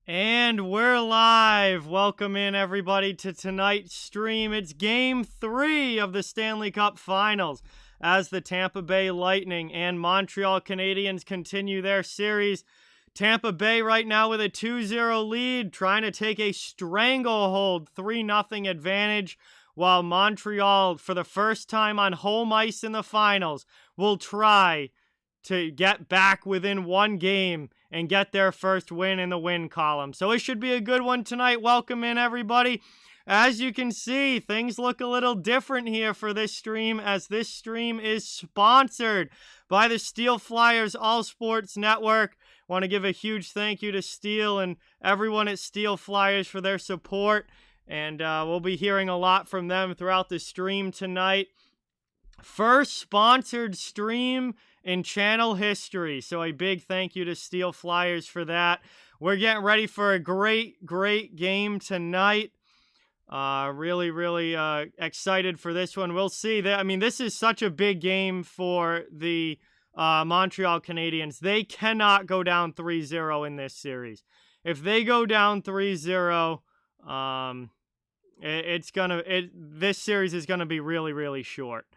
And we're live. Welcome in, everybody, to tonight's stream. It's Game 3 of the Stanley Cup Finals as the Tampa Bay Lightning and Montreal Canadiens continue their series. Tampa Bay right now with a 2-0 lead, trying to take a stranglehold 3-0 advantage, while Montreal, for the first time on home ice in the finals, will try to get back within one game and get their first win in the win column. So it should be a good one tonight. Welcome in, everybody. As you can see, things look a little different here for this stream, as this stream is sponsored by the Steel Flyers All Sports Network. Want to give a huge thank you to Steel and everyone at Steel Flyers for their support, and we'll be hearing a lot from them throughout the stream tonight. First sponsored stream in channel history, so a big thank you to Steel Flyers for that. We're getting ready for a great game tonight. Really excited for this one. We'll see. I mean, this is such a big game for the Montreal Canadiens. They cannot go down 3-0 in this series. If they go down 3-0, this series is gonna be really short.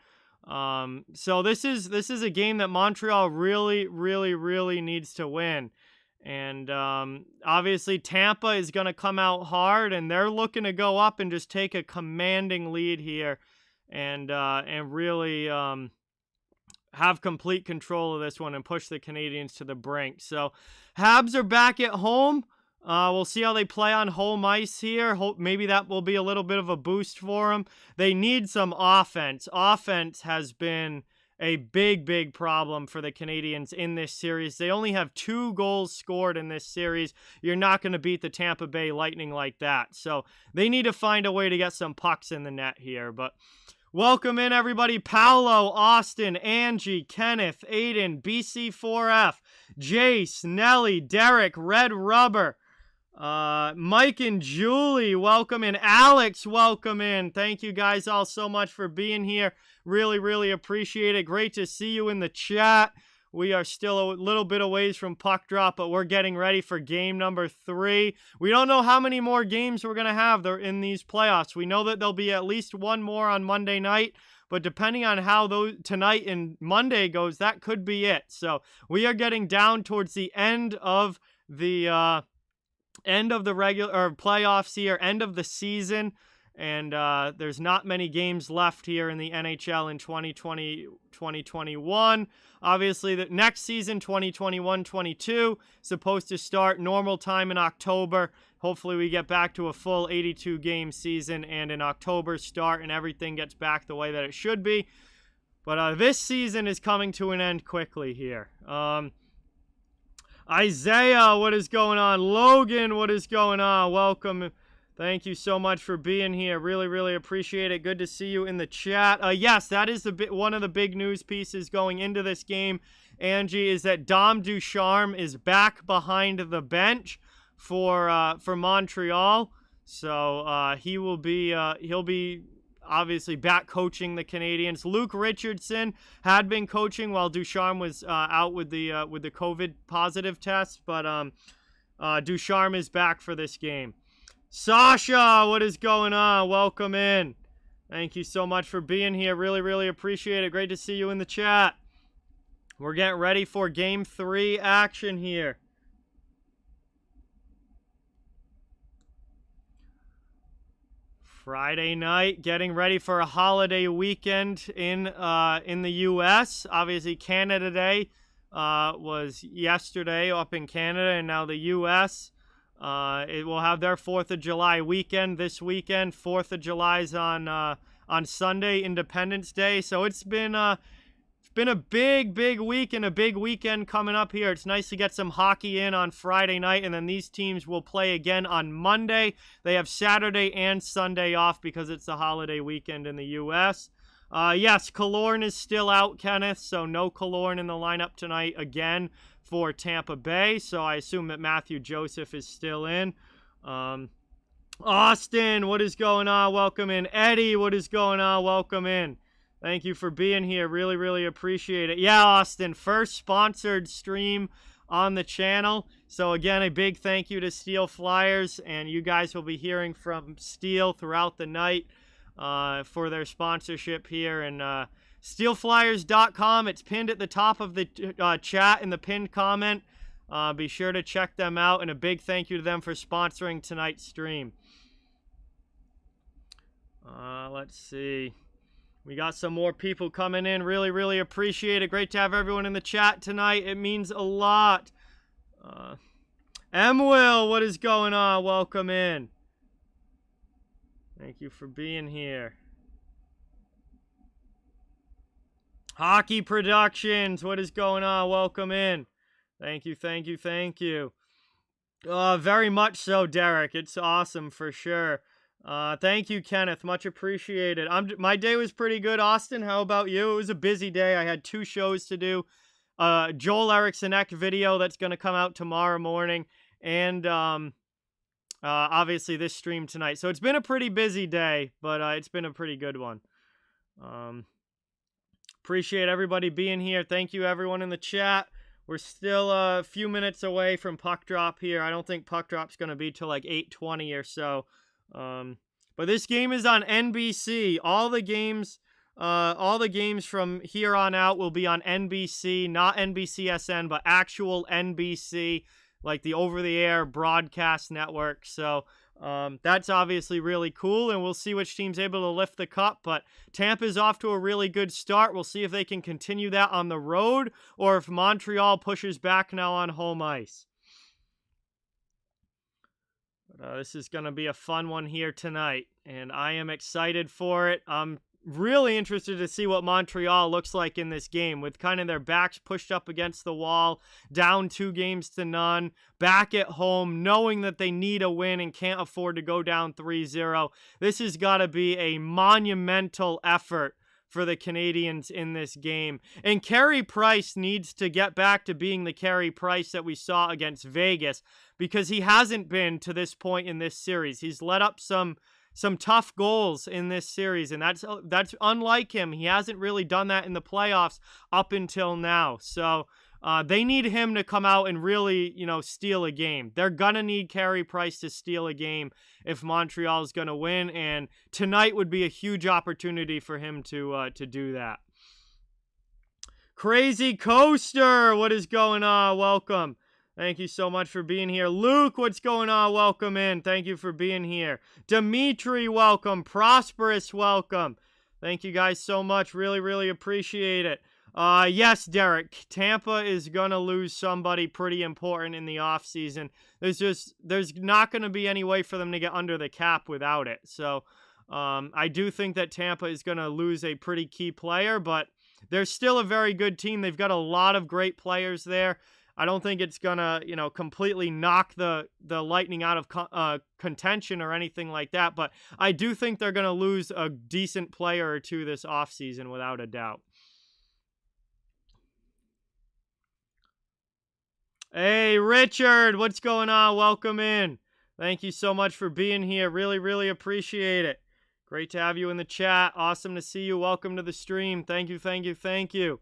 So this is a game that Montreal really needs to win. And obviously Tampa is going to come out hard, and they're looking to go up and just take a commanding lead here and really have complete control of this one and push the Canadiens to the brink. So Habs are back at home. We'll see how they play on home ice here. Maybe that will be a little bit of a boost for them. They need some offense. Offense has been a big problem for the Canadiens in this series. They only have 2 goals scored in this series. You're not going to beat the Tampa Bay Lightning like that. So they need to find a way to get some pucks in the net here. But welcome in, everybody. Paolo, Austin, Angie, Kenneth, Aiden, BC4F, Jace, Nelly, Derek, Red Rubber, Mike and Julie, welcome in. Alex, welcome in. Thank you guys all so much for being here. Really appreciate it. Great to see you in the chat. We are still a little bit away from puck drop, but we're getting ready for game number 3. We don't know how many more games we're going to have there in these playoffs. We know that there'll be at least one more on Monday night, but depending on how those tonight and Monday goes, that could be it. So we are getting down towards the end of the regular or playoffs here, end of the season, and there's not many games left here in the NHL in 2020-2021. Obviously, the next season, 2021-22, supposed to start normal time in October. Hopefully, we get back to a full 82-game season and an October start, and everything gets back the way that it should be. But this season is coming to an end quickly here. Isaiah, what is going on? Logan, what is going on? Welcome. Thank you so much for being here. Really appreciate it. Good to see you in the chat. Yes, that is one of the big news pieces going into this game, Angie, is that Dom Ducharme is back behind the bench for Montreal. So he'll be obviously back coaching the Canadiens. Luke Richardson had been coaching while Ducharme was out with the COVID positive test, but Ducharme is back for this game. Sasha, what is going on? Welcome in. Thank you so much for being here. Really appreciate it. Great to see you in the chat. We're getting ready for Game 3 action here. Friday night, getting ready for a holiday weekend in the U.S. Obviously, Canada Day was yesterday up in Canada, and now the U.S. It will have their 4th of July weekend this weekend. 4th of July is on Sunday, Independence Day. So it's been a big week and a big weekend coming up here. It's nice to get some hockey in on Friday night, and then these teams will play again on Monday. They have Saturday and Sunday off because it's a holiday weekend in the U.S. Yes, Killorn is still out, Kenneth, so no Killorn in the lineup tonight again for Tampa Bay. So I assume that Matthew Joseph is still in. Austin, what is going on? Welcome in. Eddie, what is going on? Welcome in. Thank you for being here. Really, really appreciate it. Yeah, Austin, first sponsored stream on the channel. So again, a big thank you to Steel Flyers, and you guys will be hearing from Steel throughout the night for their sponsorship here. And steelflyers.com, it's pinned at the top of the chat in the pinned comment. Be sure to check them out, and a big thank you to them for sponsoring tonight's stream. Let's see. We got some more people coming in. Really, really appreciate it. Great to have everyone in the chat tonight. It means a lot. Will, what is going on? Welcome in. Thank you for being here. Hockey Productions, what is going on? Welcome in. Thank you, thank you, thank you. Very much so, Derek. It's awesome for sure. Thank you, Kenneth. Much appreciated. My day was pretty good, Austin. How about you? It was a busy day. I had 2 shows to do. Joel Eriksson-Ek video that's going to come out tomorrow morning. And obviously this stream tonight. So it's been a pretty busy day, but it's been a pretty good one. Appreciate everybody being here. Thank you, everyone in the chat. We're still a few minutes away from puck drop here. I don't think puck drop's going to be till like 8:20 or so. But this game is on NBC. All the games from here on out will be on NBC, not NBCSN, but actual NBC, like the over-the-air broadcast network. So that's obviously really cool, and we'll see which team's able to lift the cup. But Tampa's off to a really good start. We'll see if they can continue that on the road, or if Montreal pushes back now on home ice. This is going to be a fun one here tonight, and I am excited for it. I'm really interested to see what Montreal looks like in this game, with kind of their backs pushed up against the wall, down 2-0, back at home, knowing that they need a win and can't afford to go down 3-0. This has got to be a monumental effort for the Canadiens in this game. And Carey Price needs to get back to being the Carey Price that we saw against Vegas, because he hasn't been to this point in this series. He's let up some tough goals in this series, and that's unlike him. He hasn't really done that in the playoffs up until now. So they need him to come out and really, steal a game. They're going to need Carey Price to steal a game if Montreal is going to win, and tonight would be a huge opportunity for him to do that. Crazy Coaster, what is going on? Welcome. Thank you so much for being here. Luke, what's going on? Welcome in. Thank you for being here. Dimitri, welcome. Prosperous, welcome. Thank you guys so much. Really, really appreciate it. Yes, Derek, Tampa is going to lose somebody pretty important in the offseason. There's not going to be any way for them to get under the cap without it. So I do think that Tampa is going to lose a pretty key player, but they're still a very good team. They've got a lot of great players there. I don't think it's going to, completely knock the Lightning out of contention or anything like that, but I do think they're going to lose a decent player or two this offseason without a doubt. Hey, Richard, what's going on? Welcome in. Thank you so much for being here. Really, really appreciate it. Great to have you in the chat. Awesome to see you. Welcome to the stream. Thank you, thank you, thank you.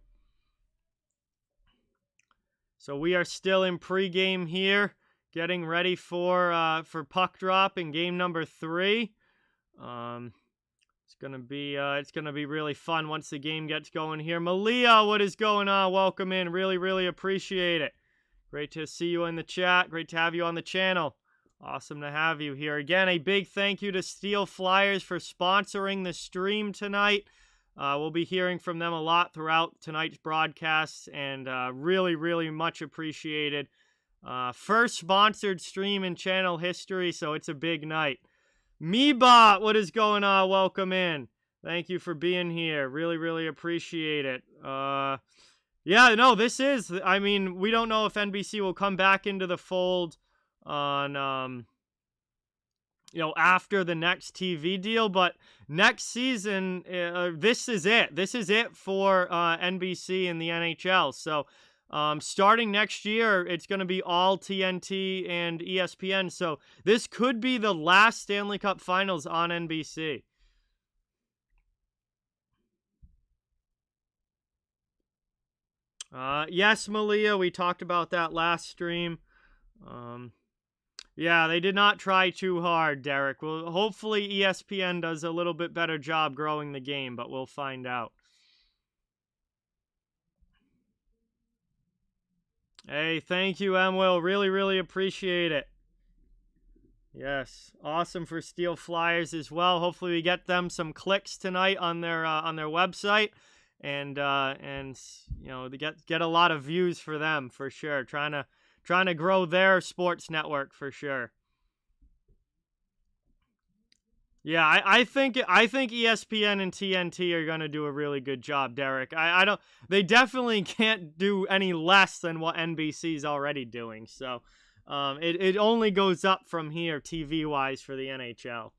So we are still in pregame here, getting ready for puck drop in game number 3. It's gonna be really fun once the game gets going here. Malia, what is going on? Welcome in. Really, really appreciate it. Great to see you in the chat. Great to have you on the channel. Awesome to have you here. Again, a big thank you to Steel Flyers for sponsoring the stream tonight. We'll be hearing from them a lot throughout tonight's broadcasts, and really, really much appreciated. First sponsored stream in channel history, so it's a big night. Meebot, what is going on? Welcome in. Thank you for being here. Really, really appreciate it. Yeah, no, we don't know if NBC will come back into the fold on, after the next TV deal, but next season, this is it. This is it for NBC and the NHL. So starting next year, it's going to be all TNT and ESPN. So this could be the last Stanley Cup Finals on NBC. Yes, Malia, we talked about that last stream. Yeah, they did not try too hard, Derek. Well, hopefully ESPN does a little bit better job growing the game, but we'll find out. Hey, thank you, Will. Really, really appreciate it. Yes, awesome for Steel Flyers as well. Hopefully, we get them some clicks tonight on their website, and you know, they get a lot of views for them for sure. Trying to grow their sports network for sure. Yeah, I think ESPN and TNT are gonna do a really good job, Derek. I don't. They definitely can't do any less than what NBC's already doing. So, it only goes up from here TV wise for the NHL.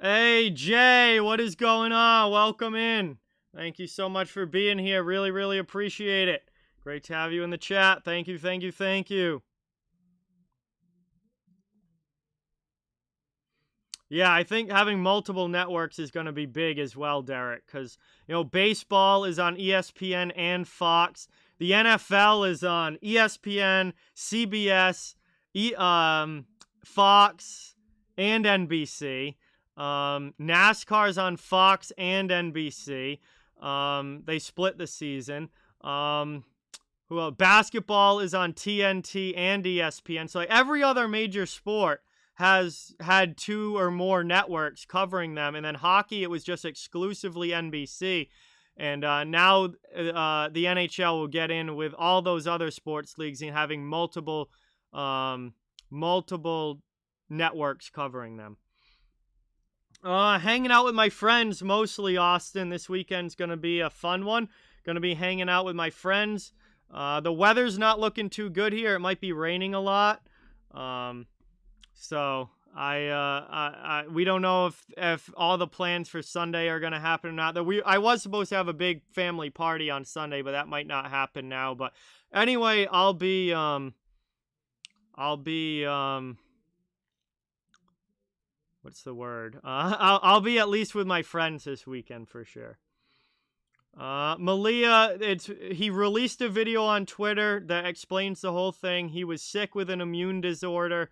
Hey Jay, what is going on? Welcome in. Thank you so much for being here. Really, really appreciate it. Great to have you in the chat. Thank you, thank you, thank you. Yeah, I think having multiple networks is going to be big as well, Derek, because, you know, baseball is on ESPN and Fox. The NFL is on ESPN, CBS, Fox, and NBC. NASCAR's on Fox and NBC. They split the season. Basketball is on TNT and ESPN. So like every other major sport has had 2 or more networks covering them, and then hockey, it was just exclusively NBC. And now the NHL will get in with all those other sports leagues and having multiple networks covering them. Hanging out with my friends, mostly, Austin. This weekend's going to be a fun one. Going to be hanging out with my friends. The weather's not looking too good here. It might be raining a lot. So we don't know if all the plans for Sunday are going to happen or not. I was supposed to have a big family party on Sunday, but that might not happen now. But anyway, I'll be what's the word? I'll be at least with my friends this weekend for sure. Malia, he released a video on Twitter that explains the whole thing. He was sick with an immune disorder.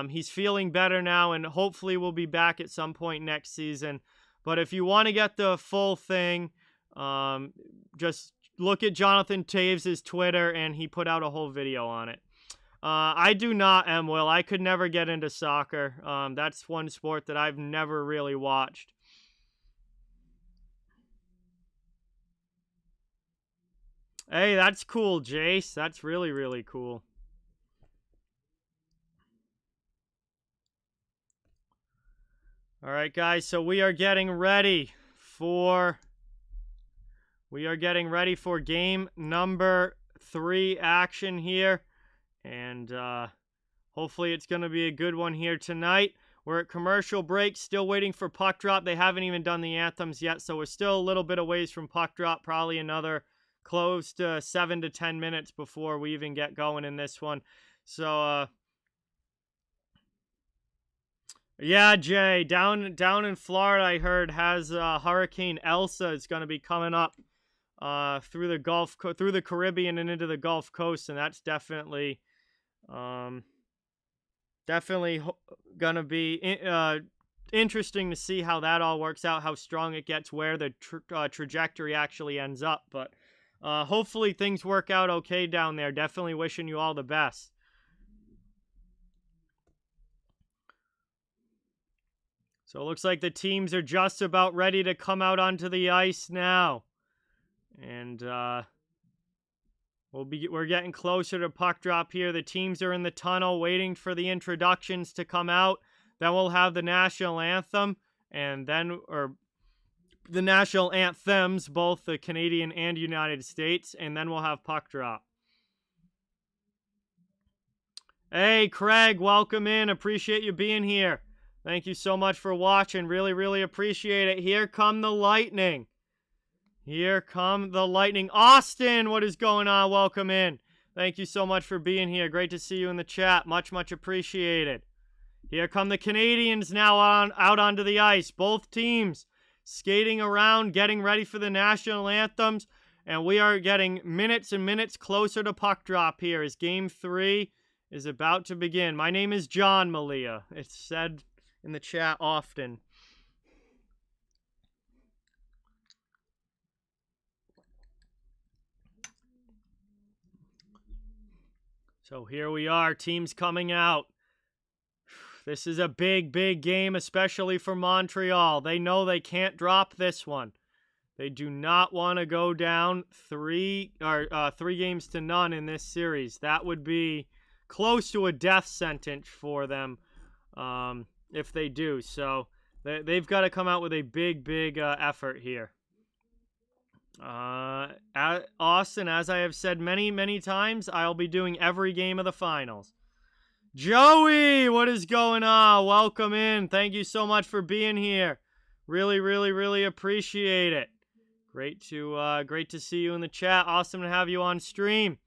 He's feeling better now, and hopefully will be back at some point next season. But if you want to get the full thing, just look at Jonathan Taves' Twitter, and he put out a whole video on it. I do not, Will. I could never get into soccer. That's one sport that I've never really watched. Hey, that's cool, Jace. That's really, really cool. All right, guys. So we are getting ready for game number 3 action here. And hopefully it's going to be a good one here tonight. We're at commercial break, still waiting for puck drop. They haven't even done the anthems yet, so we're still a little bit of ways from puck drop. Probably another close to 7 to 10 minutes before we even get going in this one. So, yeah, Jay, down in Florida, I heard has Hurricane Elsa is going to be coming up through the Caribbean and into the Gulf Coast, and that's definitely gonna be interesting to see how that all works out, how strong it gets, where the trajectory actually ends up. But hopefully things work out okay down there. Definitely wishing you all the best. So it looks like the teams are just about ready to come out onto the ice now. And we're getting closer to puck drop here. The teams are in the tunnel waiting for the introductions to come out. Then we'll have the national anthem, and then the national anthems, both the Canadian and United States, and then we'll have puck drop. Hey, Craig, welcome in. Appreciate you being here. Thank you so much for watching. Really, really appreciate it. Here come the Lightning. Here come the Lightning. Austin, what is going on? Welcome in. Thank you so much for being here. Great to see you in the chat. Much, much appreciated. Here come the Canadiens now out onto the ice. Both teams skating around, getting ready for the national anthems. And we are getting minutes and minutes closer to puck drop here as Game 3 is about to begin. My name is John Malia. It's said in the chat often. So here we are, teams coming out. This is a big, big game, especially for Montreal. They know they can't drop this one. They do not want to go down 3 games to none in this series. That would be close to a death sentence for them if they do. So they've got to come out with a big, big effort here. Austin, as I have said many, many times, I'll be doing every game of the finals. Joey, what is going on? Welcome in. Thank you so much for being here. Really, really, really appreciate it. Great to see you in the chat. Awesome to have you on stream.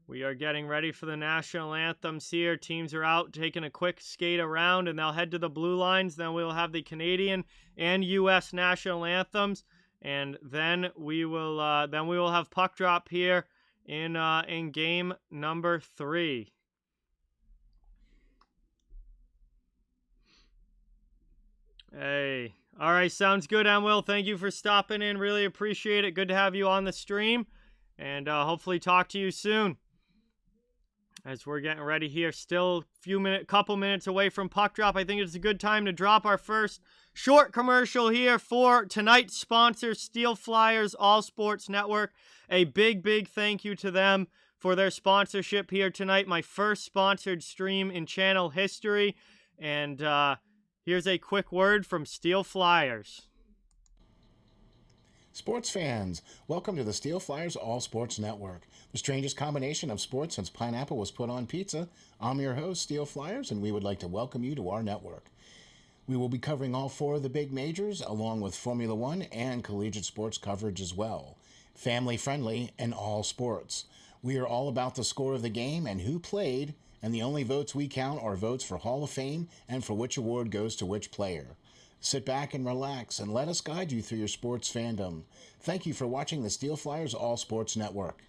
We are getting ready for the national anthems here. Teams are out taking a quick skate around, and they'll head to the blue lines. Then we'll have the Canadian and U.S. national anthems, and then we will have puck drop here in game number 3. Hey, all right, sounds good, Will. Thank you for stopping in. Really appreciate it. Good to have you on the stream, and hopefully talk to you soon. As we're getting ready here, still couple minutes away from puck drop. I think it's a good time to drop our first short commercial here for tonight's sponsor, Steel Flyers All Sports Network. A big, big thank you to them for their sponsorship here tonight. My first sponsored stream in channel history. And here's a quick word from Steel Flyers. Sports fans, welcome to the Steel Flyers All Sports Network, the strangest combination of sports since pineapple was put on pizza. I'm your host, Steel Flyers, and we would like to welcome you to our network. We will be covering all 4 of the big majors, along with Formula One and collegiate sports coverage as well. Family-friendly and all sports. We are all about the score of the game and who played, and the only votes we count are votes for Hall of Fame and for which award goes to which player. Sit back and relax and let us guide you through your sports fandom. Thank you for watching the Steel Flyers All Sports Network.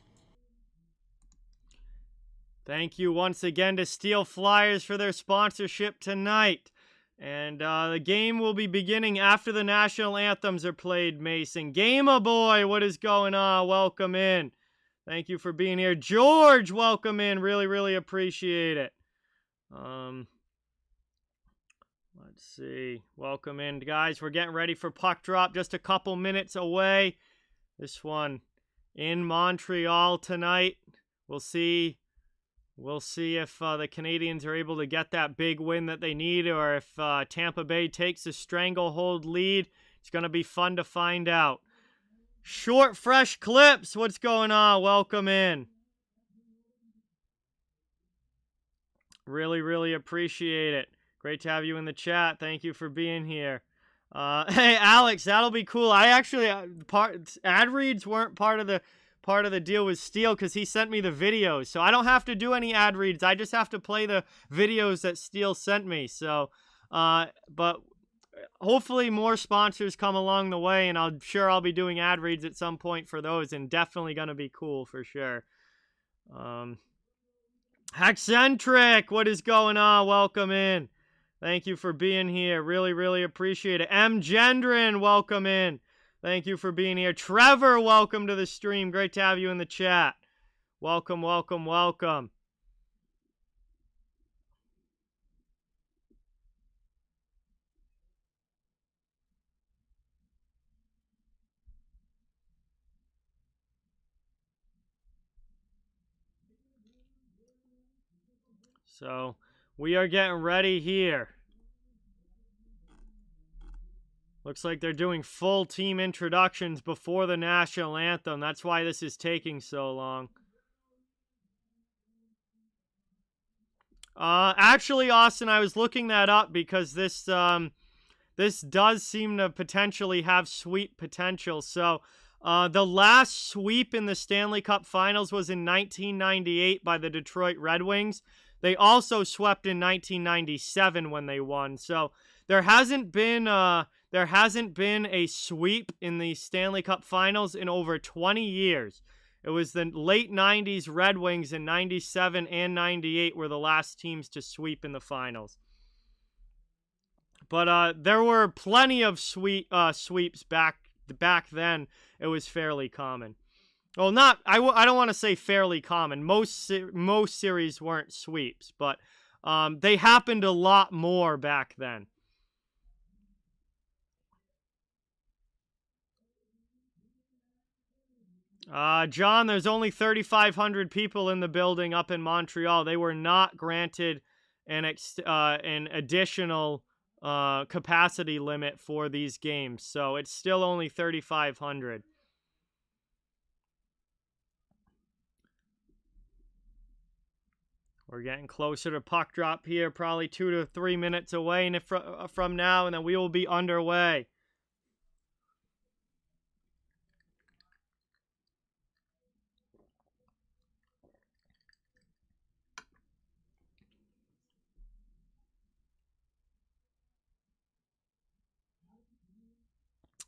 Thank you once again to Steel Flyers for their sponsorship tonight. And the game will be beginning after the national anthems are played, Mason. Gamer Boy, what is going on? Welcome in. Thank you for being here. George, welcome in. Really, really appreciate it. Let's see. Welcome in, guys. We're getting ready for puck drop. Just a couple minutes away. This one in Montreal tonight. We'll see if the Canadiens are able to get that big win that they need, or if Tampa Bay takes a stranglehold lead. It's going to be fun to find out. Short, fresh clips. What's going on? Welcome in. Really, really appreciate it. Great to have you in the chat. Thank you for being here. Hey, Alex, that'll be cool. I actually ad reads weren't part of the deal with Steel because he sent me the videos, so I don't have to do any ad reads. I just have to play the videos that Steel sent me. So, but hopefully more sponsors come along the way, and I'm sure I'll be doing ad reads at some point for those, and definitely gonna be cool for sure. Hexcentric, what is going on? Welcome in. Thank you for being here. Really, really appreciate it. M. Gendron, welcome in. Thank you for being here. Trevor, welcome to the stream. Great to have you in the chat. Welcome, welcome, welcome. So, we are getting ready here. Looks like they're doing full team introductions before the national anthem. That's why this is taking so long. Actually, Austin, I was looking that up because this does seem to potentially have sweet potential. So, The last sweep in the Stanley Cup Finals was in 1998 by the Detroit Red Wings. They also swept in 1997 when they won. So there hasn't been a sweep in the Stanley Cup Finals in over 20 years. It was the late 90s Red Wings in 97 and 98 were the last teams to sweep in the finals. But there were plenty of sweeps back then. It was fairly common. Well, I don't want to say fairly common. Most series weren't sweeps, but they happened a lot more back then. John, there's only 3,500 people in the building up in Montreal. They were not granted an additional capacity limit for these games, so it's still only 3,500. We're getting closer to puck drop here, probably 2 to 3 minutes away from now, and then we will be underway.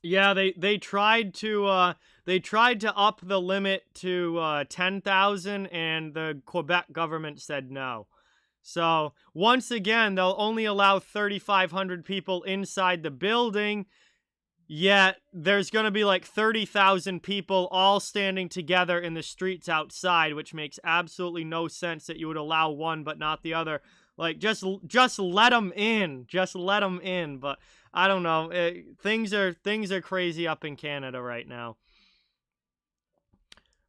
Yeah, they tried to up the limit to 10,000, and the Quebec government said no. So once again, they'll only allow 3,500 people inside the building. Yet there's going to be like 30,000 people all standing together in the streets outside, which makes absolutely no sense that you would allow one but not the other. Like, just let them in. Just let them in. But I don't know. Things are crazy up in Canada right now.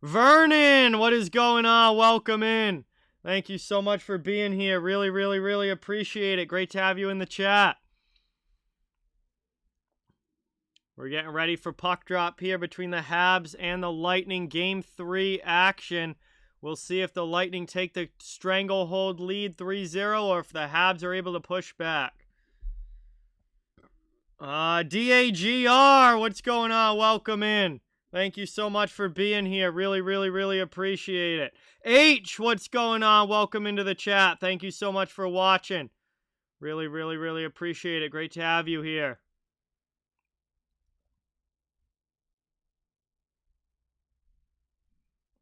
Vernon, what is going on? Welcome in. Thank you so much for being here. Really, really, really appreciate it. Great to have you in the chat. We're getting ready for puck drop here between the Habs and the Lightning. Game 3 action. We'll see if the Lightning take the stranglehold lead 3-0 or if the Habs are able to push back. DAGR, what's going on? Welcome in. Thank you so much for being here. Really, really, really appreciate it. H, what's going on? Welcome into the chat. Thank you so much for watching. Really, really, really appreciate it. Great to have you here.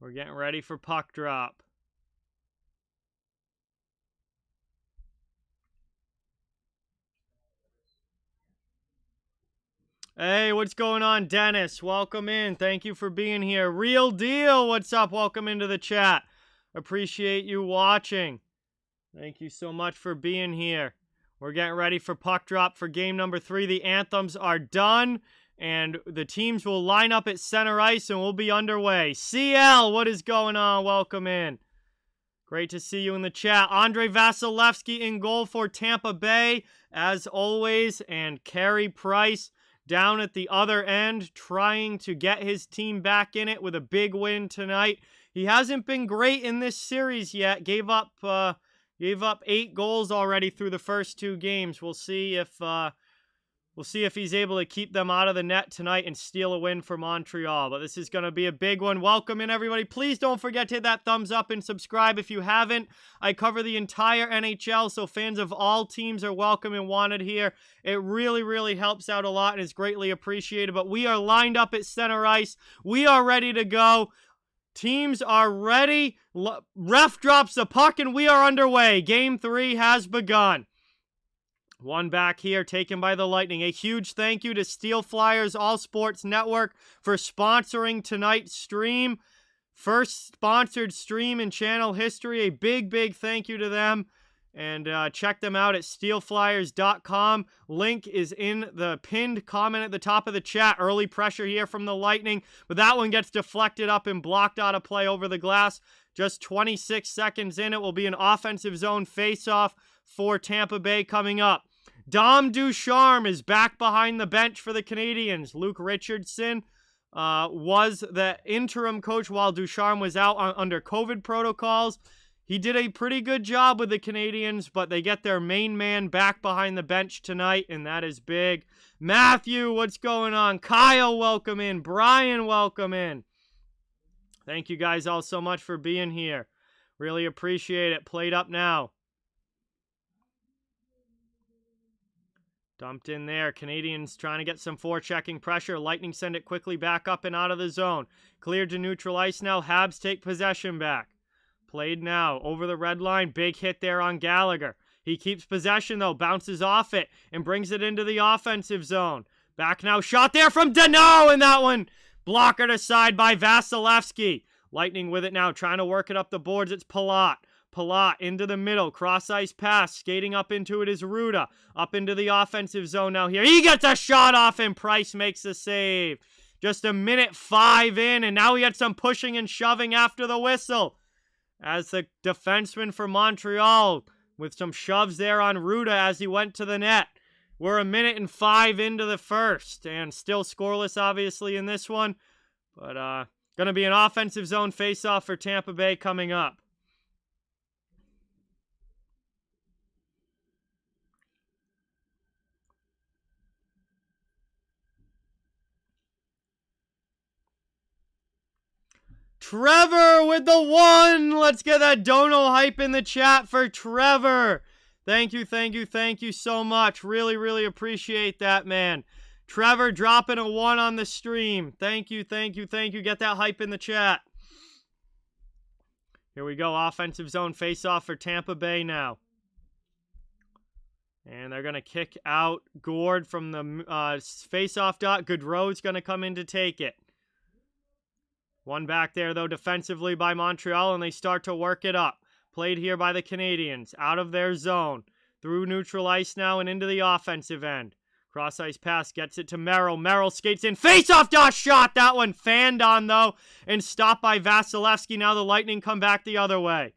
We're getting ready for puck drop. Hey, what's going on, Dennis? Welcome in. Thank you for being here. Real Deal, what's up? Welcome into the chat. Appreciate you watching. Thank you so much for being here. We're getting ready for puck drop for game number 3. The anthems are done, and the teams will line up at center ice, and we'll be underway. CL, what is going on? Welcome in. Great to see you in the chat. Andre Vasilevsky in goal for Tampa Bay, as always, and Carey Price down at the other end, trying to get his team back in it with a big win tonight. He hasn't been great in this series yet. Gave up 8 goals already through the first 2 games. We'll see if he's able to keep them out of the net tonight and steal a win for Montreal. But this is going to be a big one. Welcome in, everybody. Please don't forget to hit that thumbs up and subscribe if you haven't. I cover the entire NHL, so fans of all teams are welcome and wanted here. It really, really helps out a lot and is greatly appreciated. But we are lined up at center ice. We are ready to go. Teams are ready. Ref drops the puck, and we are underway. Game 3 has begun. One back here taken by the Lightning. A huge thank you to Steel Flyers All Sports Network for sponsoring tonight's stream. First sponsored stream in channel history. A big, big thank you to them. And check them out at steelflyers.com. Link is in the pinned comment at the top of the chat. Early pressure here from the Lightning. But that one gets deflected up and blocked out of play over the glass. Just 26 seconds in. It will be an offensive zone face-off for Tampa Bay coming up. Dom Ducharme is back behind the bench for the Canadiens. Luke Richardson was the interim coach while Ducharme was out under COVID protocols. he did a pretty good job with the Canadiens, but they get their main man back behind the bench tonight, and that is big. Matthew, what's going on? Kyle, welcome in. Brian, welcome in. Thank you guys all so much for being here. Really appreciate it. Played up now. Dumped in there. Canadiens trying to get some forechecking pressure. Lightning send it quickly back up and out of the zone. Cleared to neutral ice now. Habs take possession back. Played now. Over the red line. Big hit there on Gallagher. He keeps possession though. Bounces off it and brings it into the offensive zone. Back now. Shot there from Danault, and that one blockered aside by Vasilevsky. Lightning with it now. Trying to work it up the boards. It's Palat. Palat into the middle, cross-ice pass, skating up into it is Ruda, up into the offensive zone now here. He gets a shot off and Price makes the save. Just a minute 5 in, and now he had some pushing and shoving after the whistle. As the defenseman for Montreal, with some shoves there on Ruda as he went to the net. We're a minute and 5 into the first, and still scoreless obviously in this one. But going to be an offensive zone face-off for Tampa Bay coming up. Trevor with the 1. Let's get that dono hype in the chat for Trevor. Thank you, thank you, thank you so much. Really, really appreciate that, man. Trevor dropping a 1 on the stream. Thank you, thank you, thank you. Get that hype in the chat. Here we go. Offensive zone face-off for Tampa Bay now. And they're going to kick out Gord from the face-off dot. Gaudreau's going to come in to take it. One back there, though, defensively by Montreal, and they start to work it up. Played here by the Canadiens, out of their zone. Through neutral ice now and into the offensive end. Cross-ice pass, gets it to Merrill. Merrill skates in, face-off dot shot! That one fanned on, though, and stopped by Vasilevsky. Now the Lightning come back the other way.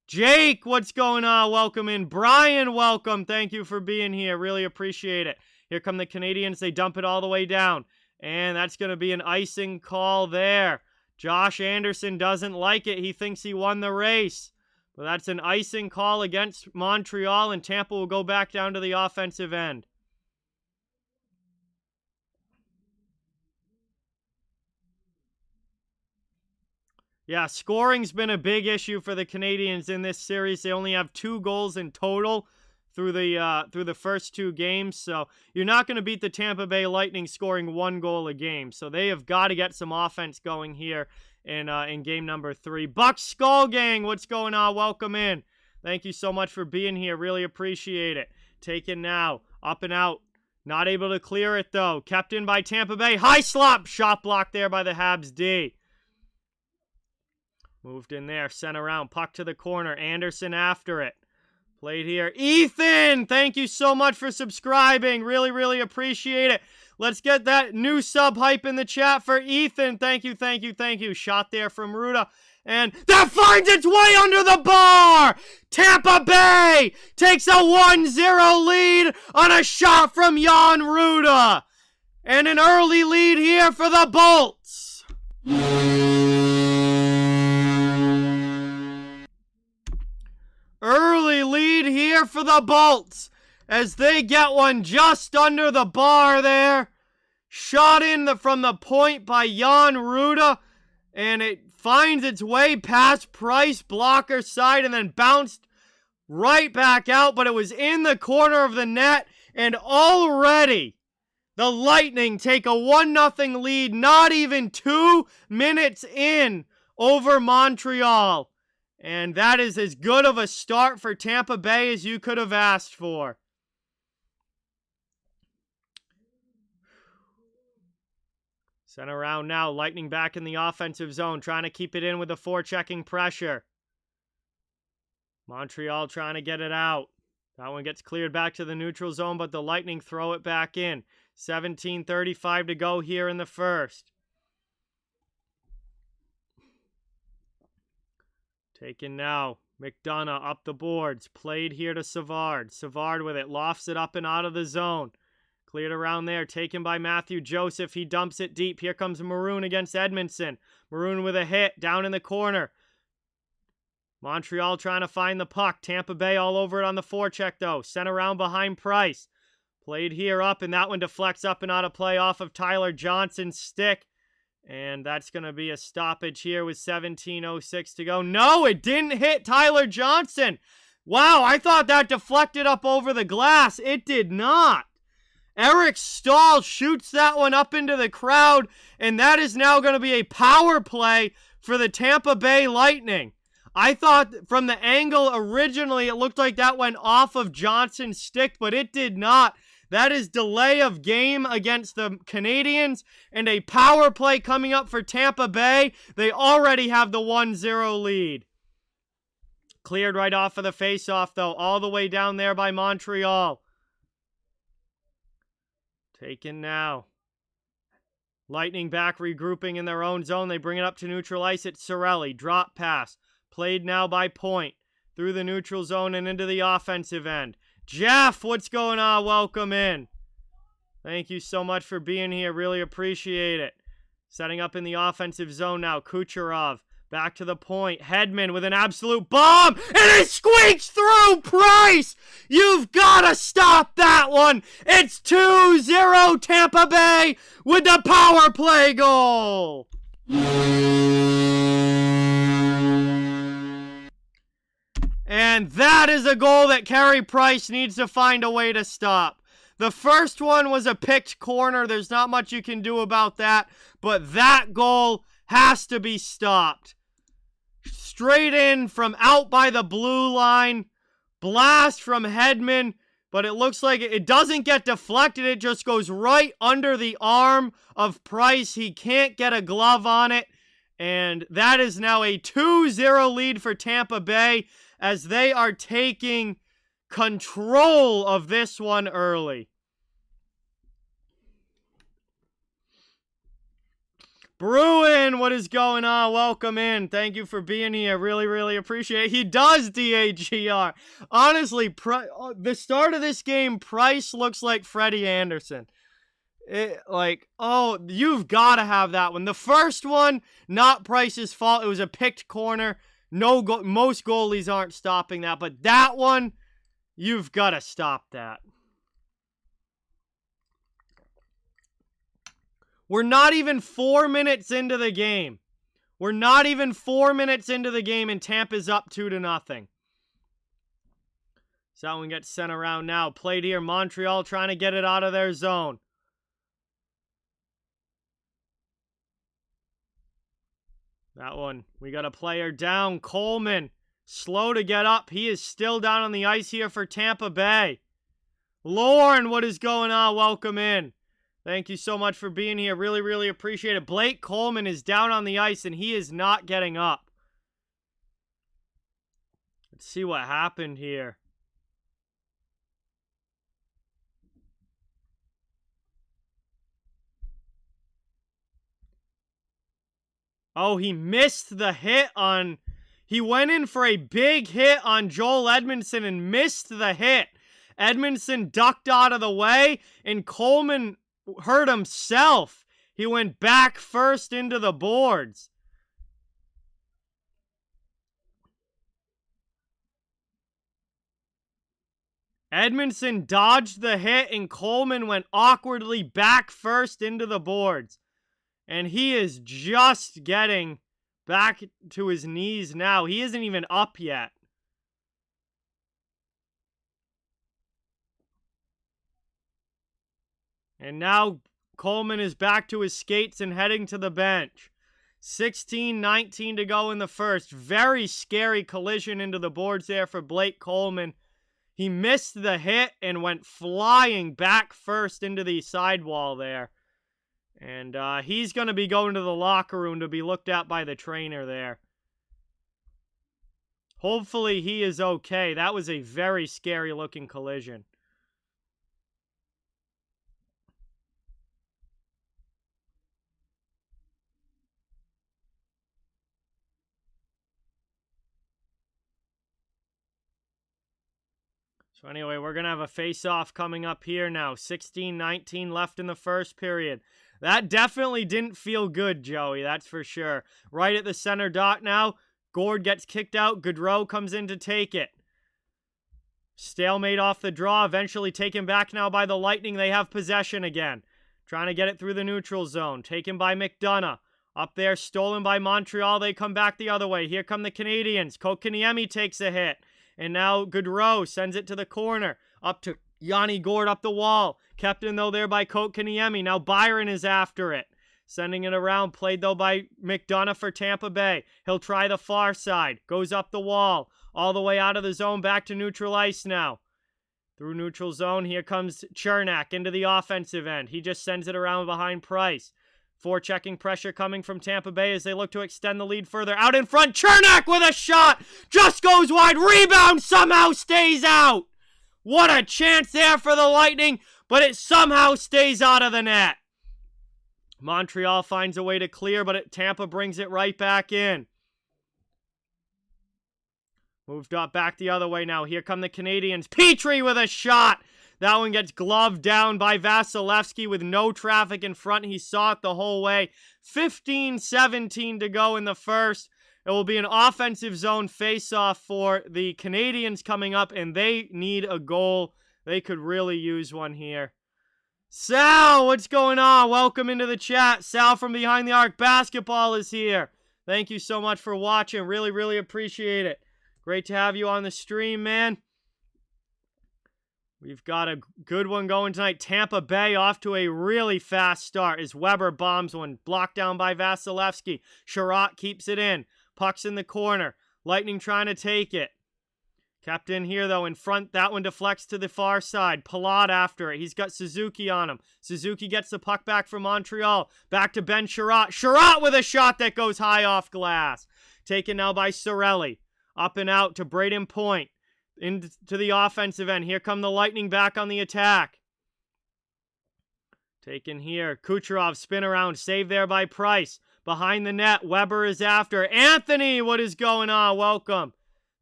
Jake, what's going on? Welcome in. Brian, welcome. Thank you for being here. Really appreciate it. Here come the Canadiens. They dump it all the way down. And that's going to be an icing call there. Josh Anderson doesn't like it. He thinks he won the race. But that's an icing call against Montreal, and Tampa will go back down to the offensive end. Yeah, scoring's been a big issue for the Canadiens in this series. They only have 2 goals in total through the first 2 games. So you're not going to beat the Tampa Bay Lightning scoring 1 goal a game. So they have got to get some offense going here in game number 3. Buck Skull Gang, what's going on? Welcome in. Thank you so much for being here. Really appreciate it. Taken now. Up and out. Not able to clear it, though. Kept in by Tampa Bay. High slop. Shot blocked there by the Habs D. Moved in there. Sent around. Puck to the corner. Anderson after it. Played here. Ethan, thank you so much for subscribing. Really, really appreciate it. Let's get that new sub hype in the chat for Ethan. Thank you, thank you, thank you. Shot there from Ruda. And that finds its way under the bar! Tampa Bay takes a 1-0 lead on a shot from Jan Ruda. And an early lead here for the Bolts. Early lead here for the Bolts as they get one just under the bar there. Shot in from the point by Jan Ruda, and it finds its way past Price, blocker side, and then bounced right back out, but it was in the corner of the net, and already the Lightning take a 1-0 lead, not even 2 minutes in, over Montreal. And that is as good of a start for Tampa Bay as you could have asked for. Sent around now. Lightning back in the offensive zone. Trying to keep it in with the forechecking pressure. Montreal trying to get it out. That one gets cleared back to the neutral zone, but the Lightning throw it back in. 17:35 to go here in the first. Taken now. McDonough up the boards. Played here to Savard. Savard with it. Lofts it up and out of the zone. Cleared around there. Taken by Matthew Joseph. He dumps it deep. Here comes Maroon against Edmondson. Maroon with a hit. Down in the corner. Montreal trying to find the puck. Tampa Bay all over it on the forecheck, though. Sent around behind Price. Played here up, and that one deflects up and out of play off of Tyler Johnson's stick. And that's going to be a stoppage here with 17:06 to go. No, it didn't hit Tyler Johnson. Wow, I thought that deflected up over the glass. It did not. Eric Stahl shoots that one up into the crowd, and that is now going to be a power play for the Tampa Bay Lightning. I thought from the angle originally it looked like that went off of Johnson's stick, but it did not. That is delay of game against the Canadiens and a power play coming up for Tampa Bay. They already have the 1-0 lead. Cleared right off of the faceoff, though, all the way down there by Montreal. Taken now. Lightning back, regrouping in their own zone. They bring it up to neutral ice. It's Cirelli. Drop pass. Played now by Point. Through the neutral zone and into the offensive end. Jeff, what's going on? Welcome in. Thank you so much for being here. Really appreciate it. Setting up in the offensive zone now. Kucherov. Back to the point. Hedman with an absolute bomb. And it squeaks through Price. You've got to stop that one. It's 2-0 Tampa Bay with the power play goal. And that is a goal that Carey Price needs to find a way to stop. The first one was a picked corner. There's not much you can do about that. But that goal has to be stopped. Straight in from out by the blue line. Blast from Hedman. But it looks like it doesn't get deflected. It just goes right under the arm of Price. He can't get a glove on it. And that is now a 2-0 lead for Tampa Bay as they are taking control of this one early. Bruin, what is going on? Welcome in. Thank you for being here. Really, really appreciate it. He does DAGR. Honestly, the start of this game, Price looks like Freddie Anderson. You've got to have that one. The first one, not Price's fault. It was a picked corner. Most goalies aren't stopping that. But that one, you've got to stop that. We're not even 4 minutes into the game. And Tampa's up 2-0. So that one gets sent around now. Played here. Montreal trying to get it out of their zone. That one, we got a player down. Coleman, slow to get up. He is still down on the ice here for Tampa Bay. Lauren, what is going on? Welcome in. Thank you so much for being here. Really, really appreciate it. Blake Coleman is down on the ice, and he is not getting up. Let's see what happened here. Oh, he missed the hit on... He went in for a big hit on Joel Edmondson and missed the hit. Edmondson ducked out of the way, and Coleman hurt himself. He went back first into the boards. Edmondson dodged the hit, and Coleman went awkwardly back first into the boards. And he is just getting back to his knees now. He isn't even up yet. And now Coleman is back to his skates and heading to the bench. 16:19 to go in the first. Very scary collision into the boards there for Blake Coleman. He missed the hit and went flying back first into the sidewall there. And he's going to be going to the locker room to be looked at by the trainer there. Hopefully he is okay. That was a very scary looking collision. So anyway, we're going to have a face-off coming up here now. 16:19 left in the first period. That definitely didn't feel good, Joey. That's for sure. Right at the center dot now. Gord gets kicked out. Gaudreau comes in to take it. Stalemate off the draw. Eventually taken back now by the Lightning. They have possession again. Trying to get it through the neutral zone. Taken by McDonough. Up there, stolen by Montreal. They come back the other way. Here come the Canadiens. Kotkaniemi takes a hit. And now Gaudreau sends it to the corner. Up to Yanni Gourde up the wall. Kept in, though, there by Kotkaniemi. Now Byron is after it. Sending it around. Played, though, by McDonough for Tampa Bay. He'll try the far side. Goes up the wall. All the way out of the zone. Back to neutral ice now. Through neutral zone. Here comes Chernak into the offensive end. He just sends it around behind Price. Forechecking pressure coming from Tampa Bay as they look to extend the lead further. Out in front, Chernak with a shot! Just goes wide, rebound somehow stays out! What a chance there for the Lightning, but it somehow stays out of the net. Montreal finds a way to clear, but Tampa brings it right back in. Moved up back the other way now. Here come the Canadiens. Petrie with a shot! That one gets gloved down by Vasilevsky with no traffic in front. He saw it the whole way. 15-17 to go in the first. It will be an offensive zone face-off for the Canadiens coming up, and they need a goal. They could really use one here. Sal, what's going on? Welcome into the chat. Sal from Behind the Arc Basketball is here. Thank you so much for watching. Really, really appreciate it. Great to have you on the stream, man. We've got a good one going tonight. Tampa Bay off to a really fast start as Weber bombs one. Blocked down by Vasilevsky. Sherratt keeps it in. Puck's in the corner. Lightning trying to take it. Kept in here, though, in front. That one deflects to the far side. Palat after it. He's got Suzuki on him. Suzuki gets the puck back from Montreal. Back to Ben Sherratt. Sherratt with a shot that goes high off glass. Taken now by Cirelli. Up and out to Braden Point. Into the offensive end. Here come the Lightning back on the attack. Taken here. Kucherov spin around. Saved there by Price. Behind the net. Weber is after. Anthony, what is going on? Welcome.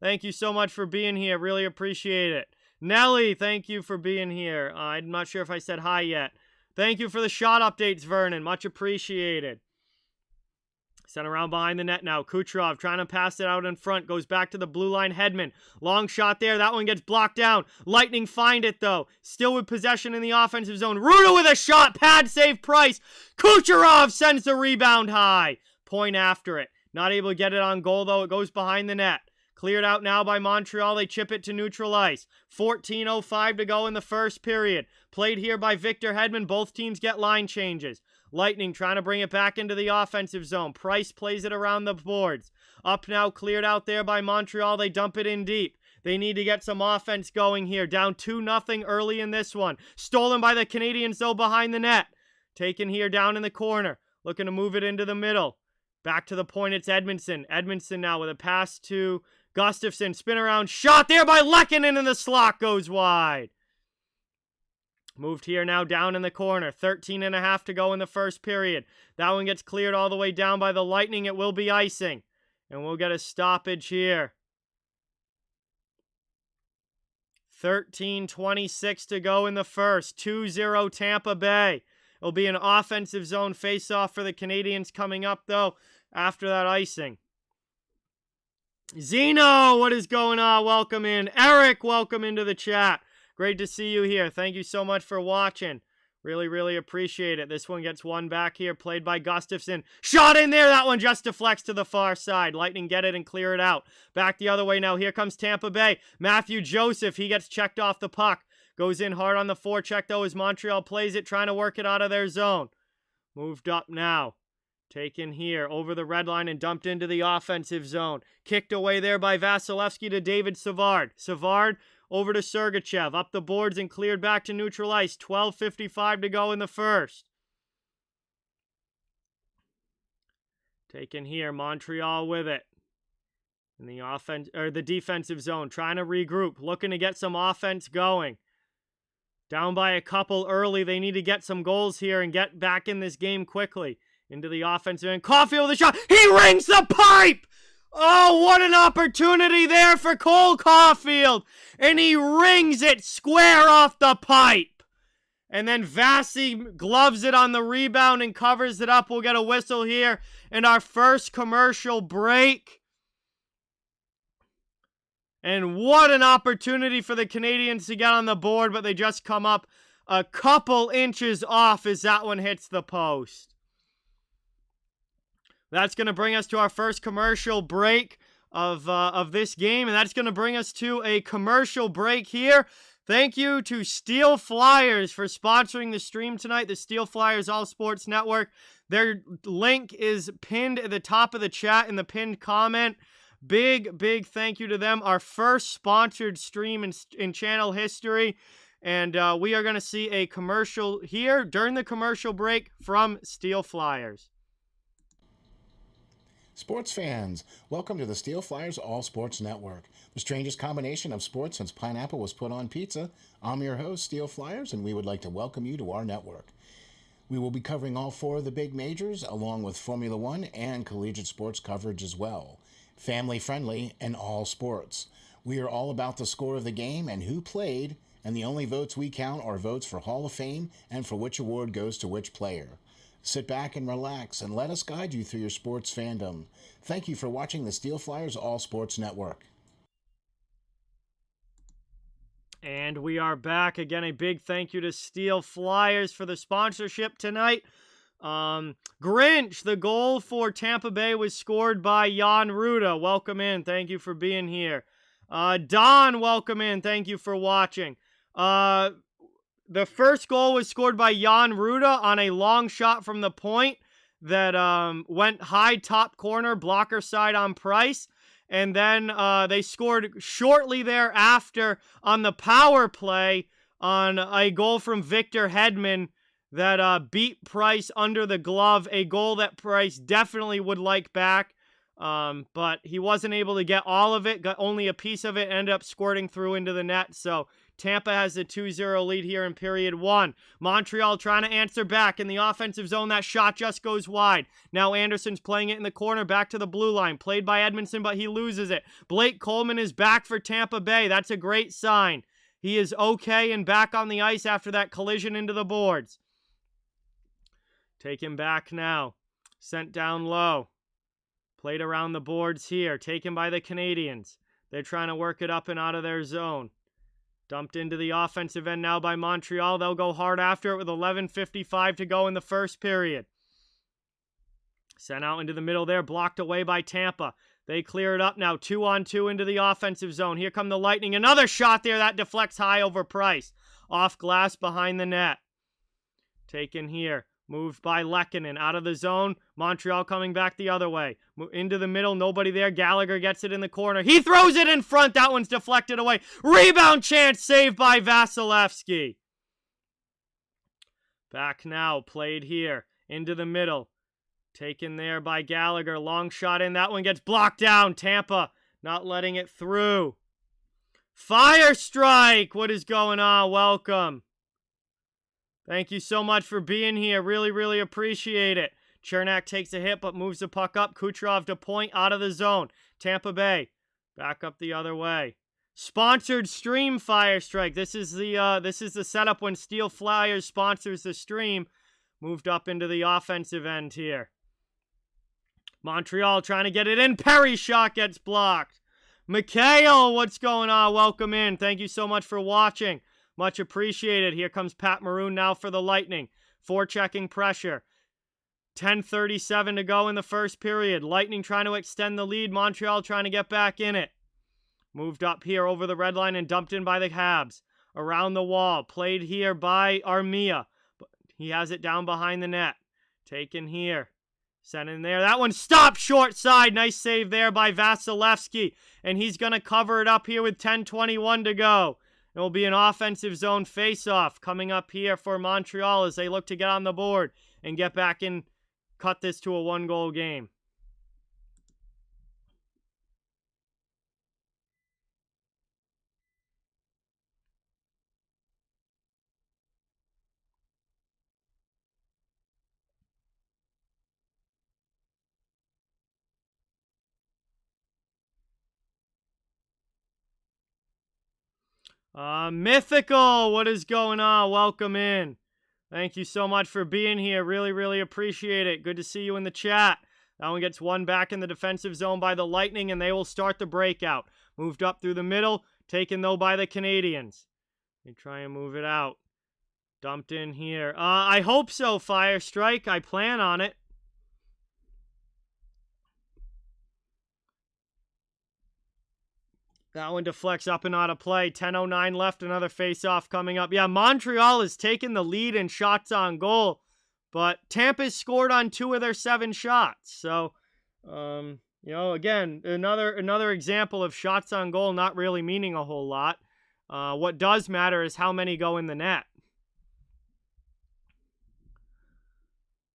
Thank you so much for being here. Really appreciate it. Nelly, thank you for being here. I'm not sure if I said hi yet. Thank you for the shot updates, Vernon. Much appreciated. Sent around behind the net now. Kucherov trying to pass it out in front. Goes back to the blue line. Hedman. Long shot there. That one gets blocked down. Lightning find it, though. Still with possession in the offensive zone. Ruda with a shot. Pad save Price. Kucherov sends the rebound high. Point after it. Not able to get it on goal, though. It goes behind the net. Cleared out now by Montreal. They chip it to neutral ice. 14:05 to go in the first period. Played here by Victor Hedman. Both teams get line changes. Lightning trying to bring it back into the offensive zone. Price plays it around the boards. Up now, cleared out there by Montreal. They dump it in deep. They need to get some offense going here. Down 2-0 early in this one. Stolen by the Canadiens, though, behind the net. Taken here down in the corner. Looking to move it into the middle. Back to the point, it's Edmondson. Edmondson now with a pass to Gustafsson. Spin around. Shot there by Lehkonen, and the slot goes wide. Moved here now down in the corner. 13.5 to go in the first period. That one gets cleared all the way down by the Lightning. It will be icing. And we'll get a stoppage here. 13:26 to go in the first. 2-0 Tampa Bay. It'll be an offensive zone face-off for the Canadiens coming up, though, after that icing. Zeno, what is going on? Welcome in. Eric, welcome into the chat. Great to see you here. Thank you so much for watching. Really, really appreciate it. This one gets one back here, played by Gustafsson. Shot in there. That one just deflects to the far side. Lightning get it and clear it out. Back the other way now. Here comes Tampa Bay. Matthew Joseph, he gets checked off the puck. Goes in hard on the forecheck, though, as Montreal plays it, trying to work it out of their zone. Moved up now. Taken here over the red line and dumped into the offensive zone. Kicked away there by Vasilevsky to David Savard. Savard over to Sergachev. Up the boards and cleared back to neutral ice. 12:55 to go in the first. Taken here. Montreal with it. In the offense or the defensive zone. Trying to regroup. Looking to get some offense going. Down by a couple early. They need to get some goals here and get back in this game quickly. Into the offensive end. Caulfield with a shot. He rings the pipe! Oh, what an opportunity there for Cole Caulfield. And he rings it square off the pipe. And then Vasi gloves it on the rebound and covers it up. We'll get a whistle here. And our first commercial break. And what an opportunity for the Canadiens to get on the board, but they just come up a couple inches off as that one hits the post. That's going to bring us to our first commercial break of this game, and that's going to bring us to a commercial break here. Thank you to Steel Flyers for sponsoring the stream tonight, the Steel Flyers All Sports Network. Their link is pinned at the top of the chat in the pinned comment. Big thank you to them. Our first sponsored stream in channel history. And we are going to see a commercial here during the commercial break from Steel Flyers. Sports fans, welcome to the Steel Flyers All Sports Network, the strangest combination of sports since pineapple was put on pizza. I'm your host, Steel Flyers, and we would like to welcome you to our network. We will be covering all 4 of the big majors, along with Formula One and collegiate sports coverage as well. Family-friendly and all sports. We are all about the score of the game and who played, and the only votes we count are votes for Hall of Fame and for which award goes to which player. Sit back and relax and let us guide you through your sports fandom. Thank you for watching the Steel Flyers All Sports Network. And we are back. Again, a big thank you to Steel Flyers for the sponsorship tonight. Grinch, the goal for Tampa Bay was scored by Jan Ruda. Welcome in. Thank you for being here. Don, welcome in. Thank you for watching. The first goal was scored by Jan Ruda on a long shot from the point that went high top corner, blocker side on Price. And then they scored shortly thereafter on the power play on a goal from Victor Hedman that beat Price under the glove, a goal that Price definitely would like back. But he wasn't able to get all of it, got only a piece of it, ended up squirting through into the net. So Tampa has the 2-0 lead here in period 1. Montreal trying to answer back in the offensive zone. That shot just goes wide. Now Anderson's playing it in the corner, back to the blue line. Played by Edmondson, but he loses it. Blake Coleman is back for Tampa Bay. That's a great sign. He is okay and back on the ice after that collision into the boards. Take him back now. Sent down low. Played around the boards here. Taken by the Canadiens. They're trying to work it up and out of their zone. Dumped into the offensive end now by Montreal. They'll go hard after it with 11:55 to go in the first period. Sent out into the middle there. Blocked away by Tampa. They clear it up now. 2-on-2 into the offensive zone. Here come the Lightning. Another shot there. That deflects high over Price. Off glass behind the net. Taken here. Moved by Lehkonen out of the zone. Montreal coming back the other way. Into the middle. Nobody there. Gallagher gets it in the corner. He throws it in front. That one's deflected away. Rebound chance saved by Vasilevsky. Back now. Played here. Into the middle. Taken there by Gallagher. Long shot in. That one gets blocked down. Tampa not letting it through. Fire strike. What is going on? Welcome. Thank you so much for being here. Really appreciate it. Chernak takes a hit but moves the puck up. Kucherov to point out of the zone. Tampa Bay back up the other way. Sponsored stream Fire Strike. This is the setup when Steel Flyers sponsors the stream. Moved up into the offensive end here. Montreal trying to get it in. Perry's shot gets blocked. Mikhail, what's going on? Welcome in. Thank you so much for watching. Much appreciated. Here comes Pat Maroon now for the Lightning. Forechecking pressure. 10:37 to go in the first period. Lightning trying to extend the lead. Montreal trying to get back in it. Moved up here over the red line and dumped in by the Habs. Around the wall. Played here by Armia. He has it down behind the net. Taken here. Sent in there. That one stopped short side. Nice save there by Vasilevsky. And he's going to cover it up here with 10:21 to go. It will be an offensive zone face-off coming up here for Montreal as they look to get on the board and get back and cut this to a one-goal game. Mythical, what is going on? Welcome in. Thank you so much for being here. Really appreciate it. Good to see you in the chat. That one gets one back in the defensive zone by the Lightning, and they will start the breakout. Moved up through the middle. Taken, though, by the Canadiens. They try and move it out. Dumped in here. I hope so, Fire Strike. I plan on it. That one deflects up and out of play. 10:09 left. Another face-off coming up. Yeah, Montreal has taken the lead in shots on goal. But Tampa's scored on 2 of their 7 shots. So, again, another example of shots on goal not really meaning a whole lot. What does matter is how many go in the net.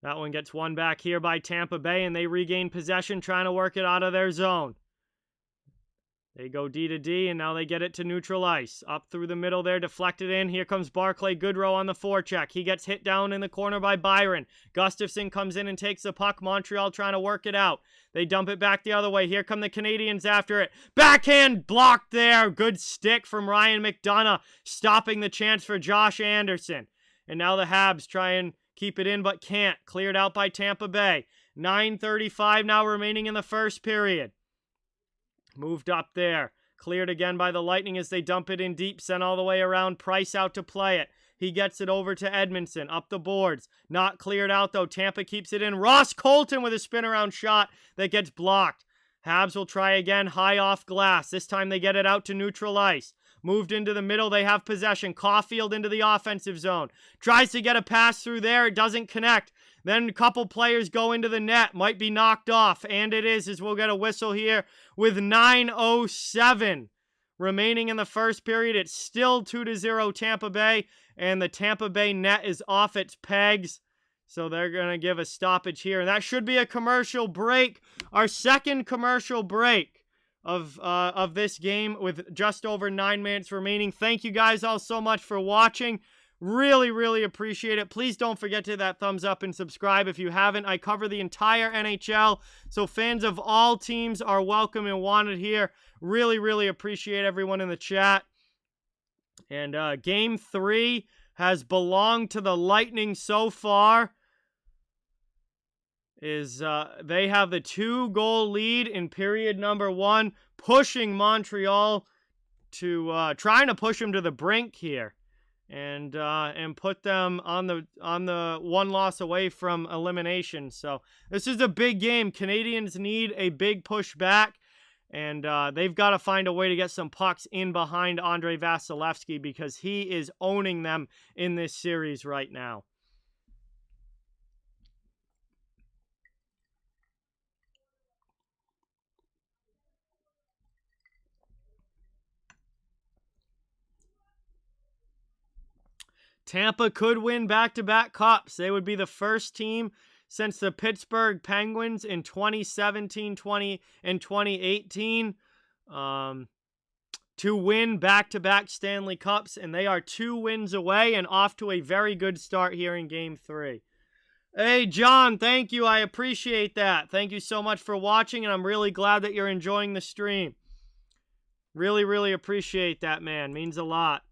That one gets won back here by Tampa Bay, and they regain possession, trying to work it out of their zone. They go D to D, and now they get it to neutral ice. Up through the middle there, deflected in. Here comes Barclay Goodrow on the forecheck. He gets hit down in the corner by Byron. Gustafsson comes in and takes the puck. Montreal trying to work it out. They dump it back the other way. Here come the Canadiens after it. Backhand blocked there. Good stick from Ryan McDonough, stopping the chance for Josh Anderson. And now the Habs try and keep it in, but can't. Cleared out by Tampa Bay. 9:35 now remaining in the first period. Moved up there. Cleared again by the Lightning as they dump it in deep. Sent all the way around. Price out to play it. He gets it over to Edmondson. Up the boards. Not cleared out, though. Tampa keeps it in. Ross Colton with a spin-around shot that gets blocked. Habs will try again. High off glass. This time they get it out to neutral ice. Moved into the middle. They have possession. Caulfield into the offensive zone. Tries to get a pass through there. It doesn't connect. Then a couple players go into the net. Might be knocked off. And it is, as we'll get a whistle here with 9:07 remaining in the first period. It's still 2-0 Tampa Bay. And the Tampa Bay net is off its pegs. So they're going to give a stoppage here. And that should be a commercial break. Our second commercial break of this game with just over 9 minutes remaining. Thank you guys all so much for watching. Really, really appreciate it. Please don't forget to hit that thumbs up and subscribe if you haven't. I cover the entire NHL, so fans of all teams are welcome and wanted here. Really, really appreciate everyone in the chat. And Game 3 has belonged to the Lightning so far. They have the 2-goal lead in period number 1, pushing Montreal to trying to push them to the brink here, and put them on the 1 loss away from elimination. So this is a big game. Canadiens need a big push back, and they've got to find a way to get some pucks in behind Andrei Vasilevsky because he is owning them in this series right now. Tampa could win back-to-back cups. They would be the first team since the Pittsburgh Penguins in 2017, 2018 to win back-to-back Stanley Cups, and they are 2 wins away and off to a very good start here in Game 3. Hey, John, thank you. I appreciate that. Thank you so much for watching, and I'm really glad that you're enjoying the stream. Really, really appreciate that, man. Means a lot.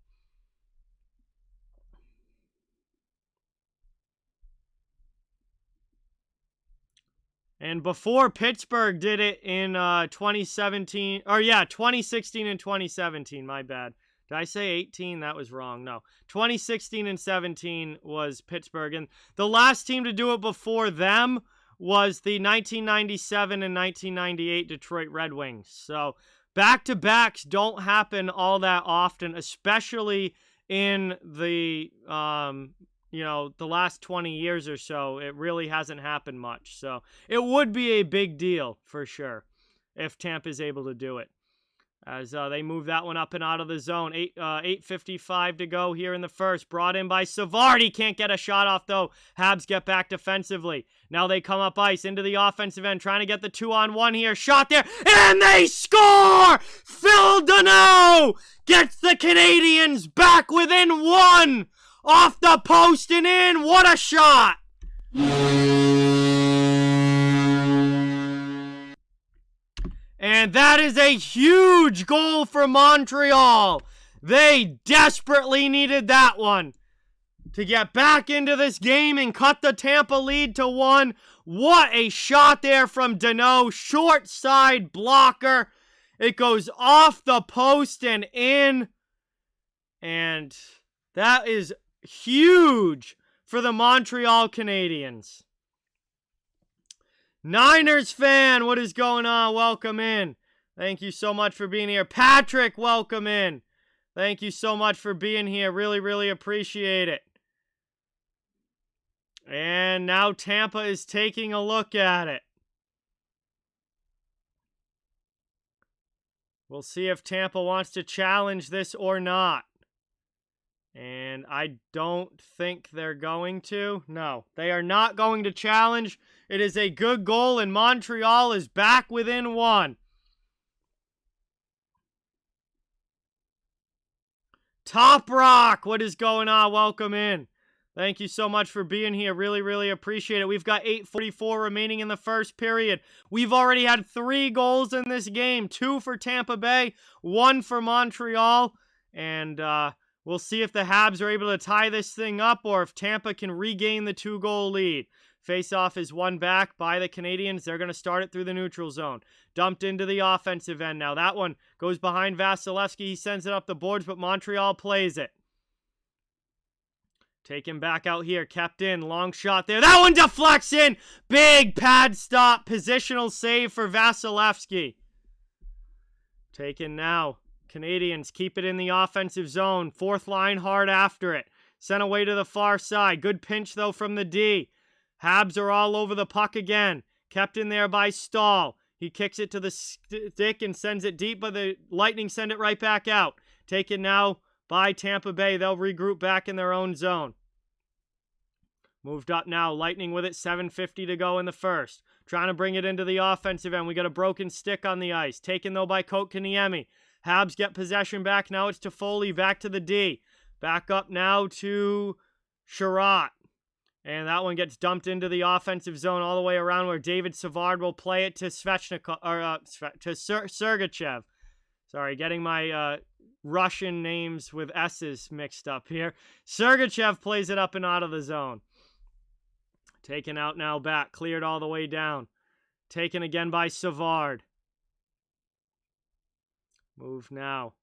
And before Pittsburgh did it in 2016 and 2017, my bad. Did I say 18? That was wrong. No. 2016 and 17 was Pittsburgh. And the last team to do it before them was the 1997 and 1998 Detroit Red Wings. So back-to-backs don't happen all that often, especially in the the last 20 years or so. It really hasn't happened much. So it would be a big deal for sure if Tampa is able to do it. As they move that one up and out of the zone. 8:55 to go here in the first. Brought in by Savard. He can't get a shot off, though. Habs get back defensively. Now they come up ice into the offensive end, trying to get the 2-on-1 here. Shot there, and they score! Phil Deneau gets the Canadiens back within 1. Off the post and in. What a shot! And that is a huge goal for Montreal. They desperately needed that one to get back into this game and cut the Tampa lead to 1. What a shot there from Deneau. Short side blocker. It goes off the post and in. And that is huge for the Montreal Canadiens. Niners fan, what is going on? Welcome in. Thank you so much for being here. Patrick, welcome in. Thank you so much for being here. Really, really appreciate it. And now Tampa is taking a look at it. We'll see if Tampa wants to challenge this or not. And I don't think they're going to. No, they are not going to challenge. It is a good goal, and Montreal is back within one. Top Rock, what is going on? Welcome in. Thank you so much for being here. Really, really appreciate it. We've got 8:44 remaining in the first period. We've already had 3 goals in this game. 2 for Tampa Bay, 1 for Montreal. And we'll see if the Habs are able to tie this thing up or if Tampa can regain the 2-goal lead. Face-off is won back by the Canadiens. They're going to start it through the neutral zone. Dumped into the offensive end now. That one goes behind Vasilevsky. He sends it up the boards, but Montreal plays it. Taken back out here. Kept in. Long shot there. That one deflects in. Big pad stop. Positional save for Vasilevsky. Taken now. Canadiens keep it in the offensive zone. 4th line hard after it. Sent away to the far side. Good pinch, though, from the D. Habs are all over the puck again. Kept in there by Stahl. He kicks it to the stick and sends it deep, but the Lightning send it right back out. Taken now by Tampa Bay. They'll regroup back in their own zone. Moved up now. Lightning with it. 7:50 to go in the first. Trying to bring it into the offensive end. We got a broken stick on the ice. Taken, though, by Kotkaniemi. Habs get possession back. Now it's to Foley. Back to the D. Back up now to Sherratt. And that one gets dumped into the offensive zone all the way around where David Savard will play it to Svechnikov, or to Sergachev. Sorry, getting my Russian names with S's mixed up here. Sergachev plays it up and out of the zone. Taken out now back. Cleared all the way down. Taken again by Savard. Move now.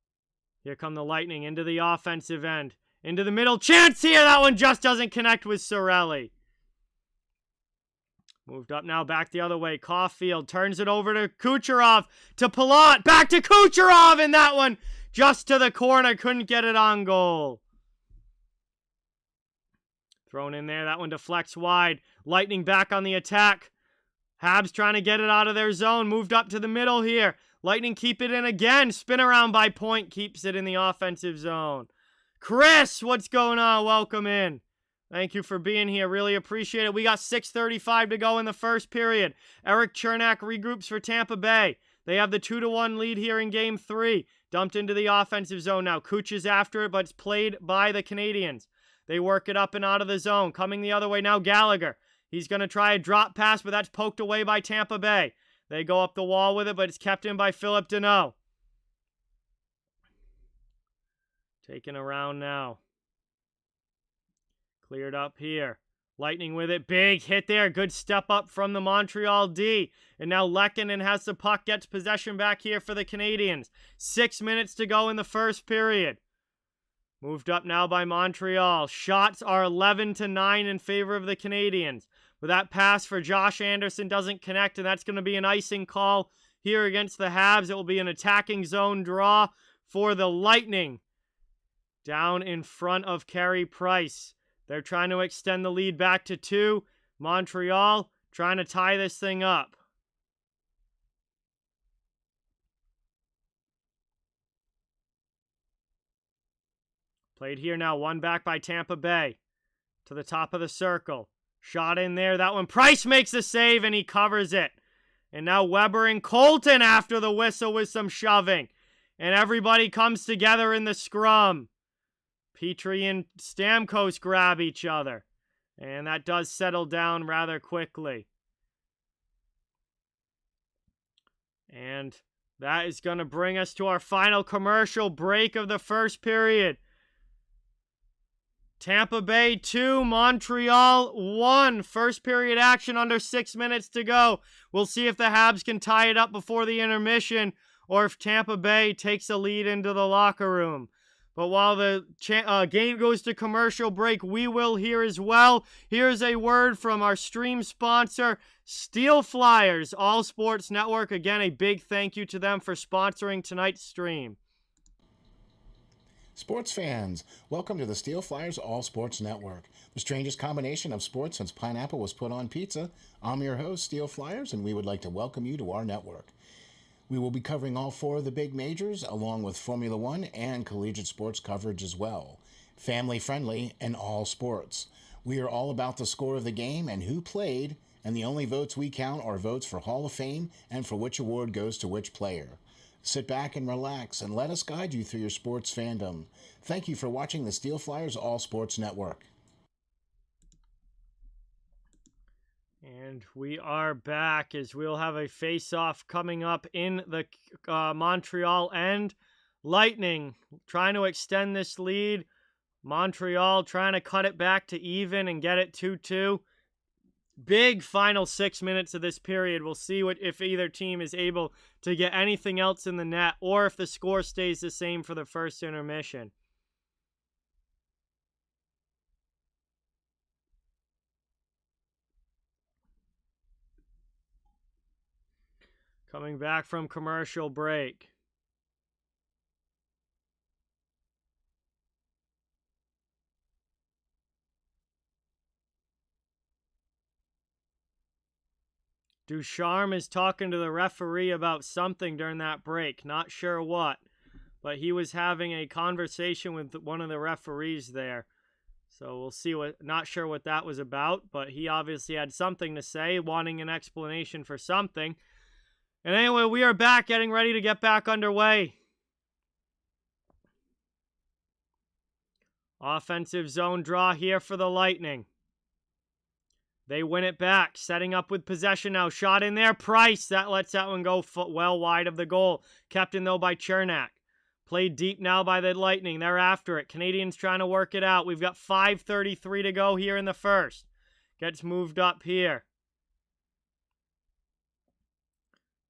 Here come the Lightning into the offensive end. Into the middle. Chance here. That one just doesn't connect with Cirelli. Moved up now. Back the other way. Caulfield turns it over to Kucherov. To Palat. Back to Kucherov. And that one just to the corner. Couldn't get it on goal. Thrown in there. That one deflects wide. Lightning back on the attack. Habs trying to get it out of their zone. Moved up to the middle here. Lightning keep it in again. Spin around by Point. Keeps it in the offensive zone. Chris, what's going on? Welcome in. Thank you for being here. Really appreciate it. We got 6:35 to go in the first period. Eric Chernak regroups for Tampa Bay. They have the 2-1 lead here in Game 3. Dumped into the offensive zone now. Kuch is after it, but it's played by the Canadiens. They work it up and out of the zone. Coming the other way now, Gallagher. He's going to try a drop pass, but that's poked away by Tampa Bay. They go up the wall with it, but it's kept in by Philip Deneau. Taken around now. Cleared up here. Lightning with it. Big hit there. Good step up from the Montreal D. And now Lehkonen has the puck. Gets possession back here for the Canadiens. 6 minutes to go in the first period. Moved up now by Montreal. Shots are 11-9 in favor of the Canadiens. But that pass for Josh Anderson doesn't connect, and that's going to be an icing call here against the Habs. It will be an attacking zone draw for the Lightning. Down in front of Carey Price. They're trying to extend the lead back to 2. Montreal trying to tie this thing up. Played here now. One back by Tampa Bay. To the top of the circle. Shot in there. That one. Price makes the save and he covers it. And now Weber and Colton after the whistle with some shoving. And everybody comes together in the scrum. Petrie and Stamkos grab each other. And that does settle down rather quickly. And that is going to bring us to our final commercial break of the first period. Tampa Bay 2, Montreal 1. First period action under 6 minutes to go. We'll see if the Habs can tie it up before the intermission or if Tampa Bay takes a lead into the locker room. But while the game goes to commercial break, we will hear as well. Here's a word from our stream sponsor, Steel Flyers All Sports Network. Again, a big thank you to them for sponsoring tonight's stream. Sports fans, welcome to the Steel Flyers All Sports Network, the strangest combination of sports since pineapple was put on pizza. I'm your host, Steel Flyers, and we would like to welcome you to our network. We will be covering all 4 of the big majors, along with Formula One and collegiate sports coverage as well. Family friendly and all sports. We are all about the score of the game and who played, and the only votes we count are votes for Hall of Fame and for which award goes to which player. Sit back and relax and let us guide you through your sports fandom. Thank you for watching the Steel Flyers All Sports Network. And we are back as we'll have a face-off coming up in the Montreal end. Lightning trying to extend this lead. Montreal trying to cut it back to even and get it 2-2. Big final 6 minutes of this period. We'll see if either team is able to get anything else in the net or if the score stays the same for the first intermission. Coming back from commercial break. Ducharme is talking to the referee about something during that break. Not sure what, but he was having a conversation with one of the referees there. So we'll see not sure what that was about, but he obviously had something to say, wanting an explanation for something. And anyway, we are back, getting ready to get back underway. Offensive zone draw here for the Lightning. They win it back, setting up with possession now. Shot in there, Price. That lets that one go well wide of the goal. Kept in, though, by Chernak. Played deep now by the Lightning. They're after it. Canadiens trying to work it out. We've got 5:33 to go here in the first. Gets moved up here.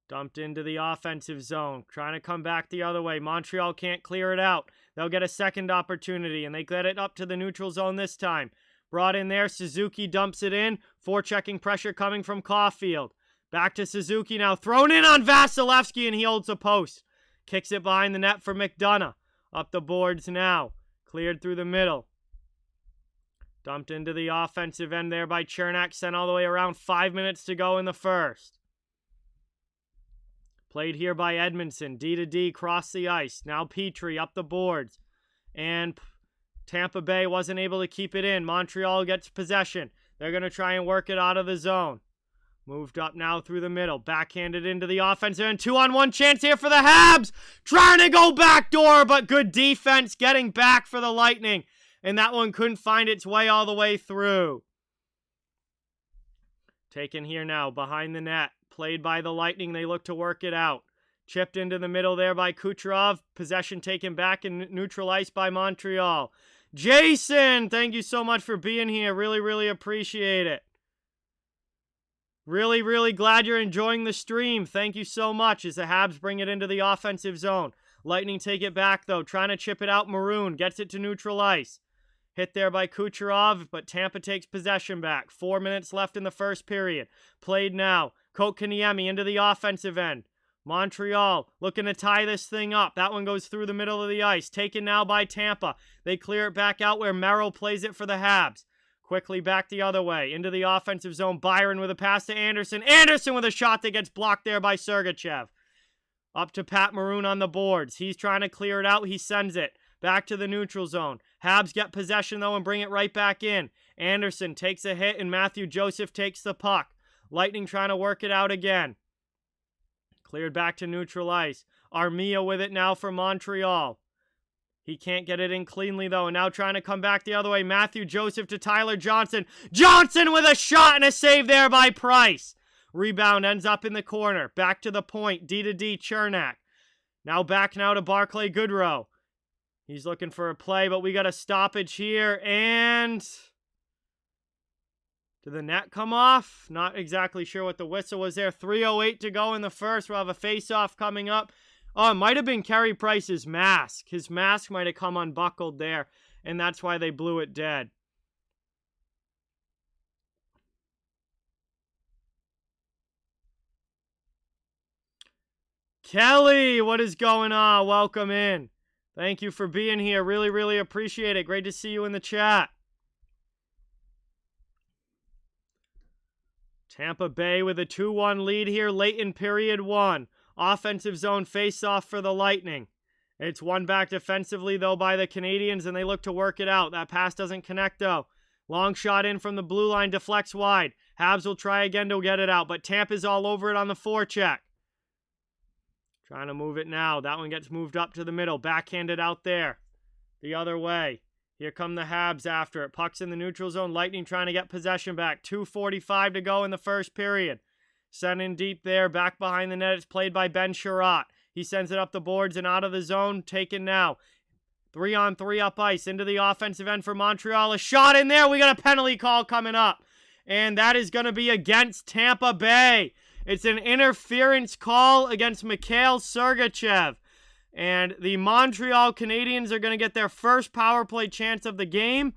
Dumped into the offensive zone. Trying to come back the other way. Montreal can't clear it out. They'll get a second opportunity, and they get it up to the neutral zone this time. Brought in there. Suzuki dumps it in. Forechecking pressure coming from Caulfield. Back to Suzuki now. Thrown in on Vasilevsky, and he holds the post. Kicks it behind the net for McDonough. Up the boards now. Cleared through the middle. Dumped into the offensive end there by Chernak. Sent all the way around. 5 minutes to go in the first. Played here by Edmondson. D to D, cross the ice. Now Petrie up the boards. And Tampa Bay wasn't able to keep it in. Montreal gets possession. They're going to try and work it out of the zone. Moved up now through the middle. Backhanded into the offense. And 2-on-1 chance here for the Habs. Trying to go backdoor, but good defense getting back for the Lightning. And that one couldn't find its way all the way through. Taken here now behind the net. Played by the Lightning. They look to work it out. Chipped into the middle there by Kucherov. Possession taken back and neutralized by Montreal. Jason, thank you so much for being here. Really, really appreciate it. Really, really glad you're enjoying the stream. Thank you so much as the Habs bring it into the offensive zone. Lightning take it back, though. Trying to chip it out. Maroon gets it to neutral ice. Hit there by Kucherov, but Tampa takes possession back. 4 minutes left in the first period. Played now. Kotkaniemi into the offensive end. Montreal looking to tie this thing up. That one goes through the middle of the ice. Taken now by Tampa. They clear it back out where Merrill plays it for the Habs. Quickly back the other way. Into the offensive zone. Byron with a pass to Anderson. Anderson with a shot that gets blocked there by Sergachev. Up to Pat Maroon on the boards. He's trying to clear it out. He sends it back to the neutral zone. Habs get possession, though, and bring it right back in. Anderson takes a hit, and Matthew Joseph takes the puck. Lightning trying to work it out again. Cleared back to neutral ice. Armia with it now for Montreal. He can't get it in cleanly, though, and now trying to come back the other way. Matthew Joseph to Tyler Johnson. Johnson with a shot and a save there by Price. Rebound ends up in the corner. Back to the point. D to D, Chernak. Now back now to Barclay Goodrow. He's looking for a play, but we got a stoppage here, and did the net come off? Not exactly sure what the whistle was there. 3:08 to go in the first. We'll have a face-off coming up. Oh, it might have been Carey Price's mask. His mask might have come unbuckled there, and that's why they blew it dead. Kelly, what is going on? Welcome in. Thank you for being here. Really, really appreciate it. Great to see you in the chat. Tampa Bay with a 2-1 lead here late in period 1. Offensive zone face-off for the Lightning. It's won back defensively, though, by the Canadiens, and they look to work it out. That pass doesn't connect, though. Long shot in from the blue line, deflects wide. Habs will try again to get it out, but Tampa's all over it on the forecheck. Trying to move it now. That one gets moved up to the middle. Backhanded out there. The other way. Here come the Habs after it. Puck's in the neutral zone. Lightning trying to get possession back. 2:45 to go in the first period. Sent in deep there. Back behind the net. It's played by Ben Sherratt. He sends it up the boards and out of the zone. Taken now. 3-on-3 up ice. Into the offensive end for Montreal. A shot in there. We got a penalty call coming up. And that is going to be against Tampa Bay. It's an interference call against Mikhail Sergachev. And the Montreal Canadiens are going to get their first power play chance of the game.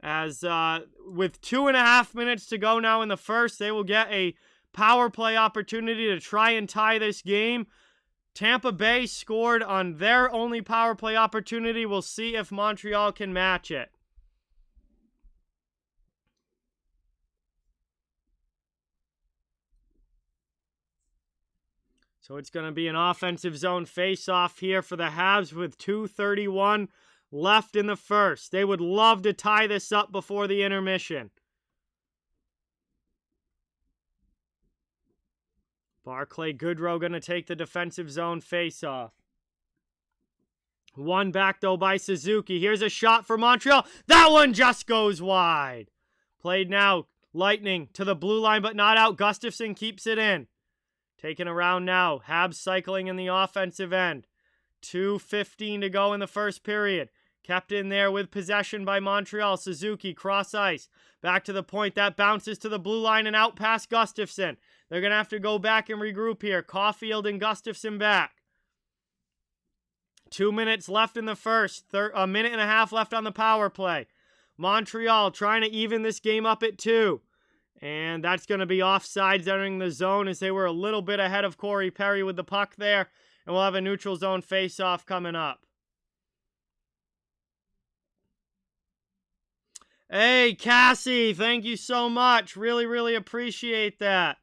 As with 2.5 minutes to go now in the first, they will get a power play opportunity to try and tie this game. Tampa Bay scored on their only power play opportunity. We'll see if Montreal can match it. So it's going to be an offensive zone face-off here for the Habs with 2:31 left in the first. They would love to tie this up before the intermission. Barclay Goodrow going to take the defensive zone face-off. One back, though, by Suzuki. Here's a shot for Montreal. That one just goes wide. Played now. Lightning to the blue line, but not out. Gustafsson keeps it in. Taken around now. Habs cycling in the offensive end. 2:15 to go in the first period. Kept in there with possession by Montreal. Suzuki cross ice. Back to the point. That bounces to the blue line and out past Gustafsson. They're going to have to go back and regroup here. Caulfield and Gustafsson back. 2 minutes left in the first. A minute and a half left on the power play. Montreal trying to even this game up at 2. And that's going to be offsides entering the zone as they were a little bit ahead of Corey Perry with the puck there. And we'll have a neutral zone face-off coming up. Hey, Cassie, thank you so much. Really, really appreciate that.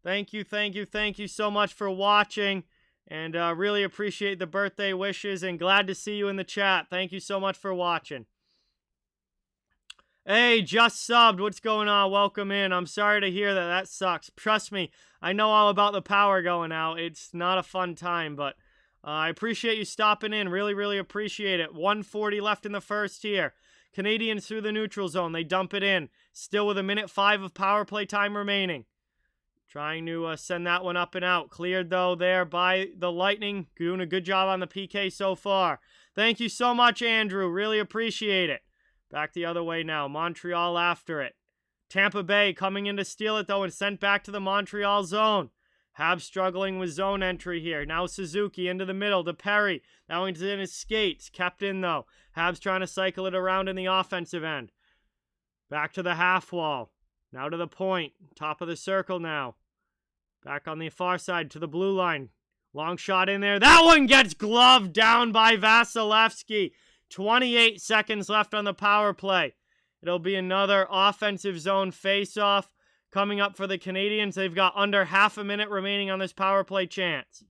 Thank you so much for watching. And really appreciate the birthday wishes and glad to see you in the chat. Thank you so much for watching. Hey, just subbed. What's going on? Welcome in. I'm sorry to hear that. That sucks. Trust me, I know all about the power going out. It's not a fun time, but I appreciate you stopping in. Really, really appreciate it. 1:40 left in the first here. Canadiens through the neutral zone. They dump it in. Still with 1:05 of power play time remaining. Trying to send that one up and out. Cleared, though, there by the Lightning. Doing a good job on the PK so far. Thank you so much, Andrew. Really appreciate it. Back the other way now. Montreal after it. Tampa Bay coming in to steal it, though, and sent back to the Montreal zone. Habs struggling with zone entry here. Now Suzuki into the middle to Perry. That one's in his skates. Kept in, though. Habs trying to cycle it around in the offensive end. Back to the half wall. Now to the point. Top of the circle now. Back on the far side to the blue line. Long shot in there. That one gets gloved down by Vasilevsky. 28 seconds left on the power play. It'll be another offensive zone face-off coming up for the Canadiens. They've got under half a minute remaining on this power play chance.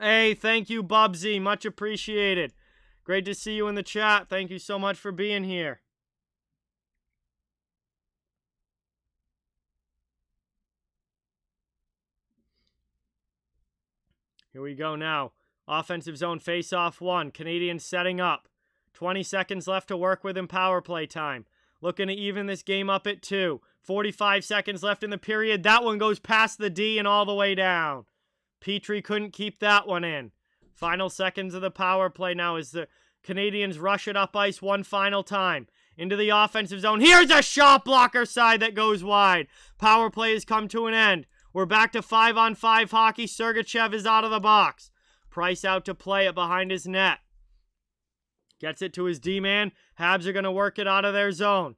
Hey, thank you, Bubsy. Much appreciated. Great to see you in the chat. Thank you so much for being here. Here we go now. Offensive zone face-off 1. Canadiens setting up. 20 seconds left to work with in power play time. Looking to even this game up at 2. 45 seconds left in the period. That one goes past the D and all the way down. Petrie couldn't keep that one in. Final seconds of the power play now as the Canadiens rush it up ice one final time. Into the offensive zone. Here's a shot blocker side that goes wide. Power play has come to an end. We're back to 5-on-5 hockey. Sergachev is out of the box. Price out to play it behind his net. Gets it to his D-man. Habs are going to work it out of their zone.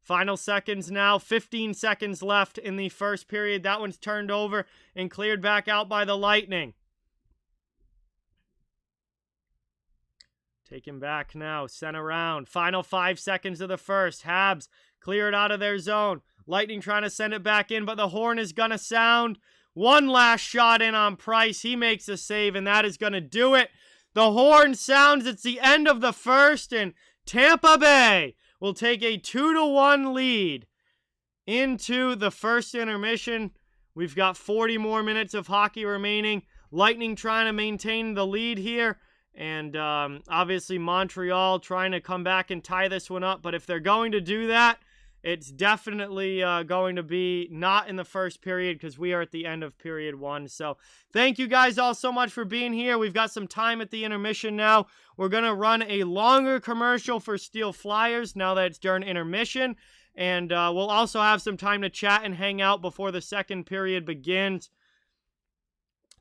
Final seconds now. 15 seconds left in the first period. That one's turned over and cleared back out by the Lightning. Taken back now. Sent around. Final 5 seconds of the first. Habs clear it out of their zone. Lightning trying to send it back in, but the horn is going to sound. One last shot in on Price. He makes a save, and that is going to do it. The horn sounds. It's the end of the first, and Tampa Bay will take a 2-1 lead into the first intermission. We've got 40 more minutes of hockey remaining. Lightning trying to maintain the lead here, and obviously Montreal trying to come back and tie this one up. But if they're going to do that, it's definitely going to be not in the first period because we are at the end of period 1. So thank you guys all so much for being here. We've got some time at the intermission now. We're going to run a longer commercial for Steel Flyers now that it's during intermission. And we'll also have some time to chat and hang out before the second period begins.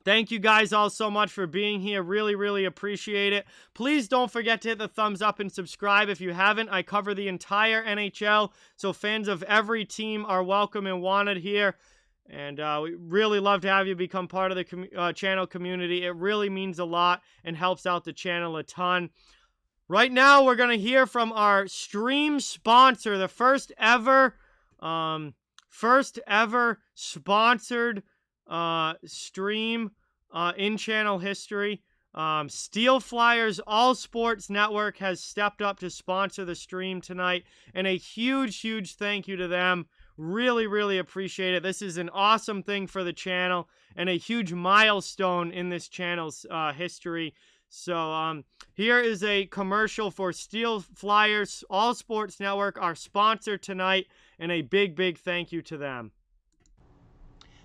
Thank you guys all so much for being here. Really, really appreciate it. Please don't forget to hit the thumbs up and subscribe if you haven't. I cover the entire NHL, so fans of every team are welcome and wanted here. And we really love to have you become part of the channel community. It really means a lot and helps out the channel a ton. Right now, we're going to hear from our stream sponsor, the first ever sponsored stream in channel history. Steel Flyers All Sports Network has stepped up to sponsor the stream tonight, and a huge thank you to them. Really, really appreciate it. This is an awesome thing for the channel and a huge milestone in this channel's history. So here is a commercial for Steel Flyers All Sports Network, our sponsor tonight, and a big thank you to them.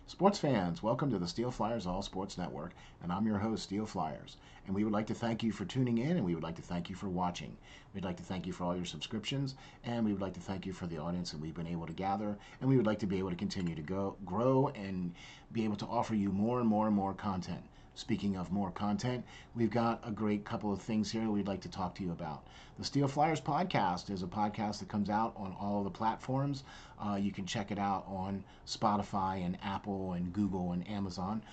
Sports fans, welcome to the Steel Flyers All Sports Network, and I'm your host, Steel Flyers. And we would like to thank you for tuning in, and we would like to thank you for watching. We'd like to thank you for all your subscriptions, and we would like to thank you for the audience that we've been able to gather, and we would like to be able to continue to grow and be able to offer you more and more content. Speaking of more content, we've got a great couple of things here we'd like to talk to you about. The Steel Flyers podcast is a podcast that comes out on all of the platforms. You can check it out on Spotify and Apple and Google and Amazon.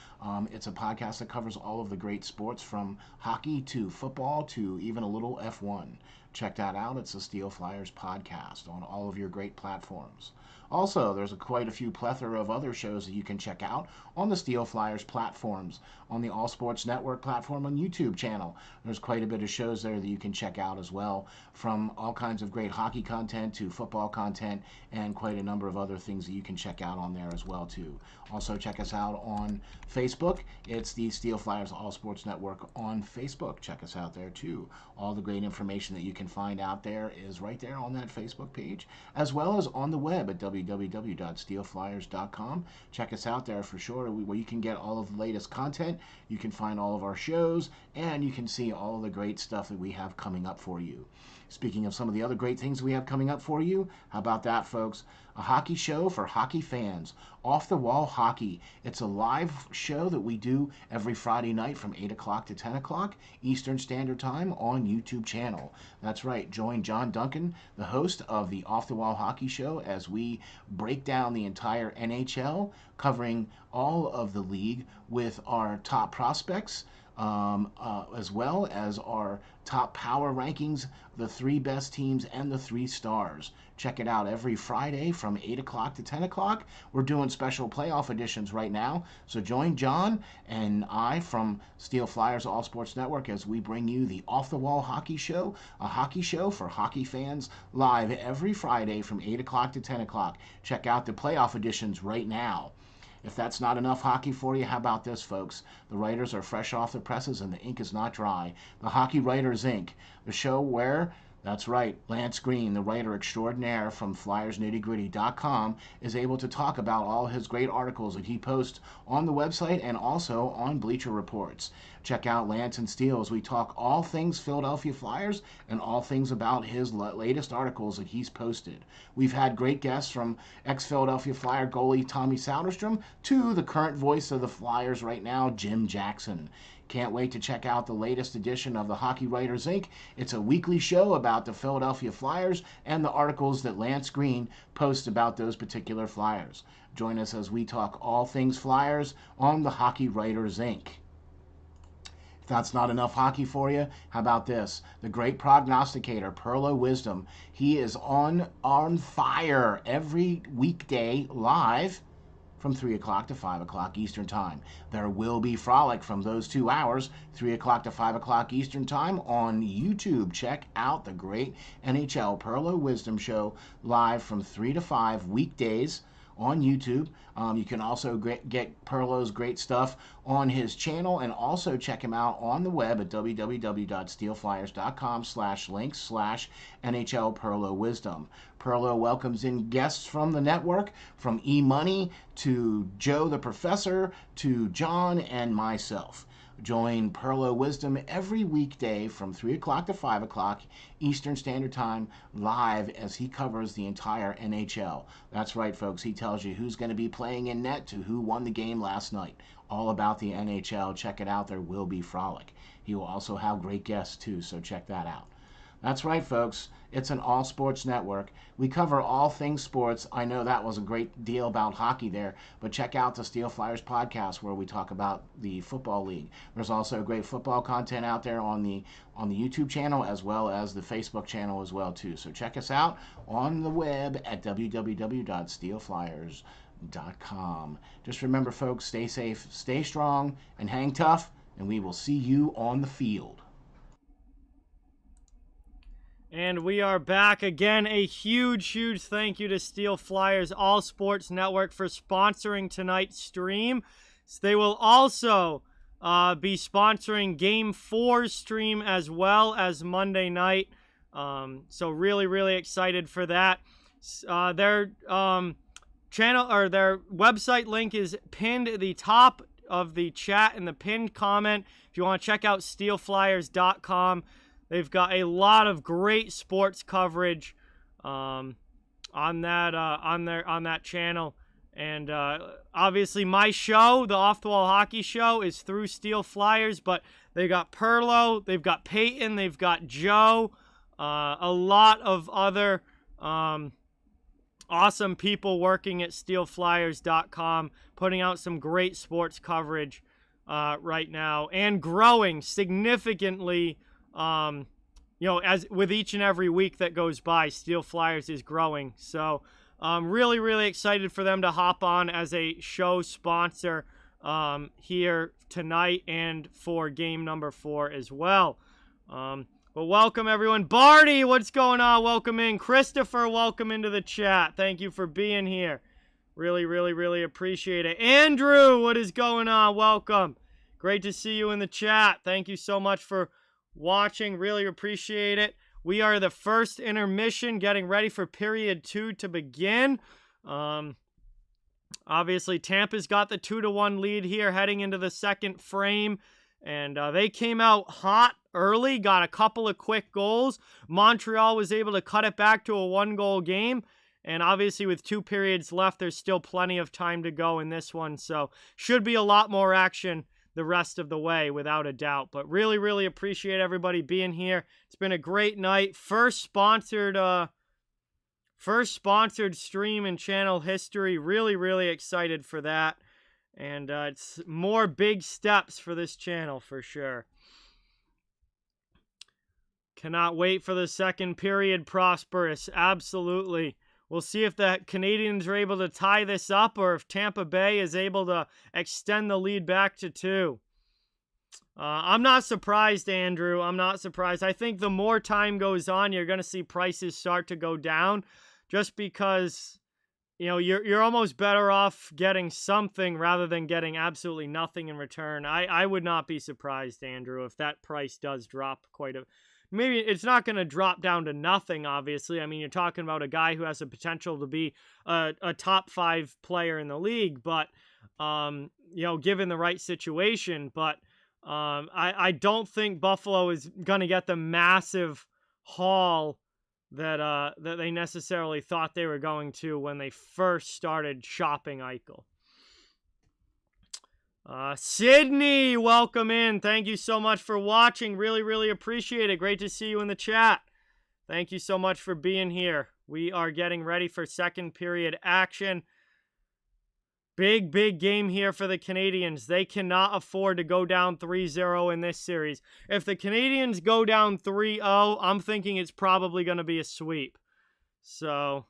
It's a podcast that covers all of the great sports from hockey to football to even a little F1. Check that out. It's the Steel Flyers podcast on all of your great platforms. Also, there's quite a few plethora of other shows that you can check out on the Steel Flyers platforms, on the All Sports Network platform on YouTube channel. There's quite a bit of shows there that you can check out as well, from all kinds of great hockey content to football content and quite a number of other things that you can check out on there as well too. Also check us out on Facebook. It's the Steel Flyers All Sports Network on Facebook. Check us out there too. All the great information that you can find out there is right there on that Facebook page, as well as on the web at www.steelflyers.com. Check us out there for sure, where you can get all of the latest content. You can find all of our shows, and you can see all of the great stuff that we have coming up for you. Speaking of some of the other great things we have coming up for you, how about that, folks? A hockey show for hockey fans, Off the Wall Hockey. It's a live show that we do every Friday night from 8 o'clock to 10 o'clock Eastern Standard Time on YouTube channel. That's right, join John Duncan, the host of the Off the Wall Hockey Show, as we break down the entire NHL, covering all of the league with our top prospects, as well as our top power rankings, the 3 best teams and the 3 stars. Check it out every Friday from 8 o'clock to 10 o'clock. We're doing special playoff editions right now, so join John and I from Steel Flyers All Sports Network as we bring you the Off the Wall Hockey Show, a hockey show for hockey fans, live every Friday from 8 o'clock to 10 o'clock. Check out the playoff editions right now. If that's not enough hockey for you, how about this, folks? The writers are fresh off the presses and the ink is not dry. The Hockey Writers Inc., the show where, that's right, Lance Green, the writer extraordinaire from FlyersNittyGritty.com, is able to talk about all his great articles that he posts on the website and also on Bleacher Reports. Check out Lance and Steel as we talk all things Philadelphia Flyers and all things about his latest articles that he's posted. We've had great guests from ex-Philadelphia Flyer goalie Tommy Soderstrom to the current voice of the Flyers right now, Jim Jackson. Can't wait to check out the latest edition of the Hockey Writers Inc. It's a weekly show about the Philadelphia Flyers and the articles that Lance Green posts about those particular Flyers. Join us as we talk all things Flyers on the Hockey Writers Inc. If that's not enough hockey for you, how about this? The great prognosticator, Perlo Wisdom. He is on fire every weekday live from 3 o'clock to 5 o'clock Eastern Time. There will be frolic from those 2 hours, 3 o'clock to 5 o'clock Eastern Time on YouTube. Check out the great NHL Perlo Wisdom Show live from 3 to 5 weekdays on YouTube. You can also get Perlo's great stuff on his channel, and also check him out on the web at www.steelflyers.com/links/NHL Perlo Wisdom. Perlo welcomes in guests from the network, from E-Money to Joe the Professor to John and myself. Join Perlo Wisdom every weekday from 3 o'clock to 5 o'clock Eastern Standard Time live as he covers the entire NHL. That's right, folks. He tells you who's going to be playing in net to who won the game last night. All about the NHL. Check it out. There will be frolic. He will also have great guests, too, so check that out. That's right, folks. It's an all-sports network. We cover all things sports. I know that was a great deal about hockey there, but check out the Steel Flyers podcast where we talk about the football league. There's also great football content out there on the YouTube channel, as well as the Facebook channel as well, too. So check us out on the web at www.steelflyers.com. Just remember, folks, stay safe, stay strong, and hang tough, and we will see you on the field. And we are back again. A huge thank you to Steel Flyers All Sports Network for sponsoring tonight's stream. They will also be sponsoring Game 4's stream as well as Monday night. So really excited for that. Their channel or their website link is pinned at the top of the chat in the pinned comment. If you want to check out steelflyers.com. They've got a lot of great sports coverage on that channel, and obviously my show, the Off the Wall Hockey Show, is through Steel Flyers. But they got Perlo, they've got Peyton, they've got Joe, a lot of other awesome people working at steelflyers.com, putting out some great sports coverage right now, and growing significantly. As with each and every week that goes by, Steel Flyers is growing. So really excited for them to hop on as a show sponsor here tonight and for game number 4 as well. But welcome everyone. Barty, what's going on? Welcome in. Christopher, welcome into the chat. Thank you for being here. Really appreciate it. Andrew, what is going on? Welcome. Great to see you in the chat. Thank you so much for watching. Really appreciate it. We are the first intermission, getting ready for period 2 to begin. Obviously Tampa's got the 2-1 lead here heading into the second frame, and they came out hot early, got a couple of quick goals. Montreal was able to cut it back to a 1-goal game, and obviously with 2 periods left, there's still plenty of time to go in this one, so should be a lot more action the rest of the way, without a doubt. But really appreciate everybody being here. It's been a great night. First sponsored stream in channel history. Really excited for that. And it's more big steps for this channel for sure. Cannot wait for the second period, Prosperous. Absolutely. We'll see if the Canadiens are able to tie this up, or if Tampa Bay is able to extend the lead back to 2. I'm not surprised, Andrew. I'm not surprised. I think the more time goes on, you're going to see prices start to go down, just because, you're almost better off getting something rather than getting absolutely nothing in return. I would not be surprised, Andrew, if that price does drop quite a... Maybe it's not going to drop down to nothing, obviously. I mean, you're talking about a guy who has the potential to be a top 5 player in the league, but, given the right situation. But I don't think Buffalo is going to get the massive haul that they necessarily thought they were going to when they first started shopping Eichel. Sydney, welcome in. Thank you so much for watching. Really, really appreciate it. Great to see you in the chat. Thank you so much for being here. We are getting ready for second period action. Big, big game here for the Canadiens. They cannot afford to go down 3-0 in this series. If the Canadiens go down 3-0, I'm thinking it's probably going to be a sweep. So,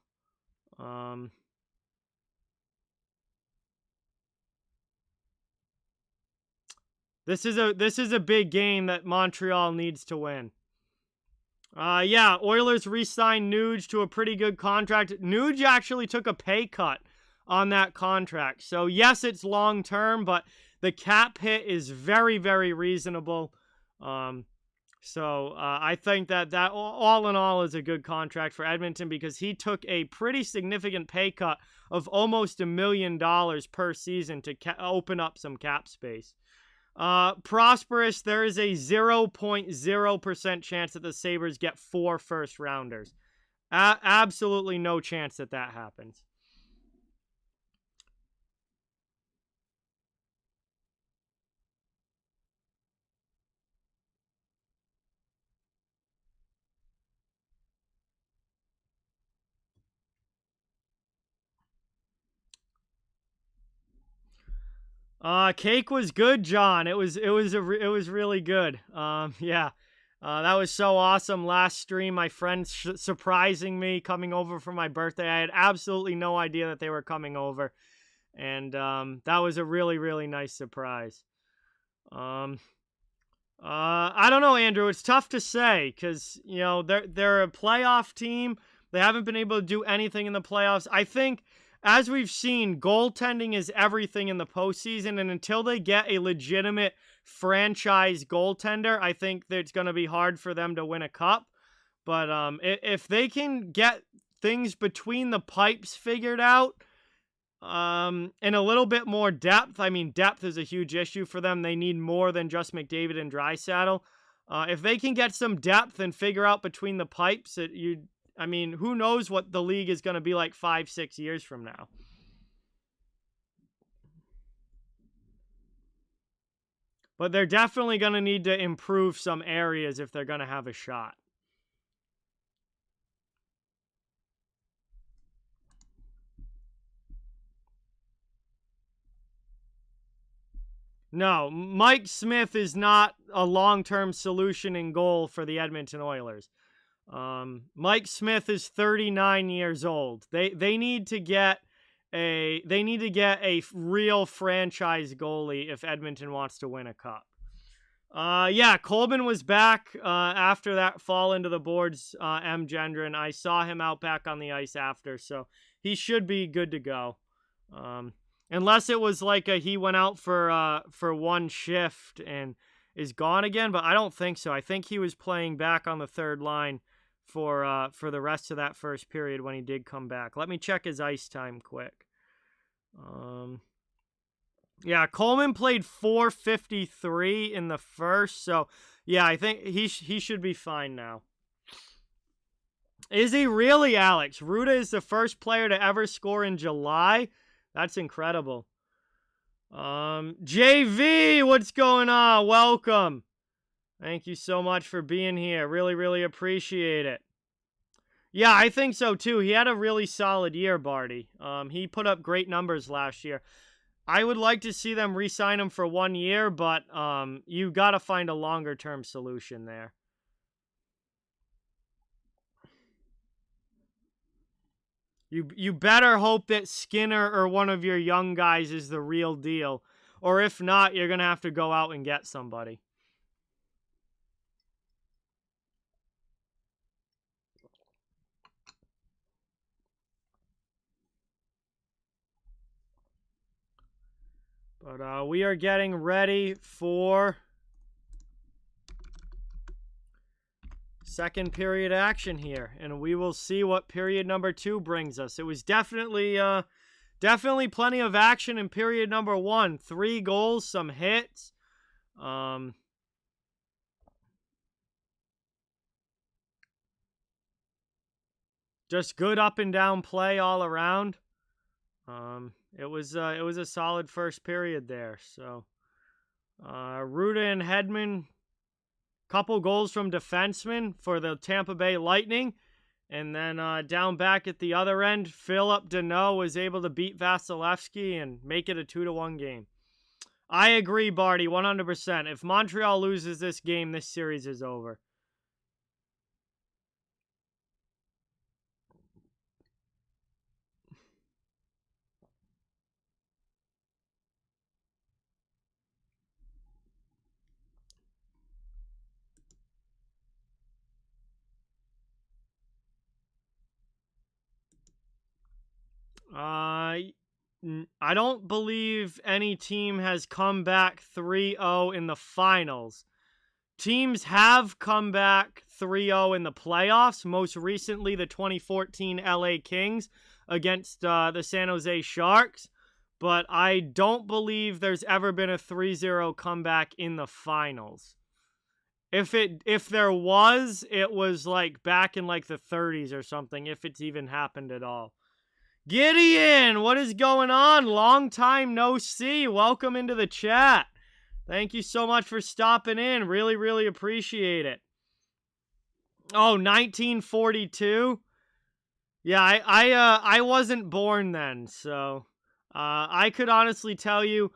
this is a big game that Montreal needs to win. Yeah, Oilers re-signed Nuge to a pretty good contract. Nuge actually took a pay cut on that contract. So, yes, it's long-term, but the cap hit is very, very reasonable. I think that all in all is a good contract for Edmonton because he took a pretty significant pay cut of almost $1 million per season to open up some cap space. Prosperous, there is a 0.0% chance that the Sabres get 4 first-rounders. Absolutely no chance that happens. Cake was good, John. It was really good. Yeah. That was so awesome. Last stream, my friends surprising me, coming over for my birthday. I had absolutely no idea that they were coming over. And that was a really, really nice surprise. I don't know, Andrew. It's tough to say because, you know, they're a playoff team. They haven't been able to do anything in the playoffs. I think, as we've seen, goaltending is everything in the postseason, and until they get a legitimate franchise goaltender, I think that it's going to be hard for them to win a cup. But if they can get things between the pipes figured out, and a little bit more depth, I mean, depth is a huge issue for them. They need more than just McDavid and Draisaitl. If they can get some depth and figure out between the pipes, I mean, who knows what the league is going to be like 5-6 years from now. But they're definitely going to need to improve some areas if they're going to have a shot. No, Mike Smith is not a long-term solution in goal for the Edmonton Oilers. Mike Smith is 39 years old. They need to get a real franchise goalie if Edmonton wants to win a cup. Yeah, Colbin was back after that fall into the boards, M. Gendron. I saw him out back on the ice after, so he should be good to go. Unless it was like he went out for one shift and is gone again, but I don't think so. I think he was playing back on the third line for the rest of that first period when he did come back. Let me check his ice time quick. Yeah, Coleman played 4:53 in the first, so yeah, I think he should be fine now. Is he really, Alex? Ruda is the first player to ever score in July? That's incredible. JV, what's going on? Welcome. Thank you so much for being here. Really, really appreciate it. Yeah, I think so too. He had a really solid year, Barty. He put up great numbers last year. I would like to see them re-sign him for 1 year, but you got to find a longer-term solution there. You better hope that Skinner or one of your young guys is the real deal. Or if not, you're going to have to go out and get somebody. But we are getting ready for second period action here, and we will see what period number 2 brings us. It was definitely plenty of action in period number 1. 3 goals, some hits. Just good up and down play all around. It was a solid first period there. So, Ruda and Hedman, couple goals from defensemen for the Tampa Bay Lightning. And then down back at the other end, Philip Deneau was able to beat Vasilevsky and make it a 2-1 game. I agree, Barty, 100%. If Montreal loses this game, this series is over. I don't believe any team has come back 3-0 in the finals. Teams have come back 3-0 in the playoffs, most recently the 2014 LA Kings against the San Jose Sharks, but I don't believe there's ever been a 3-0 comeback in the finals. If there was, it was like back in like the 30s or something, if it's even happened at all. Gideon, what is going on? Long time no see. Welcome into the chat. Thank you so much for stopping in. Really, really appreciate it. Oh, 1942? Yeah, I wasn't born then, so I could honestly tell you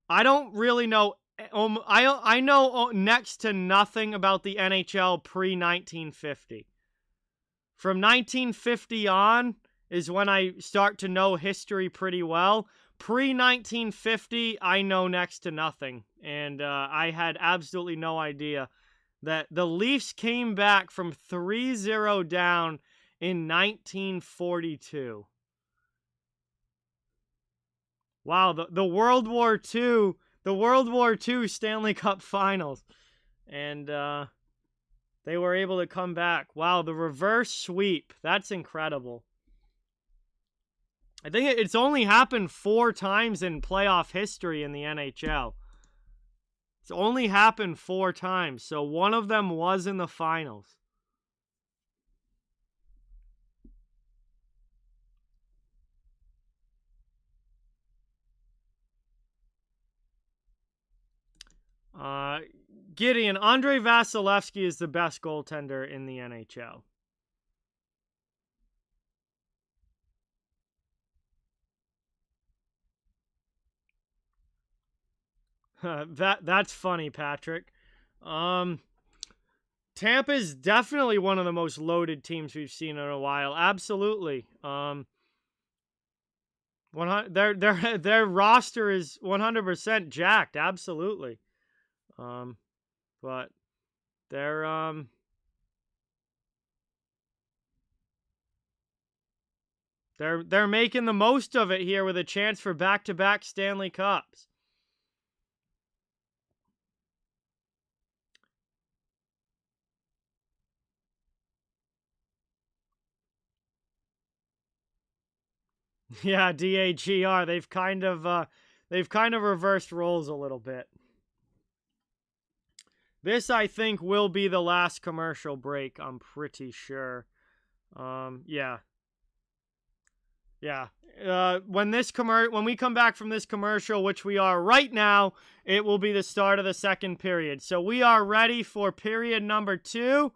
I don't really know. I know next to nothing about the NHL pre-1950. From 1950 on is when I start to know history pretty well. Pre-1950, I know next to nothing. And I had absolutely no idea that the Leafs came back from 3-0 down in 1942. Wow, the World War II Stanley Cup Finals. And they were able to come back. Wow, the reverse sweep. That's incredible. I think it's only happened 4 times in playoff history in the NHL. It's only happened 4 times, so one of them was in the finals. Gideon, Andrei Vasilevsky is the best goaltender in the NHL. That's funny, Patrick. Tampa's definitely one of the most loaded teams we've seen in a while. Absolutely. Their roster is 100% jacked. Absolutely. But they're making the most of it here with a chance for back-to-back Stanley Cups. Yeah, DAGR. They've kind of reversed roles a little bit. This, I think, will be the last commercial break. I'm pretty sure. Yeah. When we come back from this commercial, which we are right now, it will be the start of the second period. So we are ready for period number 2.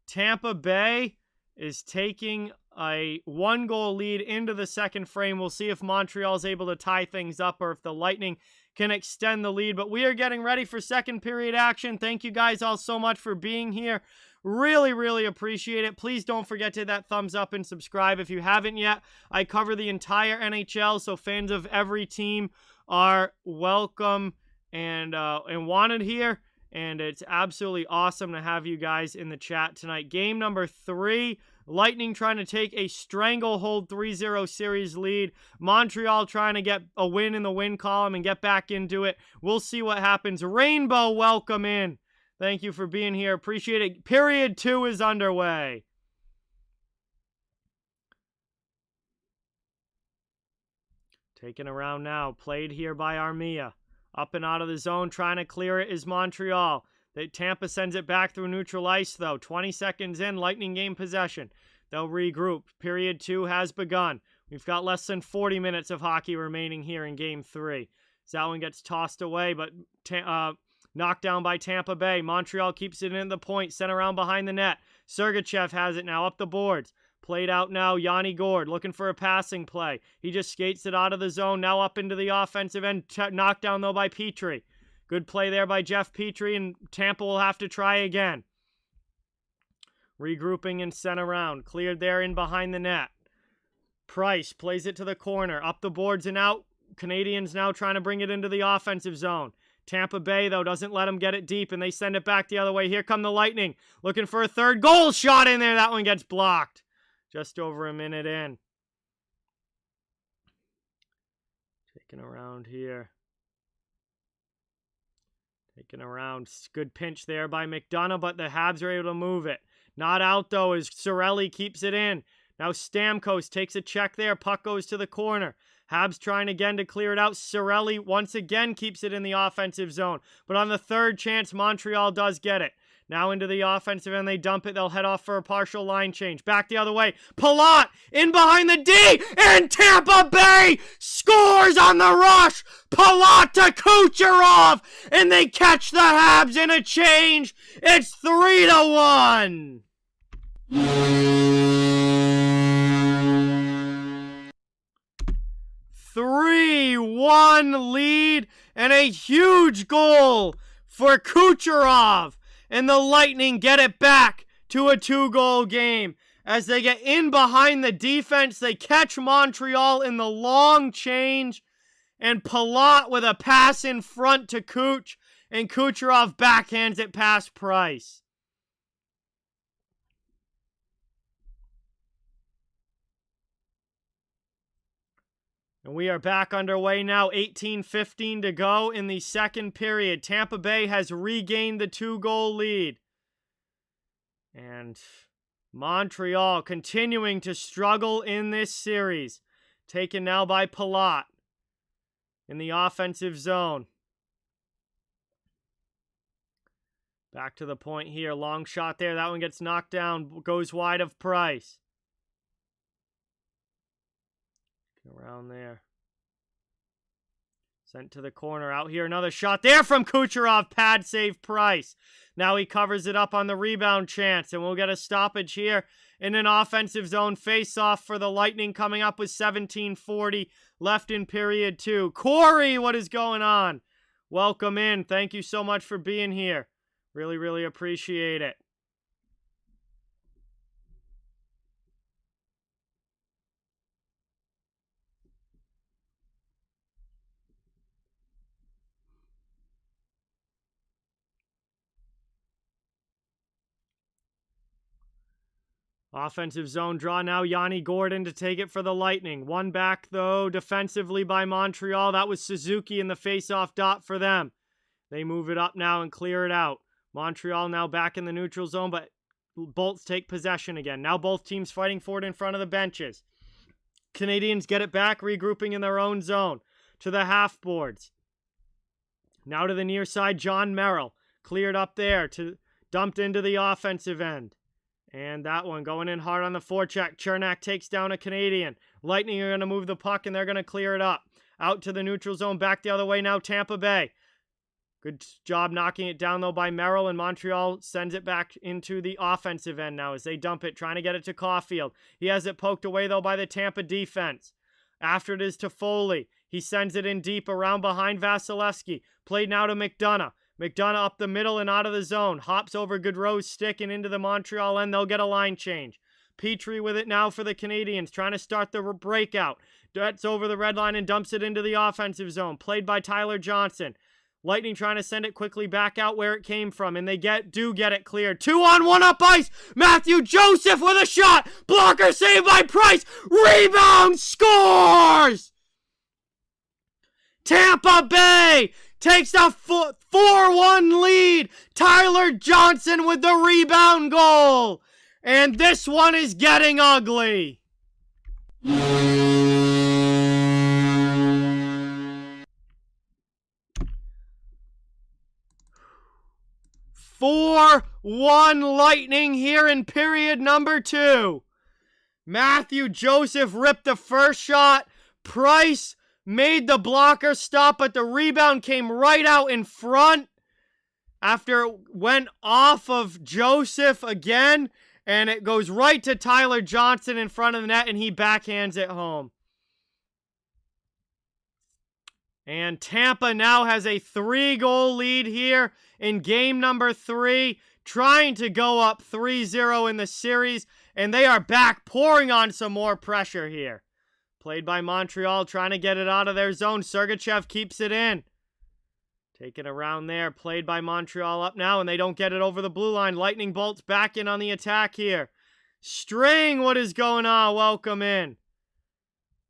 Tampa Bay is taking a 1-goal lead into the second frame. We'll see if Montreal is able to tie things up or if the Lightning can extend the lead. But we are getting ready for second period action. Thank you guys all so much for being here. Really, really appreciate it. Please don't forget to hit that thumbs up and subscribe if you haven't yet. I cover the entire NHL, so fans of every team are welcome and wanted here. And it's absolutely awesome to have you guys in the chat tonight. Game number 3, Lightning trying to take a stranglehold 3-0 series lead. Montreal trying to get a win in the win column and get back into it. We'll see what happens. Rainbow, welcome in. Thank you for being here. Appreciate it. Period 2 is underway. Taken around now. Played here by Armia. Up and out of the zone. Trying to clear it is Montreal. Tampa sends it back through neutral ice, though. 20 seconds in. Lightning gain possession. They'll regroup. Period 2 has begun. We've got less than 40 minutes of hockey remaining here in Game 3. So that one gets tossed away, but knocked down by Tampa Bay. Montreal keeps it in the point, sent around behind the net. Sergachev has it now up the boards. Played out now, Yanni Gourde looking for a passing play. He just skates it out of the zone, now up into the offensive end. Knocked down, though, by Petrie. Good play there by Jeff Petrie, and Tampa will have to try again. Regrouping and sent around. Cleared there in behind the net. Price plays it to the corner. Up the boards and out. Canadiens now trying to bring it into the offensive zone. Tampa Bay, though, doesn't let them get it deep, and they send it back the other way. Here come the Lightning. Looking for a third goal shot in there. That one gets blocked. Just over a minute in. Taking around here. Taking around. Good pinch there by McDonough, but the Habs are able to move it. Not out, though, as Cirelli keeps it in. Now Stamkos takes a check there. Puck goes to the corner. Habs trying again to clear it out. Cirelli once again keeps it in the offensive zone. But on the third chance, Montreal does get it. Now into the offensive end, they dump it. They'll head off for a partial line change. Back the other way. Palat in behind the D, and Tampa Bay scores on the rush. Palat to Kucherov, and they catch the Habs in a change. It's 3-1. 3-1 lead, and a huge goal for Kucherov. And the Lightning get it back to a 2-goal game. As they get in behind the defense, they catch Montreal in the long change. And Palat with a pass in front to Kuch. And Kucherov backhands it past Price. And we are back underway now, 18:15 to go in the second period. Tampa Bay has regained the 2-goal lead. And Montreal continuing to struggle in this series. Taken now by Palat in the offensive zone. Back to the point here. Long shot there. That one gets knocked down. Goes wide of Price. Around there. Sent to the corner. Out here, another shot there from Kucherov. Pad save Price. Now he covers it up on the rebound chance, and we'll get a stoppage here in an offensive zone face-off for the Lightning, coming up with 17:40 left in period 2. Corey, what is going on? Welcome in. Thank you so much for being here. Really, really appreciate it. Offensive zone draw now. Yanni Gourde to take it for the Lightning. One back, though, defensively by Montreal. That was Suzuki in the face-off dot for them. They move it up now and clear it out. Montreal now back in the neutral zone, but Bolts take possession again. Now both teams fighting for it in front of the benches. Canadiens get it back, regrouping in their own zone. To the half boards. Now to the near side, John Merrill. Cleared up there, dumped into the offensive end. And that one going in hard on the forecheck. Chernak takes down a Canadian. Lightning are going to move the puck, and they're going to clear it up. Out to the neutral zone. Back the other way now, Tampa Bay. Good job knocking it down, though, by Merrill. And Montreal sends it back into the offensive end now as they dump it, trying to get it to Caulfield. He has it poked away, though, by the Tampa defense. After it is to Foley. He sends it in deep around behind Vasilevsky. Played now to McDonough. McDonough up the middle and out of the zone. Hops over Gaudreau's stick and into the Montreal end. They'll get a line change. Petrie with it now for the Canadiens, trying to start the breakout. Gets over the red line and dumps it into the offensive zone. Played by Tyler Johnson. Lightning trying to send it quickly back out where it came from, and they do get it cleared. 2-on-1 up ice. Matthew Joseph with a shot. Blocker saved by Price. Rebound, scores! Tampa Bay takes a 4-1 lead. Tyler Johnson with the rebound goal. And this one is getting ugly. 4-1 Lightning here in period number 2. Matthew Joseph ripped the first shot. Price made the blocker stop, but the rebound came right out in front after it went off of Joseph again, and it goes right to Tyler Johnson in front of the net, and he backhands it home. And Tampa now has a 3-goal lead here in game number 3, trying to go up 3-0 in the series, and they are back, pouring on some more pressure here. Played by Montreal, trying to get it out of their zone. Sergachev keeps it in. Taken around there, played by Montreal up now, and they don't get it over the blue line. Lightning Bolts back in on the attack here. String, what is going on? Welcome in.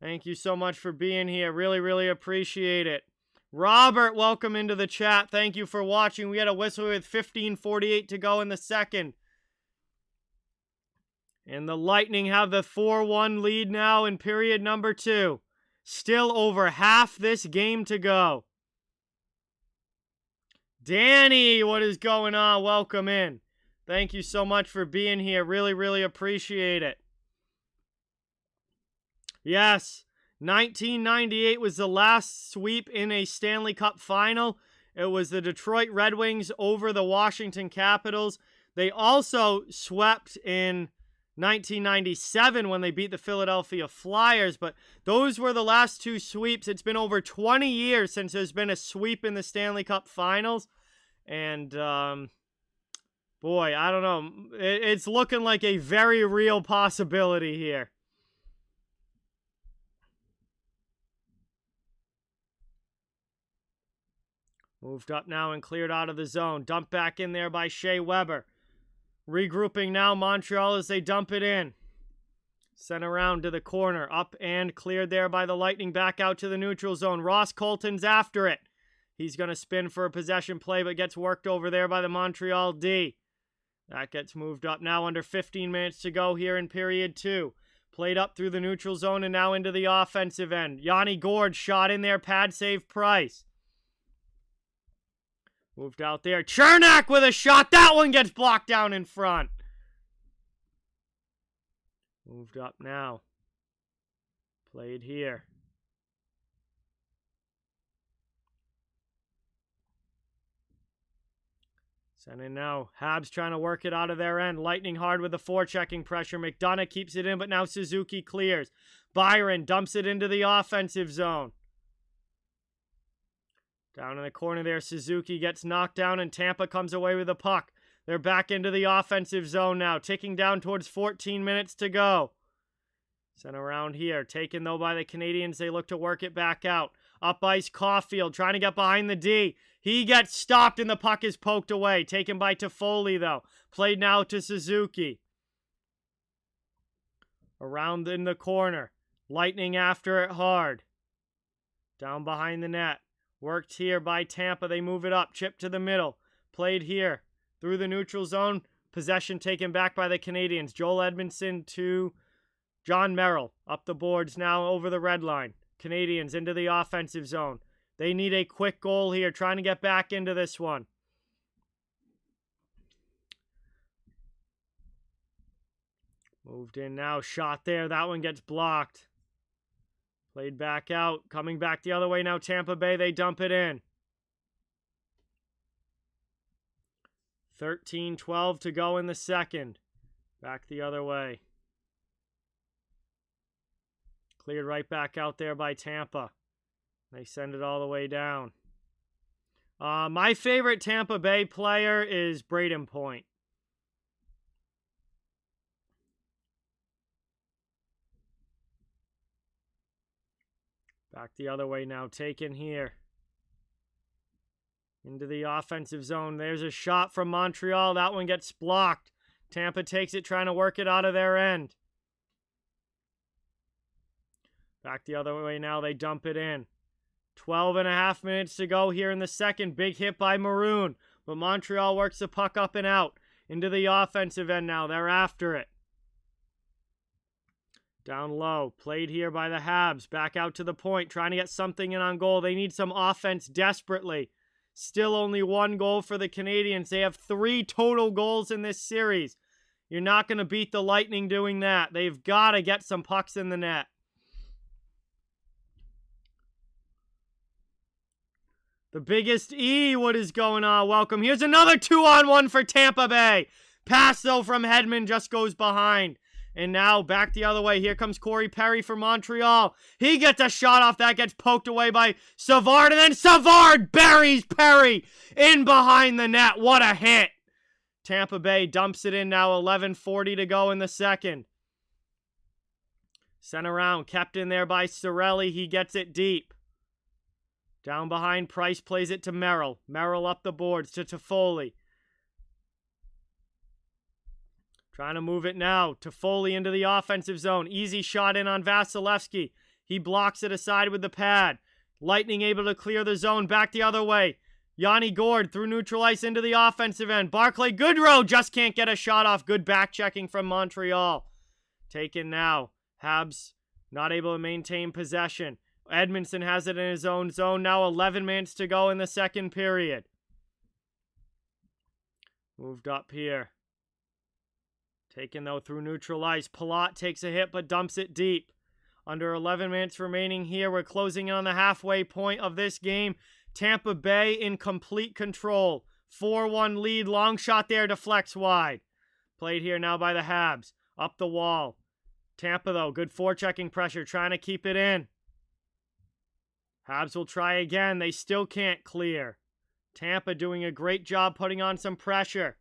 Thank you so much for being here. Really, really appreciate it. Robert, welcome into the chat. Thank you for watching. We had a whistle with 15:48 to go in the second. And the Lightning have the 4-1 lead now in period number 2. Still over half this game to go. Danny, what is going on? Welcome in. Thank you so much for being here. Really, really appreciate it. Yes, 1998 was the last sweep in a Stanley Cup final. It was the Detroit Red Wings over the Washington Capitals. They also swept in 1997 when they beat the Philadelphia Flyers, but those were the last 2 sweeps. It's been over 20 years since there's been a sweep in the Stanley Cup finals, and boy, I don't know. It's looking like a very real possibility here. Moved up now and cleared out of the zone. Dumped back in there by Shea Weber. Regrouping now Montreal as they dump it in. Sent around to the corner. Up and cleared there by the Lightning. Back out to the neutral zone. Ross Colton's after it. He's going to spin for a possession play, but gets worked over there by the Montreal D. That gets moved up now under 15 minutes to go here in period 2. Played up through the neutral zone and now into the offensive end. Yanni Gord shot in there. Pad save Price. Moved out there. Chernak with a shot. That one gets blocked down in front. Moved up now. Played here. Sent in now. Habs trying to work it out of their end. Lightning hard with the forechecking pressure. McDonough keeps it in, but now Suzuki clears. Byron dumps it into the offensive zone. Down in the corner there, Suzuki gets knocked down, and Tampa comes away with the puck. They're back into the offensive zone now, ticking down towards 14 minutes to go. Sent around here, taken though by the Canadiens. They look to work it back out. Up ice, Caulfield trying to get behind the D. He gets stopped, and the puck is poked away. Taken by Toffoli, though. Played now to Suzuki. Around in the corner. Lightning after it hard. Down behind the net. Worked here by Tampa. They move it up. Chip to the middle. Played here. Through the neutral zone. Possession taken back by the Canadiens. Joel Edmondson to John Merrill. Up the boards now over the red line. Canadiens into the offensive zone. They need a quick goal here. Trying to get back into this one. Moved in now. Shot there. That one gets blocked. Played back out. Coming back the other way now. Tampa Bay. They dump it in. 13-12 to go in the second. Back the other way. Cleared right back out there by Tampa. They send it all the way down. My favorite Tampa Bay player is Braden Point. Back the other way now. Taken here. Into the offensive zone. There's a shot from Montreal. That one gets blocked. Tampa takes it, trying to work it out of their end. Back the other way now. They dump it in. 12.5 minutes to go here in the second. Big hit by Maroon. But Montreal works the puck up and out. Into the offensive end now. They're after it. Down low. Played here by the Habs. Back out to the point. Trying to get something in on goal. They need some offense desperately. Still only 1 goal for the Canadiens. They have 3 total goals in this series. You're not going to beat the Lightning doing that. They've got to get some pucks in the net. The biggest E, what is going on? Welcome. Here's another 2-on-1 for Tampa Bay. Pass, though, from Hedman just goes behind. And now back the other way. Here comes Corey Perry for Montreal. He gets a shot off. That gets poked away by Savard. And then Savard buries Perry in behind the net. What a hit. Tampa Bay dumps it in now. 11:40 to go in the second. Sent around. Kept in there by Cirelli. He gets it deep. Down behind, Price plays it to Merrill. Merrill up the boards to Toffoli. Trying to move it now. Toffoli into the offensive zone. Easy shot in on Vasilevsky. He blocks it aside with the pad. Lightning able to clear the zone. Back the other way. Yanni Gourde through neutral ice into the offensive end. Barclay Goodrow just can't get a shot off. Good back checking from Montreal. Taken now. Habs not able to maintain possession. Edmondson has it in his own zone. Now 11 minutes to go in the second period. Moved up here. Taken, though, through neutral ice. Palat takes a hit, but dumps it deep. Under 11 minutes remaining here. We're closing in on the halfway point of this game. Tampa Bay in complete control. 4-1 lead. Long shot there. Deflects wide. Played here now by the Habs. Up the wall. Tampa, though, good forechecking pressure. Trying to keep it in. Habs will try again. They still can't clear. Tampa doing a great job putting on some pressure.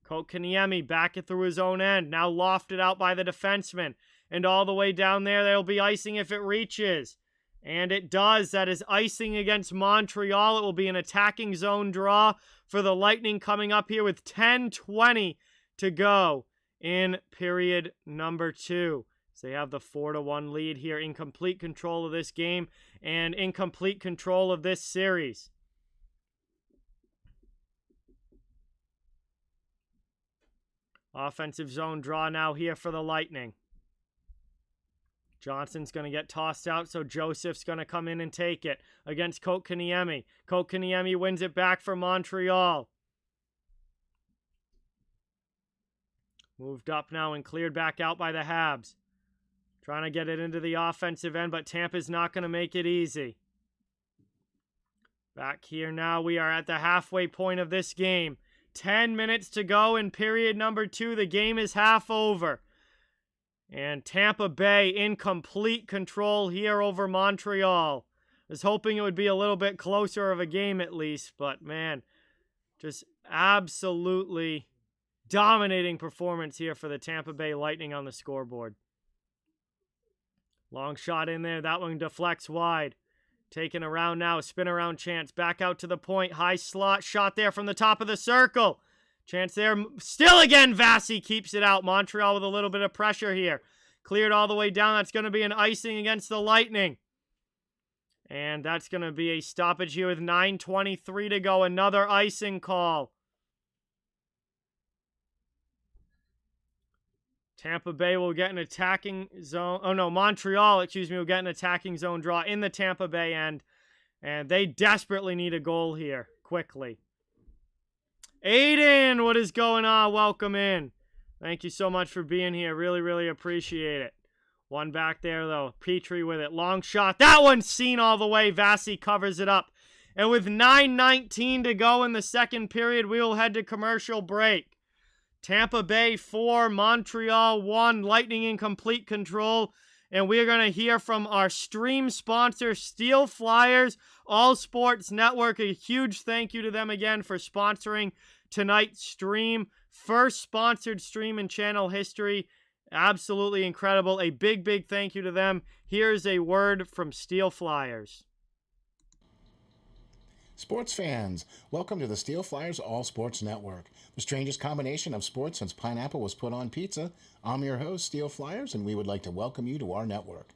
Kotkaniemi back it through his own end. Now lofted out by the defenseman. And all the way down there, they'll be icing if it reaches. And it does. That is icing against Montreal. It will be an attacking zone draw for the Lightning coming up here with 10:20 to go in period number 2. So they have the 4-1 lead here, in complete control of this game and in complete control of this series. Offensive zone draw now here for the Lightning. Johnson's going to get tossed out, so Joseph's going to come in and take it against Kotkaniemi. Kotkaniemi wins it back for Montreal. Moved up now and cleared back out by the Habs. Trying to get it into the offensive end, but Tampa's not going to make it easy. Back here now, we are at the halfway point of this game. 10 minutes to go in period number 2. The game is half over. And Tampa Bay in complete control here over Montreal. I was hoping it would be a little bit closer of a game at least, but man, just absolutely dominating performance here for the Tampa Bay Lightning on the scoreboard. Long shot in there. That one deflects wide. Taken around now. Spin around chance. Back out to the point. High slot shot there from the top of the circle. Chance there. Still again, Vasi keeps it out. Montreal with a little bit of pressure here. Cleared all the way down. That's going to be an icing against the Lightning. And that's going to be a stoppage here with 9:23 to go. Another icing call. Tampa Bay will get an attacking zone. Oh, no, Montreal, will get an attacking zone draw in the Tampa Bay end. And they desperately need a goal here, quickly. Aiden, what is going on? Welcome in. Thank you so much for being here. Really, really appreciate it. One back there, though. Petrie with it. Long shot. That one's seen all the way. Vasi covers it up. And with 9:19 to go in the second period, we will head to commercial break. Tampa Bay 4, Montreal 1, Lightning in complete control. And we're going to hear from our stream sponsor, Steel Flyers All Sports Network. A huge thank you to them again for sponsoring tonight's stream. First sponsored stream in channel history. Absolutely incredible. A big, big thank you to them. Here's a word from Steel Flyers. Sports fans, welcome to the Steel Flyers All Sports Network, the strangest combination of sports since pineapple was put on pizza. I'm your host, Steel Flyers, and we would like to welcome you to our network.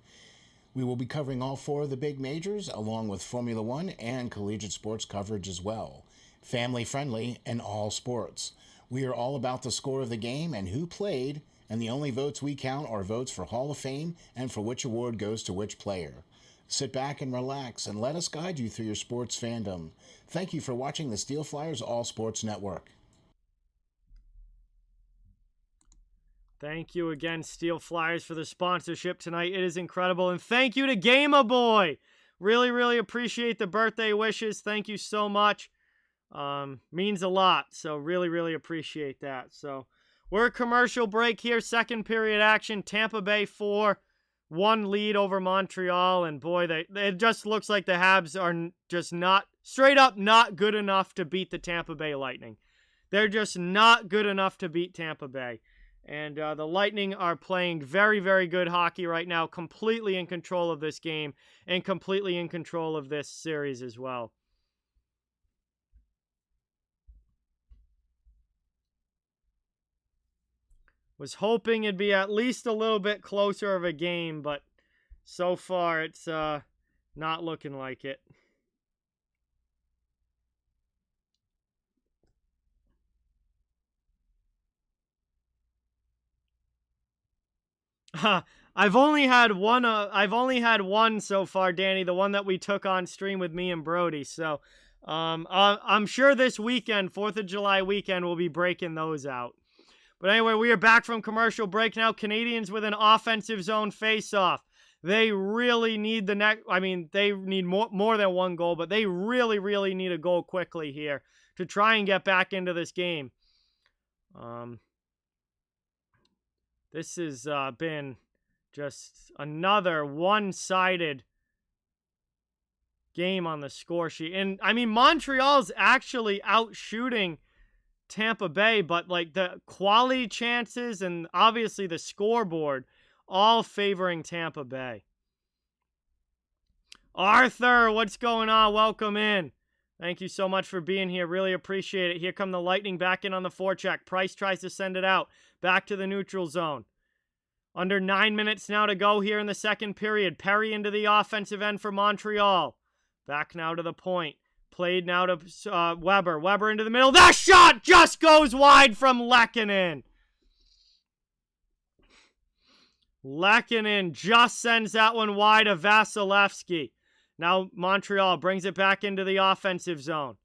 We will be covering all 4 of the big majors, along with Formula One and collegiate sports coverage as well. Family-friendly and all sports. We are all about the score of the game and who played, and the only votes we count are votes for Hall of Fame and for which award goes to which player. Sit back and relax and let us guide you through your sports fandom. Thank you for watching the Steel Flyers All Sports Network. Thank you again, Steel Flyers, for the sponsorship tonight. It is incredible. And thank you to Gamer Boy. Really, really appreciate the birthday wishes. Thank you so much. Means a lot. So really, really appreciate that. So we're a commercial break here. Second period action. Tampa Bay 4, 1 lead over Montreal. And boy, it just looks like the Habs are just not, straight up not good enough to beat the Tampa Bay Lightning. They're just not good enough to beat Tampa Bay. And the Lightning are playing very, very good hockey right now, completely in control of this game and completely in control of this series as well. Was hoping it'd be at least a little bit closer of a game, but so far it's not looking like it. I've only had one so far, Danny, the one that we took on stream with me and Brody. So I'm sure this weekend, 4th of July weekend, we'll be breaking those out. But anyway, we are back from commercial break now. Canadiens with an offensive zone face-off. They really need they need more than one goal, but they really, really need a goal quickly here to try and get back into this game. This has been just another one-sided game on the score sheet. And, I mean, Montreal's actually outshooting Tampa Bay, but, like, the quality chances and obviously the scoreboard all favoring Tampa Bay. Arthur, what's going on? Welcome in. Thank you so much for being here. Really appreciate it. Here come the Lightning back in on the forecheck. Price tries to send it out. Back to the neutral zone. Under 9 minutes now to go here in the second period. Perry into the offensive end for Montreal. Back now to the point. Played now to Weber. Weber into the middle. That shot just goes wide from Lehkonen. Lehkonen just sends that one wide to Vasilevsky. Now Montreal brings it back into the offensive zone.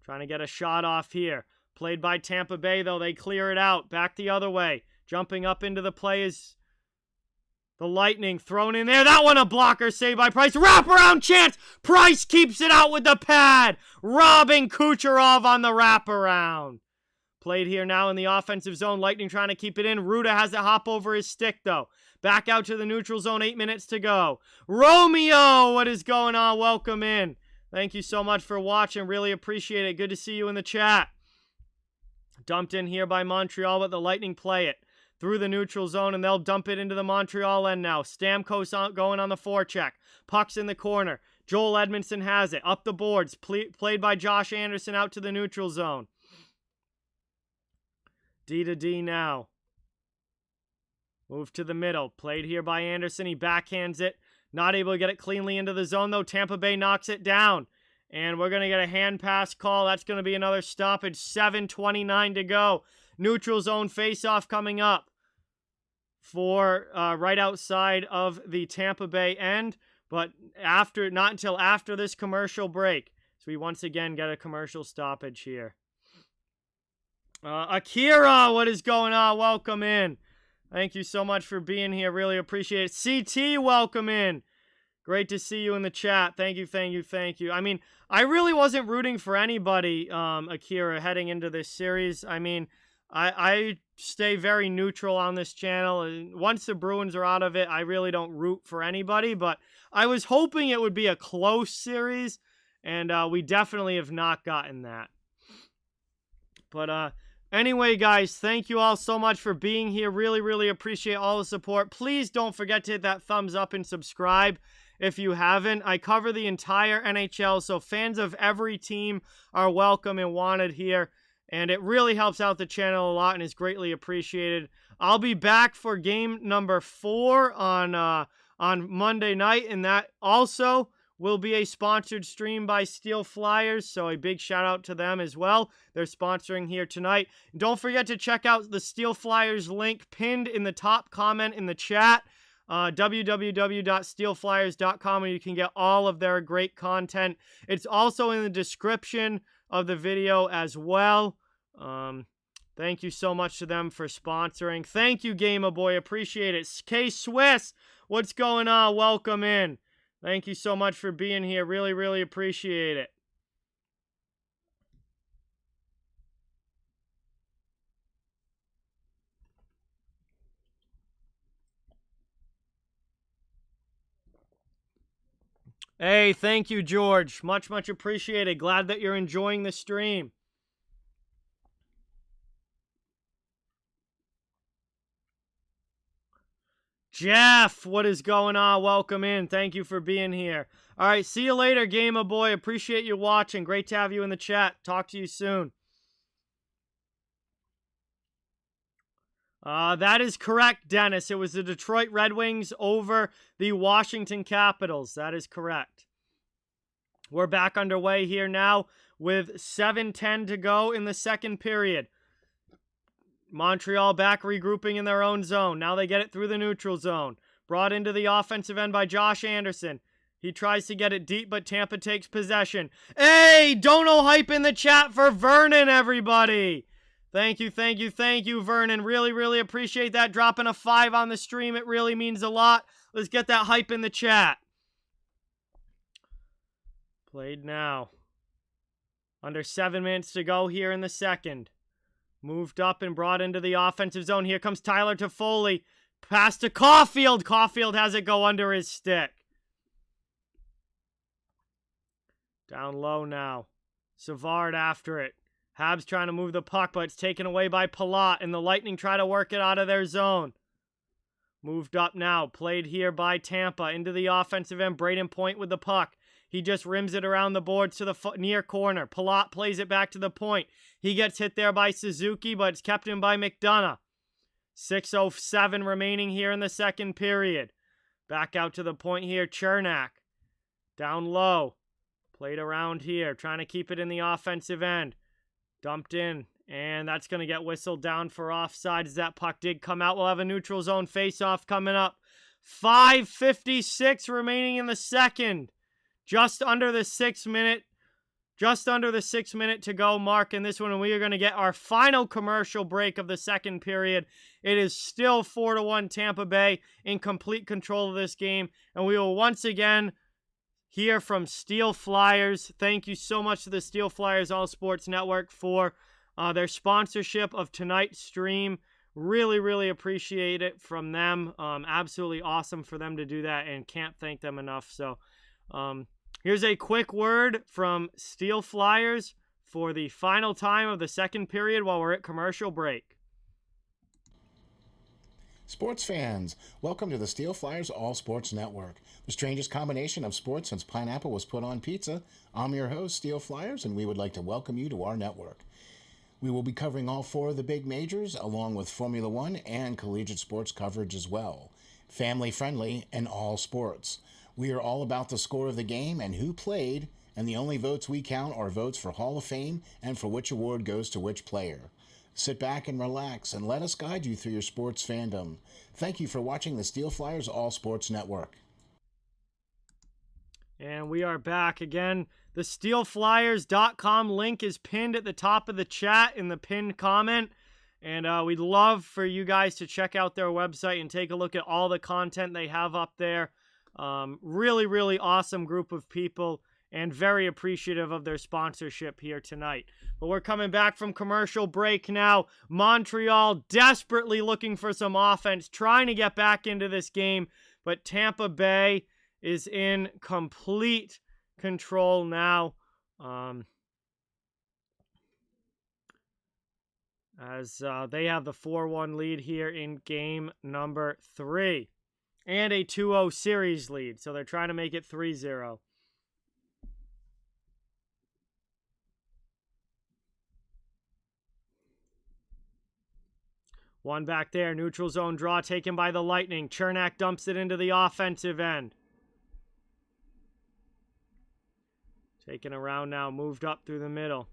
Trying to get a shot off here. Played by Tampa Bay, though. They clear it out. Back the other way. Jumping up into the play is the Lightning. Thrown in there. That one a blocker. Saved by Price. Wraparound chance. Price keeps it out with the pad. Robbing Kucherov on the wraparound. Played here now in the offensive zone. Lightning trying to keep it in. Ruda has to hop over his stick, though. Back out to the neutral zone. 8 minutes to go. Romeo, what is going on? Welcome in. Thank you so much for watching. Really appreciate it. Good to see you in the chat. Dumped in here by Montreal, but the Lightning play it through the neutral zone, and they'll dump it into the Montreal end now. Stamkos going on the forecheck. Puck's in the corner. Joel Edmondson has it. Up the boards. Played by Josh Anderson out to the neutral zone. D to D now. Move to the middle. Played here by Anderson. He backhands it. Not able to get it cleanly into the zone, though. Tampa Bay knocks it down. And we're going to get a hand pass call. That's going to be another stoppage. 7:29 to go. Neutral zone face-off coming up for right outside of the Tampa Bay end. But not until after this commercial break. So we once again get a commercial stoppage here. Akira, what is going on? Welcome in. Thank you so much for being here. Really appreciate it. CT, welcome in. Great to see you in the chat. Thank you, thank you, thank you. I mean, I really wasn't rooting for anybody, Akira, heading into this series. I mean, I stay very neutral on this channel. And once the Bruins are out of it, I really don't root for anybody. But I was hoping it would be a close series, and we definitely have not gotten that. But anyway, guys, thank you all so much for being here. Really, really appreciate all the support. Please don't forget to hit that thumbs up and subscribe if you haven't. I cover the entire NHL, so fans of every team are welcome and wanted here. And it really helps out the channel a lot and is greatly appreciated. I'll be back for game number 4 on Monday night, and that also will be a sponsored stream by Steel Flyers, so a big shout out to them as well. They're sponsoring here tonight. Don't forget to check out the Steel Flyers link pinned in the top comment in the chat, www.steelflyers.com, where you can get all of their great content. It's also in the description of the video as well. Thank you so much to them for sponsoring. Thank you, Gamer Boy. Appreciate it. K-Swiss, what's going on? Welcome in. Thank you so much for being here. Really, really appreciate it. Hey, thank you, George. Much, much appreciated. Glad that you're enjoying the stream. Jeff, what is going on? Welcome in. Thank you for being here. All right, see you later, Gamer Boy. Appreciate you watching. Great to have you in the chat. Talk to you soon. That is correct, Dennis. It was the Detroit Red Wings over the Washington Capitals. That is correct. We're back underway here now with 7:10 to go in the second period. Montreal back regrouping in their own zone. Now they get it through the neutral zone. Brought into the offensive end by Josh Anderson. He tries to get it deep, but Tampa takes possession. Hey, dono hype in the chat for Vernon, everybody. Thank you, thank you, thank you, Vernon. Really, really appreciate that. Dropping a 5 on the stream. It really means a lot. Let's get that hype in the chat. Played now. Under 7 minutes to go here in the second. Moved up and brought into the offensive zone. Here comes Tyler Toffoli. Pass to Caulfield. Caulfield has it go under his stick. Down low now. Savard after it. Habs trying to move the puck, but it's taken away by Palat, and the Lightning try to work it out of their zone. Moved up now. Played here by Tampa. Into the offensive end. Braden Point with the puck. He just rims it around the boards to the near corner. Palat plays it back to the point. He gets hit there by Suzuki, but it's kept in by McDonough. 6:07 remaining here in the second period. Back out to the point here. Chernak. Down low. Played around here. Trying to keep it in the offensive end. Dumped in. And that's going to get whistled down for offside as that puck did come out. We'll have a neutral zone face-off coming up. 5:56 remaining in the second. Just under the 6 minute to go mark in this one, and we are going to get our final commercial break of the second period. It is still 4-1 Tampa Bay in complete control of this game, and we will once again hear from Steel Flyers. Thank you so much to the Steel Flyers All Sports Network for their sponsorship of tonight's stream. Really, really appreciate it from them. Absolutely awesome for them to do that, and can't thank them enough. So, here's a quick word from Steel Flyers for the final time of the second period while we're at commercial break. Sports fans, welcome to the Steel Flyers All Sports Network, the strangest combination of sports since pineapple was put on pizza. I'm your host, Steel Flyers, and we would like to welcome you to our network. We will be covering all 4 of the big majors, along with Formula One and collegiate sports coverage as well. Family friendly and all sports. We are all about the score of the game and who played, and the only votes we count are votes for Hall of Fame and for which award goes to which player. Sit back and relax and let us guide you through your sports fandom. Thank you for watching the Steel Flyers All Sports Network. And we are back again. The steelflyers.com link is pinned at the top of the chat in the pinned comment. And we'd love for you guys to check out their website and take a look at all the content they have up there. Really, really awesome group of people and very appreciative of their sponsorship here tonight. But we're coming back from commercial break now. Montreal desperately looking for some offense, trying to get back into this game, but Tampa Bay is in complete control now. As they have the 4-1 lead here in game number 3. And a 2-0 series lead, so they're trying to make it 3-0. One back there, neutral zone draw taken by the Lightning. Chernak dumps it into the offensive end. Taken around now, moved up through the middle.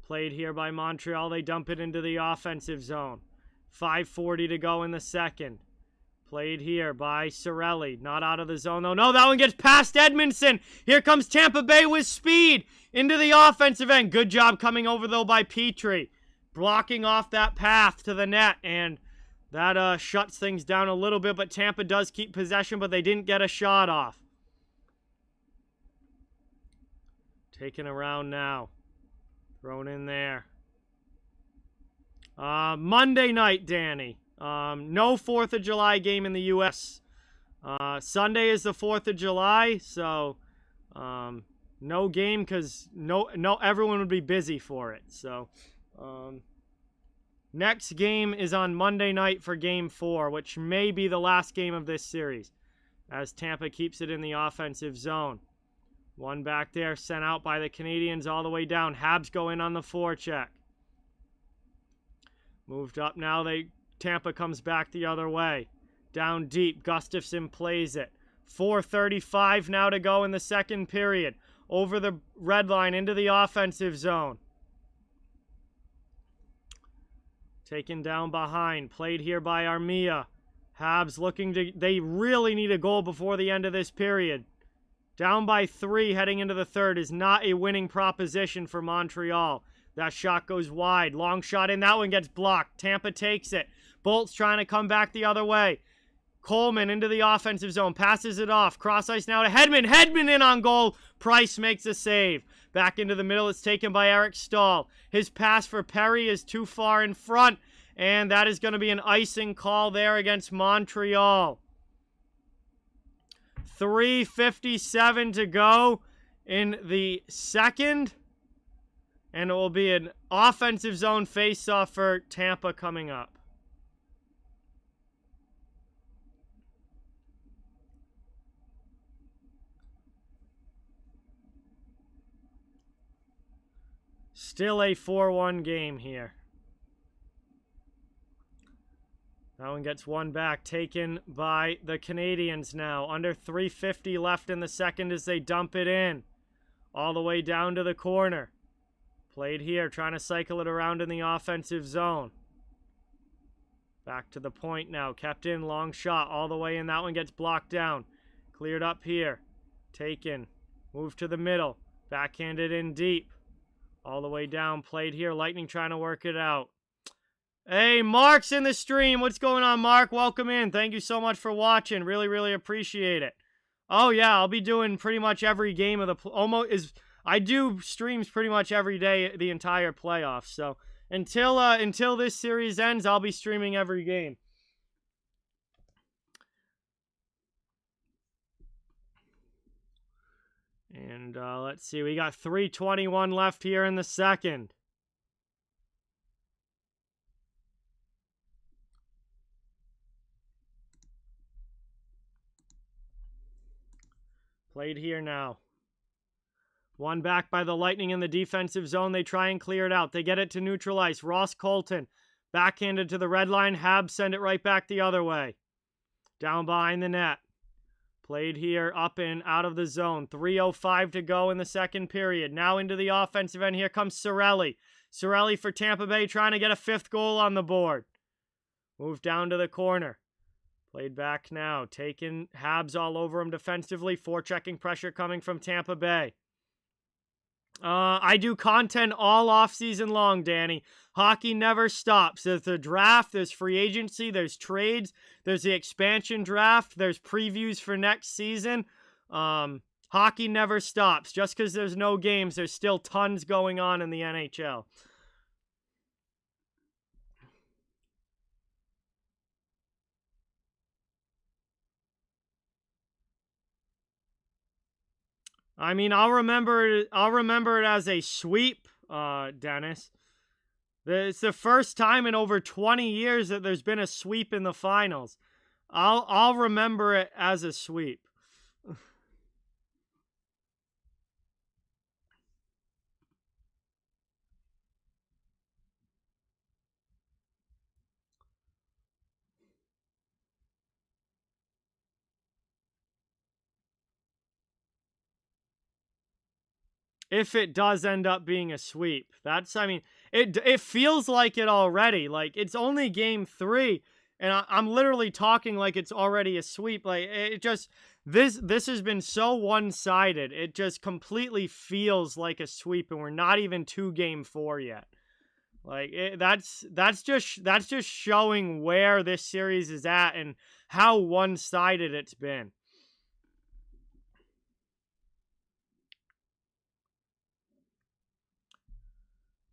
Played here by Montreal, they dump it into the offensive zone. 5:40 to go in the second. Played here by Cirelli. Not out of the zone, though. No, that one gets past Edmondson. Here comes Tampa Bay with speed into the offensive end. Good job coming over, though, by Petrie. blocking off that path to the net, and that shuts things down a little bit, but Tampa does keep possession, but they didn't get a shot off. Taken around now. Thrown in there. Monday night, Danny. No 4th of July game in the U.S. Sunday is the 4th of July, so no game because everyone would be busy for it. So next game is on Monday night for Game 4, which may be the last game of this series, as Tampa keeps it in the offensive zone. One back there, sent out by the Canadiens all the way down. Habs go in on the forecheck. Moved up now. Tampa comes back the other way. Down deep. Gustafsson plays it. 4:35 now to go in the second period. Over the red line into the offensive zone. Taken down behind. Played here by Armia. Habs looking to... They really need a goal before the end of this period. Down by 3 heading into the third is not a winning proposition for Montreal. That shot goes wide. Long shot in. That one gets blocked. Tampa takes it. Bolt's trying to come back the other way. Coleman into the offensive zone. Passes it off. Cross ice now to Hedman. Hedman in on goal. Price makes a save. Back into the middle. It's taken by Eric Stahl. His pass for Perry is too far in front. And that is going to be an icing call there against Montreal. 3:57 to go in the second. And it will be an offensive zone face-off for Tampa coming up. Still a 4-1 game here. That one gets one back, taken by the Canadiens now. Under 3:50 left in the second as they dump it in. All the way down to the corner. Played here, trying to cycle it around in the offensive zone. Back to the point now. Kept in, long shot all the way in. That one gets blocked down. Cleared up here. Taken. Moved to the middle. Backhanded in deep. All the way down. Played here. Lightning trying to work it out. Hey, Mark's in the stream. What's going on, Mark? Welcome in. Thank you so much for watching. Really, really appreciate it. Oh, yeah, I'll be doing pretty much every game of the... I do streams pretty much every day, the entire playoffs. So until this series ends, I'll be streaming every game. And let's see, we got 3:21 left here in the second. Played here now. One back by the Lightning in the defensive zone. They try and clear it out. They get it to neutral ice. Ross Colton backhanded to the red line. Habs send it right back the other way. Down behind the net. Played here up and out of the zone. 3:05 to go in the second period. Now into the offensive end. Here comes Cirelli. Cirelli for Tampa Bay trying to get a 5th goal on the board. Moved down to the corner. Played back now. Taking Habs all over him defensively. Forechecking pressure coming from Tampa Bay. I do content all off-season long, Danny. Hockey never stops. There's the draft, there's free agency, there's trades, there's the expansion draft, there's previews for next season. Hockey never stops. Just because there's no games, there's still tons going on in the NHL. I mean, I'll remember it as a sweep, Dennis. It's the first time in over 20 years that there's been a sweep in the finals. I'll remember it as a sweep. If it does end up being a sweep. It feels like it already. Like, it's only game 3, and I'm literally talking like it's already a sweep. Like, it just, this has been so one-sided. It just completely feels like a sweep, and we're not even to game 4 yet. Like that's just showing where this series is at and how one-sided it's been.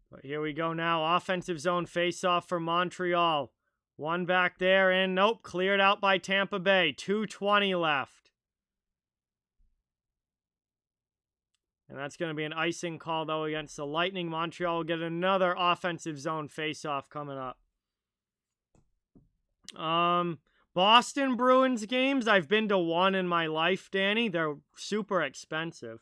But here we go now. Offensive zone face-off for Montreal. One back there, and nope, cleared out by Tampa Bay. 2:20 left. And that's going to be an icing call, though, against the Lightning. Montreal will get another offensive zone face-off coming up. Boston Bruins games, I've been to one in my life, Danny. They're super expensive.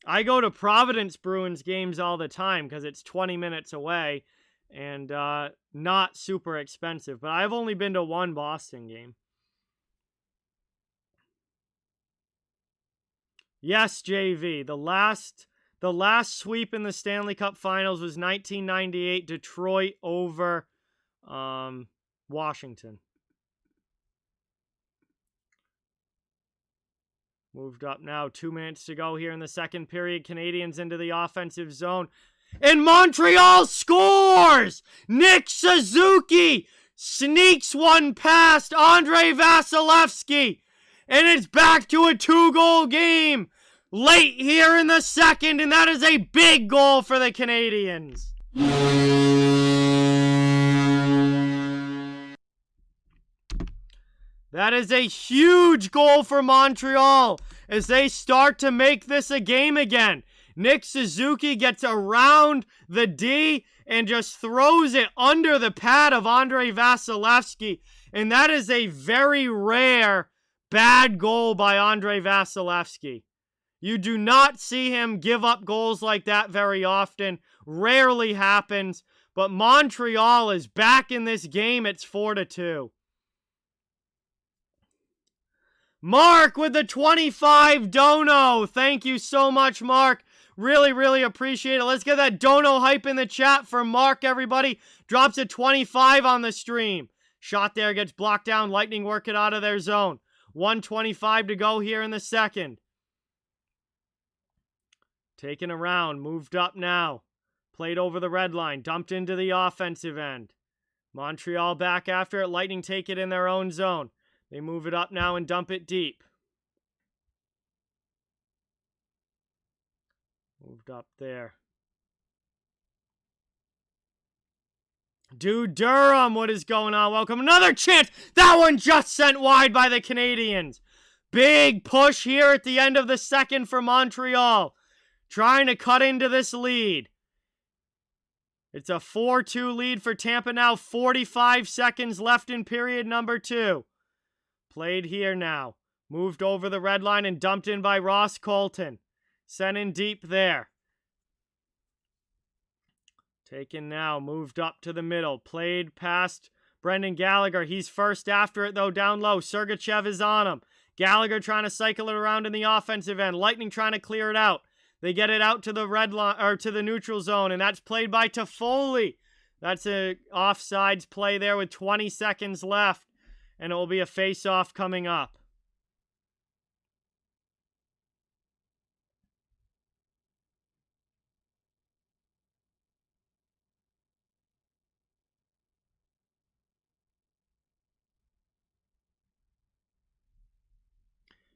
I go to Providence Bruins games all the time because it's 20 minutes away and not super expensive. But I've only been to one Boston game. Yes, JV. The last sweep in the Stanley Cup Finals was 1998, Detroit over Washington. Moved up now. 2 minutes to go here in the second period. Canadiens into the offensive zone. And Montreal scores! Nick Suzuki sneaks one past Andrei Vasilevsky. And it's back to a 2-goal game late here in the second. And that is a big goal for the Canadiens. That is a huge goal for Montreal as they start to make this a game again. Nick Suzuki gets around the D and just throws it under the pad of Andrei Vasilevsky. And that is a very rare bad goal by Andrei Vasilevsky. You do not see him give up goals like that very often. Rarely happens. But Montreal is back in this game. It's 4-2. Mark with the 25 dono. Thank you so much, Mark. Really, really appreciate it. Let's get that dono hype in the chat for Mark, everybody. Drops a 25 on the stream. Shot there gets blocked down. Lightning work it out of their zone. 1:25 to go here in the second. Taken around. Moved up now. Played over the red line. Dumped into the offensive end. Montreal back after it. Lightning take it in their own zone. They move it up now and dump it deep. Moved up there. Dude Durham, what is going on? Welcome. Another chance. That one just sent wide by the Canadiens. Big push here at the end of the second for Montreal. Trying to cut into this lead. It's a 4-2 lead for Tampa now. 45 seconds left in period number 2. Played here now. Moved over the red line and dumped in by Ross Colton. Sent in deep there. Taken now. Moved up to the middle. Played past Brendan Gallagher. He's first after it, though, down low. Sergachev is on him. Gallagher trying to cycle it around in the offensive end. Lightning trying to clear it out. They get it out to the red line or to the neutral zone, and that's played by Toffoli. That's a offsides play there with 20 seconds left. And it will be a face-off coming up.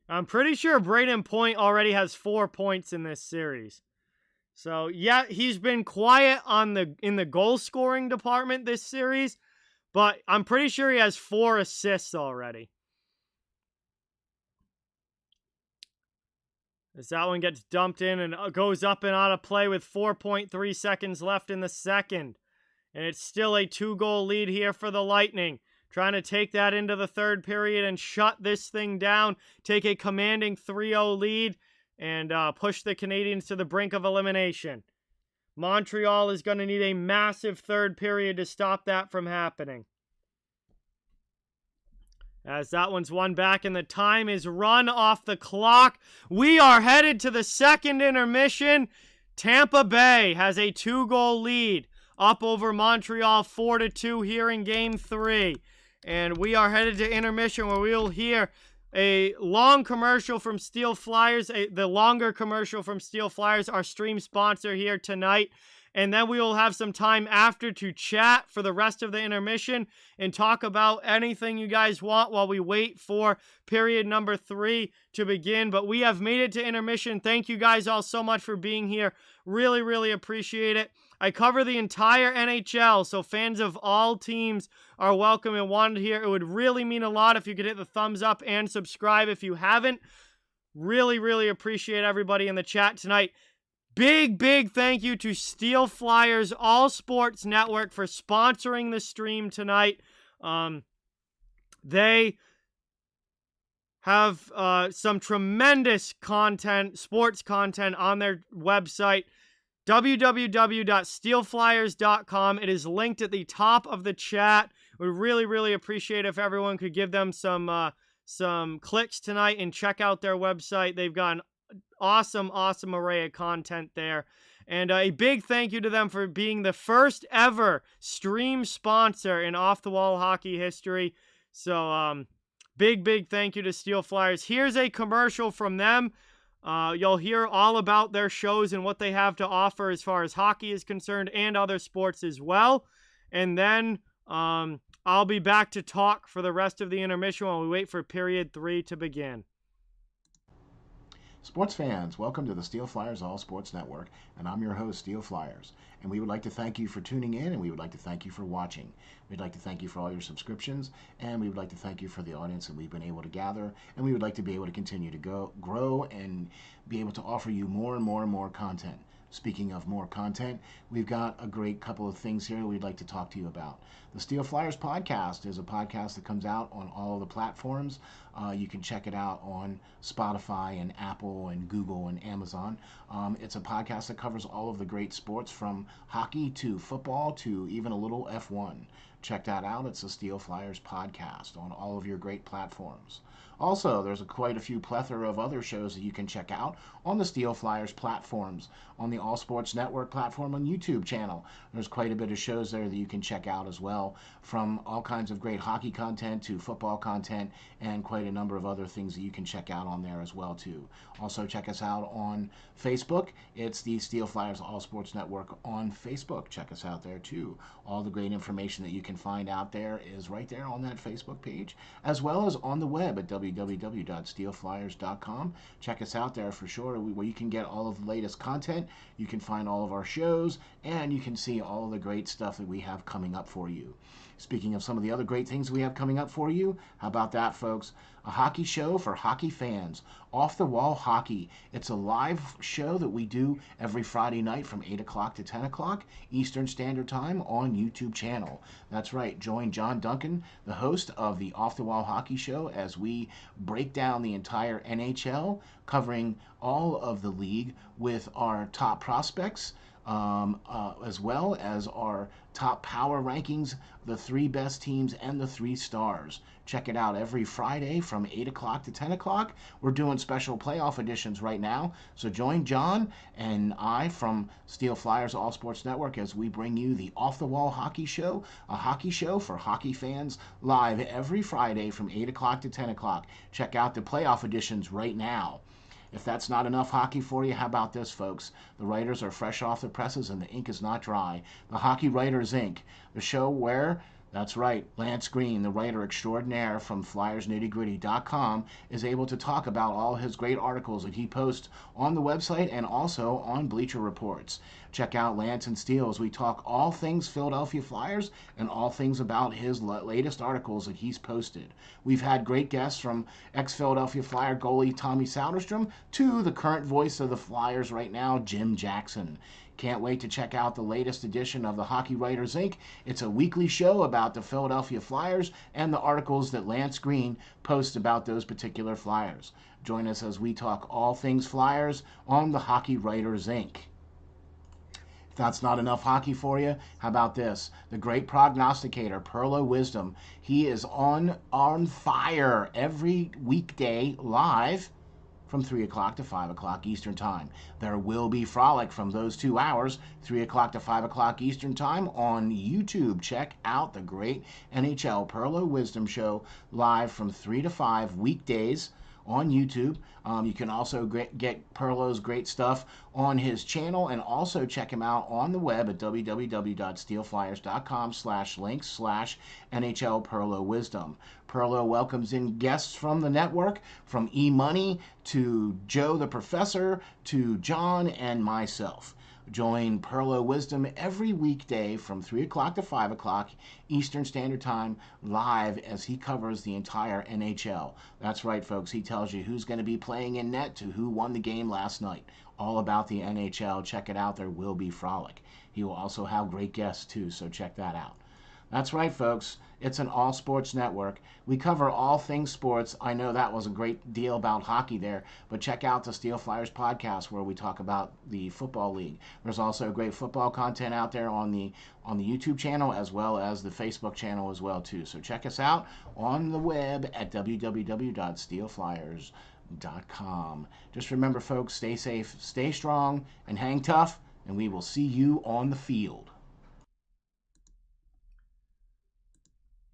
I'm pretty sure Braden Point already has 4 points in this series. So, yeah, he's been quiet in the goal-scoring department this series. But I'm pretty sure he has 4 assists already. As that one gets dumped in and goes up and out of play with 4.3 seconds left in the second. And it's still a 2-goal lead here for the Lightning. Trying to take that into the third period and shut this thing down. Take a commanding 3-0 lead and push the Canadiens to the brink of elimination. Montreal is going to need a massive third period to stop that from happening. As that one's won back and the time is run off the clock. We are headed to the second intermission. Tampa Bay has a 2-goal lead up over Montreal 4-2 here in Game 3. And we are headed to intermission where we'll hear a long commercial from Steel Flyers. The longer commercial from Steel Flyers, our stream sponsor here tonight. And then we will have some time after to chat for the rest of the intermission and talk about anything you guys want while we wait for period number 3 to begin. But we have made it to intermission. Thank you guys all so much for being here. Really, really appreciate it. I cover the entire NHL, so fans of all teams are welcome and wanted here. It would really mean a lot if you could hit the thumbs up and subscribe if you haven't. Really, really appreciate everybody in the chat tonight. Big thank you to Steel Flyers All Sports Network for sponsoring the stream tonight. They have some tremendous content, sports content on their website, www.steelflyers.com. It is linked at the top of the chat. Would really, really appreciate if everyone could give them some clicks tonight and check out their website. They've got an awesome array of content there. And a big thank you to them for being the first ever stream sponsor in Off the Wall hockey history. So, big thank you to Steel Flyers. Here's a commercial from them. You'll hear all about their shows and what they have to offer as far as hockey is concerned and other sports as well. And then I'll be back to talk for the rest of the intermission while we wait for period 3 to begin. Sports fans, welcome to the Steel Flyers All Sports Network, and I'm your host, Steel Flyers. And we would like to thank you for tuning in, and we would like to thank you for watching. We'd like to thank you for all your subscriptions, and we would like to thank you for the audience that we've been able to gather, and we would like to be able to continue to grow and be able to offer you more and more content. Speaking of more content, we've got a great couple of things here we'd like to talk to you about. The Steel Flyers podcast is a podcast that comes out on all of the platforms. You can check it out on Spotify and Apple and Google and Amazon. It's a podcast that covers all of the great sports from hockey to football to even a little F1. Check that out. It's the Steel Flyers podcast on all of your great platforms. Also, there's quite a few plethora of other shows that you can check out on the Steel Flyers platforms, on the All Sports Network platform on YouTube channel. There's quite a bit of shows there that you can check out as well, from all kinds of great hockey content to football content and quite a number of other things that you can check out on there as well too. Also check us out on Facebook. It's the Steel Flyers All Sports Network on Facebook. Check us out there too. All the great information that you can find out there is right there on that Facebook page, as well as on the web at www.steelflyers.com. Check us out there for sure, where you can get all of the latest content. You can find all of our shows, and you can see all of the great stuff that we have coming up for you. Speaking of some of the other great things we have coming up for you, how about that, folks? A hockey show for hockey fans, Off the Wall Hockey. It's a live show that we do every Friday night from 8 o'clock to 10 o'clock Eastern Standard Time on YouTube channel. That's right, join John Duncan, the host of the Off the Wall Hockey Show, as we break down the entire NHL, covering all of the league with our top prospects, as well as our top power rankings, the 3 best teams and the 3 stars. Check it out every Friday from 8 o'clock to 10 o'clock. We're doing special playoff editions right now, so join John and I from Steel Flyers All Sports Network as we bring you the Off the Wall Hockey Show, a hockey show for hockey fans, live every Friday from 8 o'clock to 10 o'clock. Check out the playoff editions right now. If that's not enough hockey for you, how about this, folks? The writers are fresh off the presses and the ink is not dry. The Hockey Writers Ink, the show where, that's right, Lance Green, the writer extraordinaire from FlyersNittyGritty.com, is able to talk about all his great articles that he posts on the website and also on Bleacher Reports. Check out Lance and Steel as we talk all things Philadelphia Flyers and all things about his latest articles that he's posted. We've had great guests from ex-Philadelphia Flyer goalie Tommy Soderstrom to the current voice of the Flyers right now, Jim Jackson. Can't wait to check out the latest edition of the Hockey Writers Inc. It's a weekly show about the Philadelphia Flyers and the articles that Lance Green posts about those particular Flyers. Join us as we talk all things Flyers on the Hockey Writers Inc. If that's not enough hockey for you, how about this? The great prognosticator, Perlo Wisdom. He is on fire every weekday live from 3 o'clock to 5 o'clock Eastern Time. There will be frolic from those 2 hours, 3 o'clock to 5 o'clock Eastern Time on YouTube. Check out the great NHL Perlo Wisdom Show live from 3 to 5 weekdays on YouTube. You can also get Perlo's great stuff on his channel, and also check him out on the web at www.steelflyers.com/links/NHL Perlo Wisdom. Perlo welcomes in guests from the network, from E-Money to Joe the Professor to John and myself. Join Perlo Wisdom every weekday from 3 o'clock to 5 o'clock Eastern Standard Time live as he covers the entire NHL. That's right, folks. He tells you who's going to be playing in net to who won the game last night. All about the NHL. Check it out. There will be frolic. He will also have great guests, too, so check that out. That's right, folks. It's an all sports network. We cover all things sports. I know that was a great deal about hockey there, but check out the Steel Flyers podcast where we talk about the football league. There's also great football content out there on the YouTube channel, as well as the Facebook channel as well too. So check us out on the web at www.steelflyers.com. Just remember, folks, stay safe, stay strong, and hang tough, and we will see you on the field.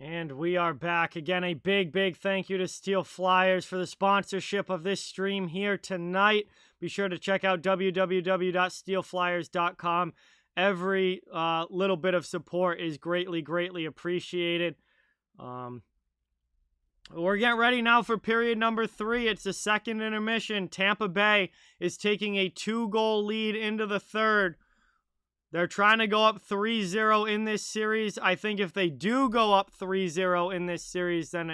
And we are back. Again, a big thank you to Steel Flyers for the sponsorship of this stream here tonight. Be sure to check out www.steelflyers.com. Every little bit of support is greatly appreciated. We're getting ready now for period number 3. It's the second intermission. Tampa Bay is taking a 2-goal lead into the third. They're trying to go up 3-0 in this series. I think if they do go up 3-0 in this series, then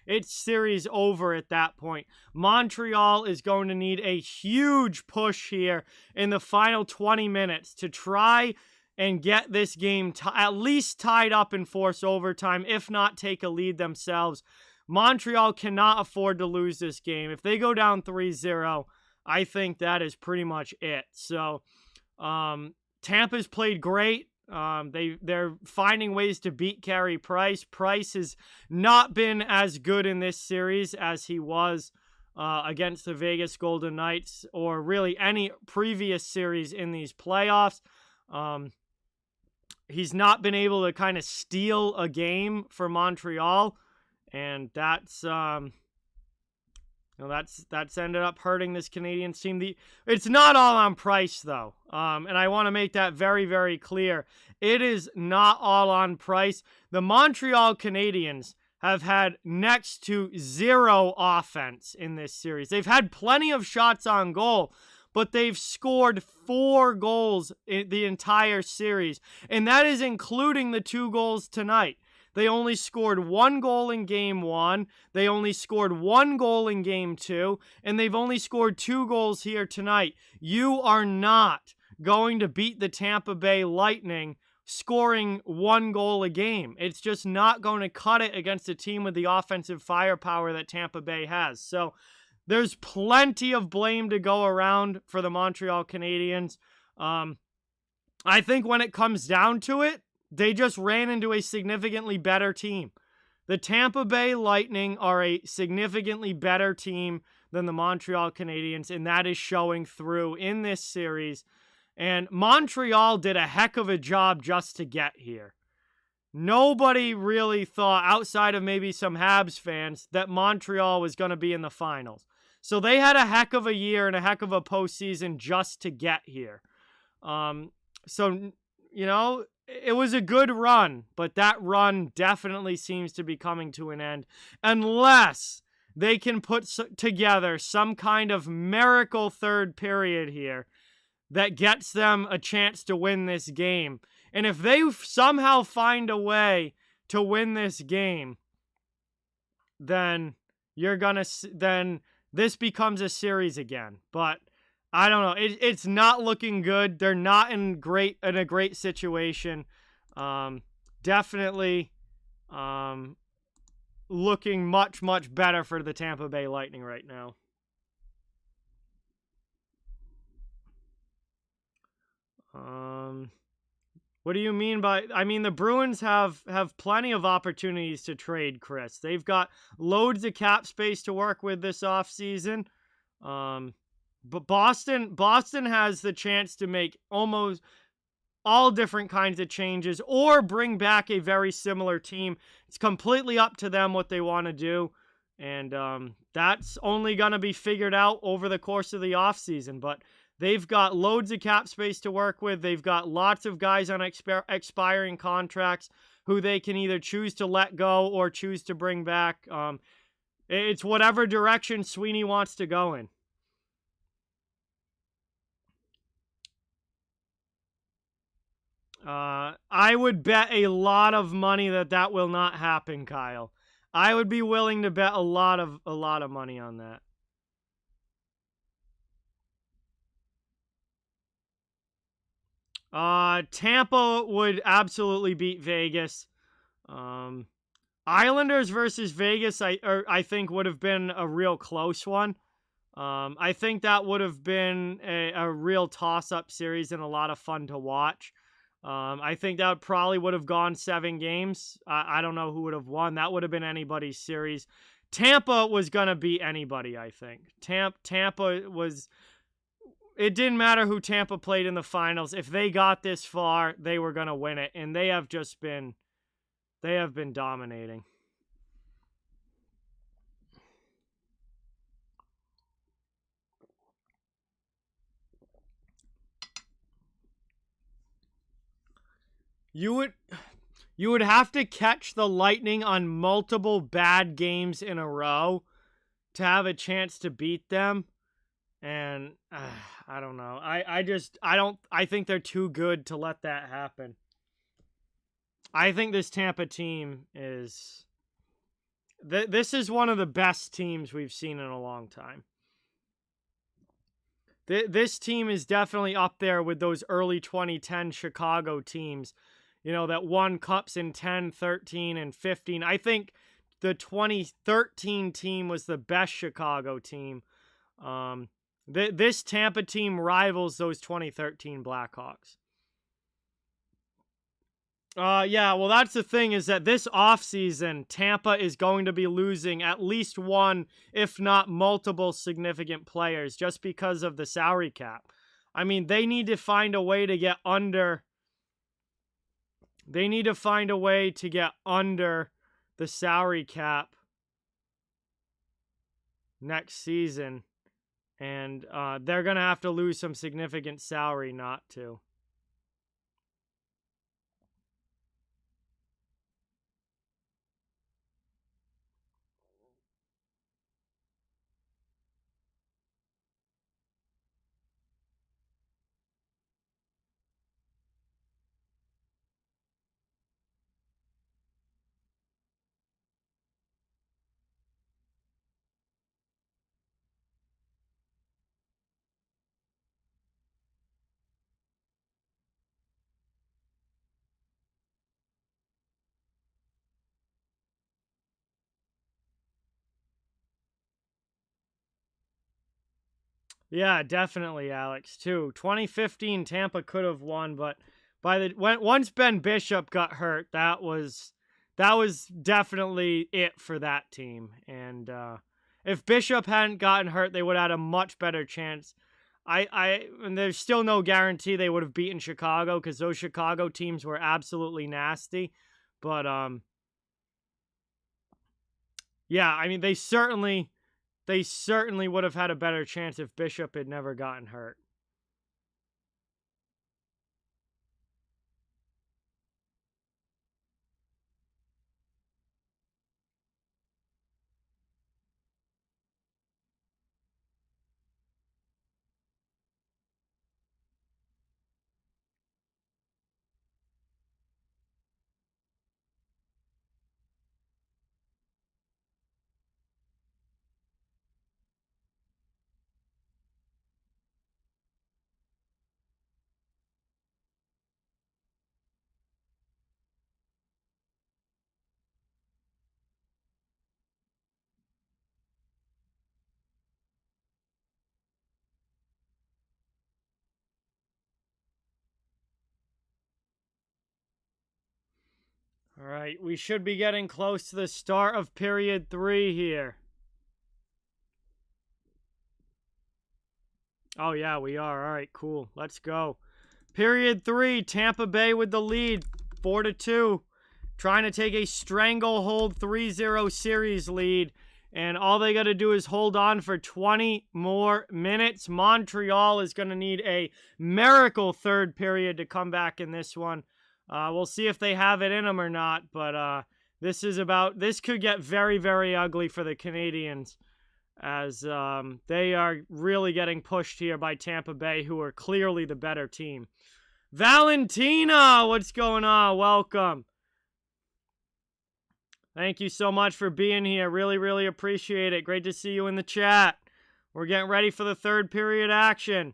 it's series over at that point. Montreal is going to need a huge push here in the final 20 minutes to try and get this game at least tied up and force overtime, if not take a lead themselves. Montreal cannot afford to lose this game. If they go down 3-0, I think that is pretty much it. So, Tampa's played great. They're finding ways to beat Carey Price. Price has not been as good in this series as he was against the Vegas Golden Knights, or really any previous series in these playoffs. He's not been able to kind of steal a game for Montreal, and that's ended up hurting this Canadiens team. It's not all on Price, though, and I want to make that very clear. It is not all on Price. The Montreal Canadiens have had next to zero offense in this series. They've had plenty of shots on goal, but they've scored 4 goals in the entire series, and that is including the 2 goals tonight. They only scored 1 goal in Game 1. They only scored 1 goal in Game 2. And they've only scored 2 goals here tonight. You are not going to beat the Tampa Bay Lightning scoring 1 goal a game. It's just not going to cut it against a team with the offensive firepower that Tampa Bay has. So there's plenty of blame to go around for the Montreal Canadiens. I think when it comes down to it, they just ran into a significantly better team. The Tampa Bay Lightning are a significantly better team than the Montreal Canadiens, and that is showing through in this series. And Montreal did a heck of a job just to get here. Nobody really thought, outside of maybe some Habs fans, that Montreal was going to be in the finals. So they had a heck of a year and a heck of a postseason just to get here. It was a good run, but that run definitely seems to be coming to an end unless they can put together some kind of miracle third period here that gets them a chance to win this game. And if they somehow find a way to win this game, then then this becomes a series again. But I don't know. It's not looking good. They're not in a great situation. Definitely looking much better for the Tampa Bay Lightning right now. What do you mean by... I mean, the Bruins have plenty of opportunities to trade, Chris. They've got loads of cap space to work with this offseason. But Boston has the chance to make almost all different kinds of changes or bring back a very similar team. It's completely up to them what they want to do. And that's only going to be figured out over the course of the offseason. But they've got loads of cap space to work with. They've got lots of guys on expiring contracts who they can either choose to let go or choose to bring back. It's whatever direction Sweeney wants to go in. I would bet a lot of money that will not happen, Kyle. I would be willing to bet a lot of money on that. Tampa would absolutely beat Vegas. Islanders versus Vegas, I think would have been a real close one. I think that would have been a real toss-up series and a lot of fun to watch. I think that probably would have gone 7 games. I don't know who would have won. That would have been anybody's series. Tampa was going to beat anybody, I think. Tampa was... It didn't matter who Tampa played in the finals. If they got this far, they were going to win it. And they have just been... They have been dominating. You would have to catch the Lightning on multiple bad games in a row to have a chance to beat them. And I don't know. I think they're too good to let that happen. I think this Tampa team is... This is one of the best teams we've seen in a long time. This team is definitely up there with those early 2010 Chicago teams, you know, that won cups in 10, 13, and 15. I think the 2013 team was the best Chicago team. This Tampa team rivals those 2013 Blackhawks. Yeah, well, that's the thing, is that this offseason, Tampa is going to be losing at least one, if not multiple, significant players just because of the salary cap. I mean, they need to find a way to get under... They need to find a way to get under the salary cap next season. And they're going to have to lose some significant salary not to. Yeah, definitely, Alex, too. 2015, Tampa could have won, but once Ben Bishop got hurt, that was definitely it for that team. And if Bishop hadn't gotten hurt, they would have had a much better chance. And there's still no guarantee they would have beaten Chicago, because those Chicago teams were absolutely nasty. But yeah, I mean, they certainly would have had a better chance if Bishop had never gotten hurt. All right, we should be getting close to the start of period 3 here. Oh, yeah, we are. All right, cool. Let's go. Period 3, Tampa Bay with the lead, 4-2. Trying to take a stranglehold 3-0 series lead and all they got to do is hold on for 20 more minutes. Montreal is going to need a miracle third period to come back in this one. We'll see if they have it in them or not, but this could get very, very ugly for the Canadiens, as they are really getting pushed here by Tampa Bay, who are clearly the better team. Valentina, what's going on? Welcome. Thank you so much for being here. Really, really appreciate it. Great to see you in the chat. We're getting ready for the third period action.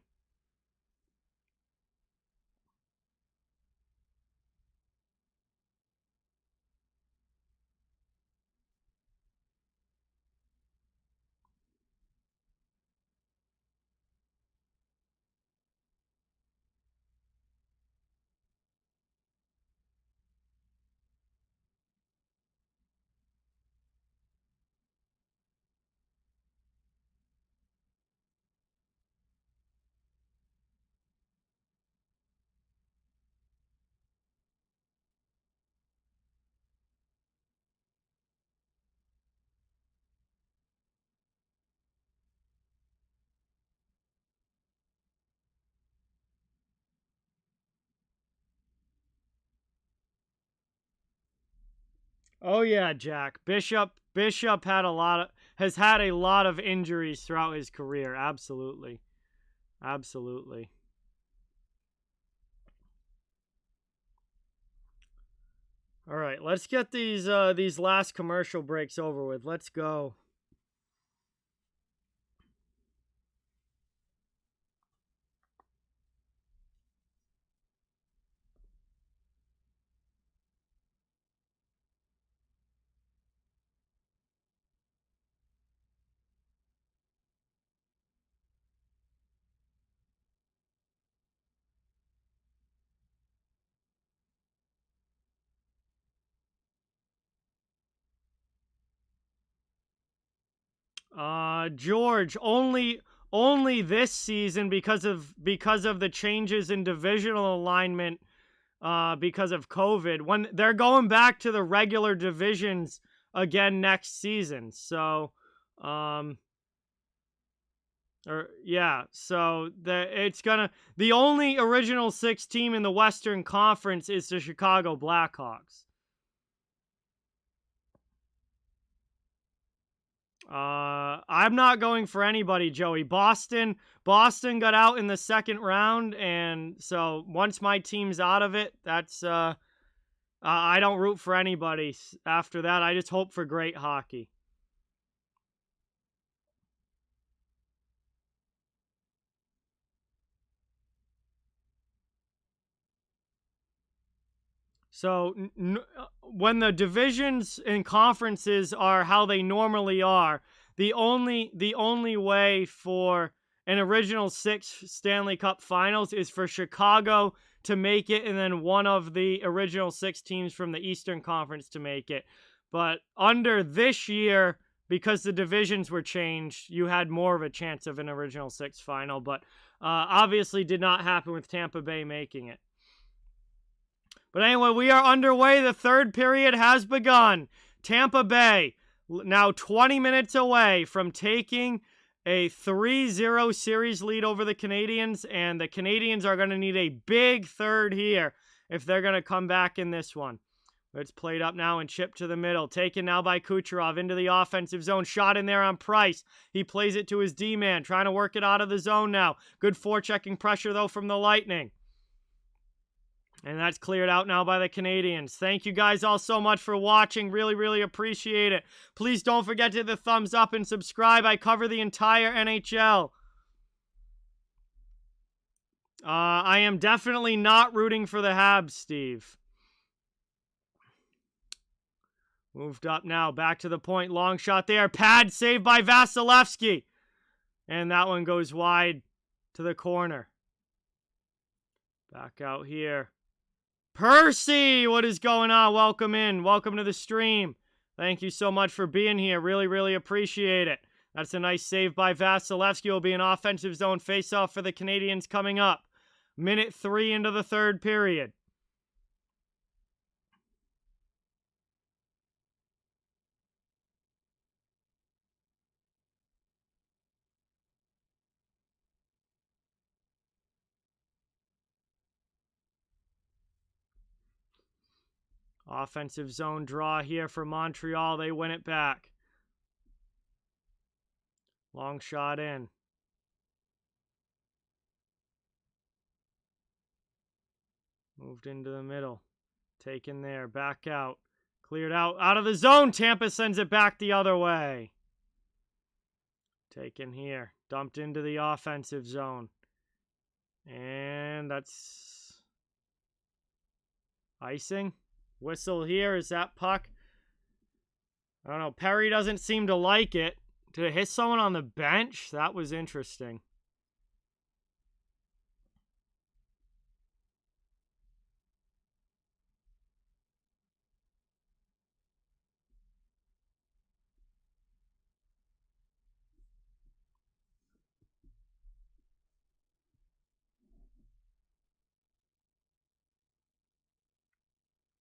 Oh yeah, Jack. Bishop has had a lot of injuries throughout his career. Absolutely. Absolutely. All right, let's get these last commercial breaks over with. Let's go. George, only this season because of the changes in divisional alignment because of COVID. When they're going back to the regular divisions again next season. So so the only original 6 team in the Western Conference is the Chicago Blackhawks. I'm not going for anybody, Joey. Boston got out in the second round, and so once my team's out of it, that's I don't root for anybody after that. I just hope for great hockey. So when the divisions and conferences are how they normally are, the only way for an original 6 Stanley Cup Finals is for Chicago to make it, and then one of the original 6 teams from the Eastern Conference to make it. But under this year, because the divisions were changed, you had more of a chance of an original 6 final, but obviously did not happen with Tampa Bay making it. But anyway, we are underway. The third period has begun. Tampa Bay, now 20 minutes away from taking a 3-0 series lead over the Canadiens, and the Canadiens are going to need a big third here if they're going to come back in this one. It's played up now and chipped to the middle. Taken now by Kucherov into the offensive zone. Shot in there on Price. He plays it to his D-man, trying to work it out of the zone now. Good forechecking pressure, though, from the Lightning. And that's cleared out now by the Canadiens. Thank you guys all so much for watching. Really, really appreciate it. Please don't forget to hit the thumbs up and subscribe. I cover the entire NHL. I am definitely not rooting for the Habs, Steve. Moved up now. Back to the point. Long shot there. Pad saved by Vasilevsky. And that one goes wide to the corner. Back out here. Percy, what is going on? Welcome in. Welcome to the stream. Thank you so much for being here. Really, really appreciate it. That's a nice save by Vasilevsky. Will be an offensive zone faceoff for the Canadiens coming up. Minute 3 into the third period. Offensive zone draw here for Montreal. They win it back. Long shot in. Moved into the middle. Taken there. Back out. Cleared out. Out of the zone. Tampa sends it back the other way. Taken here. Dumped into the offensive zone. And that's icing. Whistle here. Is that puck? I don't know. Perry doesn't seem to like it. Did it hit someone on the bench? That was interesting.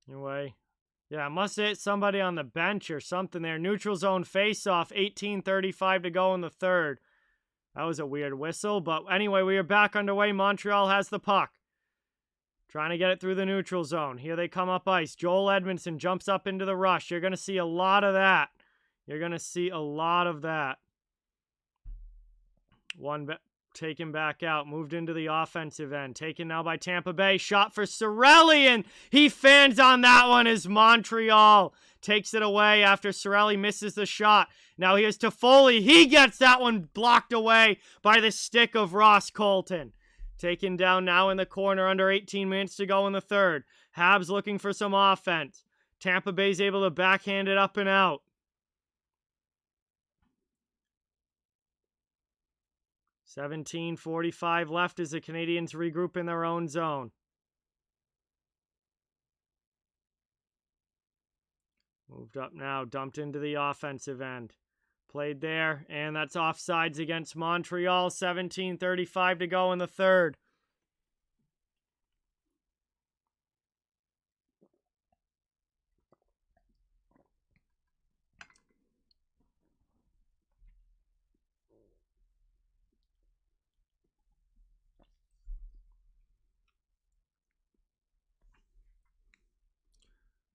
Anyway, yeah, must have hit somebody on the bench or something there. Neutral zone face-off, 18:35 to go in the third. That was a weird whistle, but anyway, we are back underway. Montreal has the puck. Trying to get it through the neutral zone. Here they come up ice. Joel Edmondson jumps up into the rush. You're going to see a lot of that. You're going to see a lot of that. Taken back out, moved into the offensive end. Taken now by Tampa Bay. Shot for Cirelli, and he fans on that one as Montreal takes it away after Cirelli misses the shot. Now here's Toffoli. He gets that one blocked away by the stick of Ross Colton. Taken down now in the corner, under 18 minutes to go in the third. Habs looking for some offense. Tampa Bay's able to backhand it up and out. $17:45 left as the Canadiens regroup in their own zone. Moved up now, dumped into the offensive end. Played there, and that's offsides against Montreal. 17:35 to go in the third.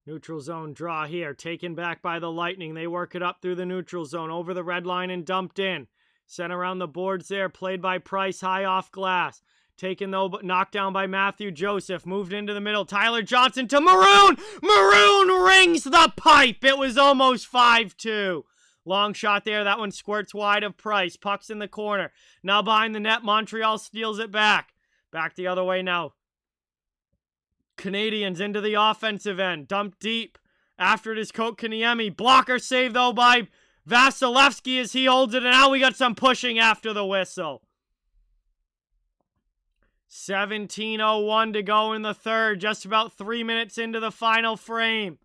Neutral zone draw here. Taken back by the Lightning. They work it up through the neutral zone. Over the red line and dumped in. Sent around the boards there. Played by Price. High off glass. Taken though, but knocked down by Matthew Joseph. Moved into the middle. Tyler Johnson to Maroon. Maroon rings the pipe. It was almost 5-2. Long shot there. That one squirts wide of Price. Puck's in the corner. Now behind the net. Montreal steals it back. Back the other way now. Canadiens into the offensive end. Dumped deep. After it is Kotkaniemi. Blocker save, though, by Vasilevsky as he holds it. And now we got some pushing after the whistle. 17:01 to go in the third. Just about 3 minutes into the final frame.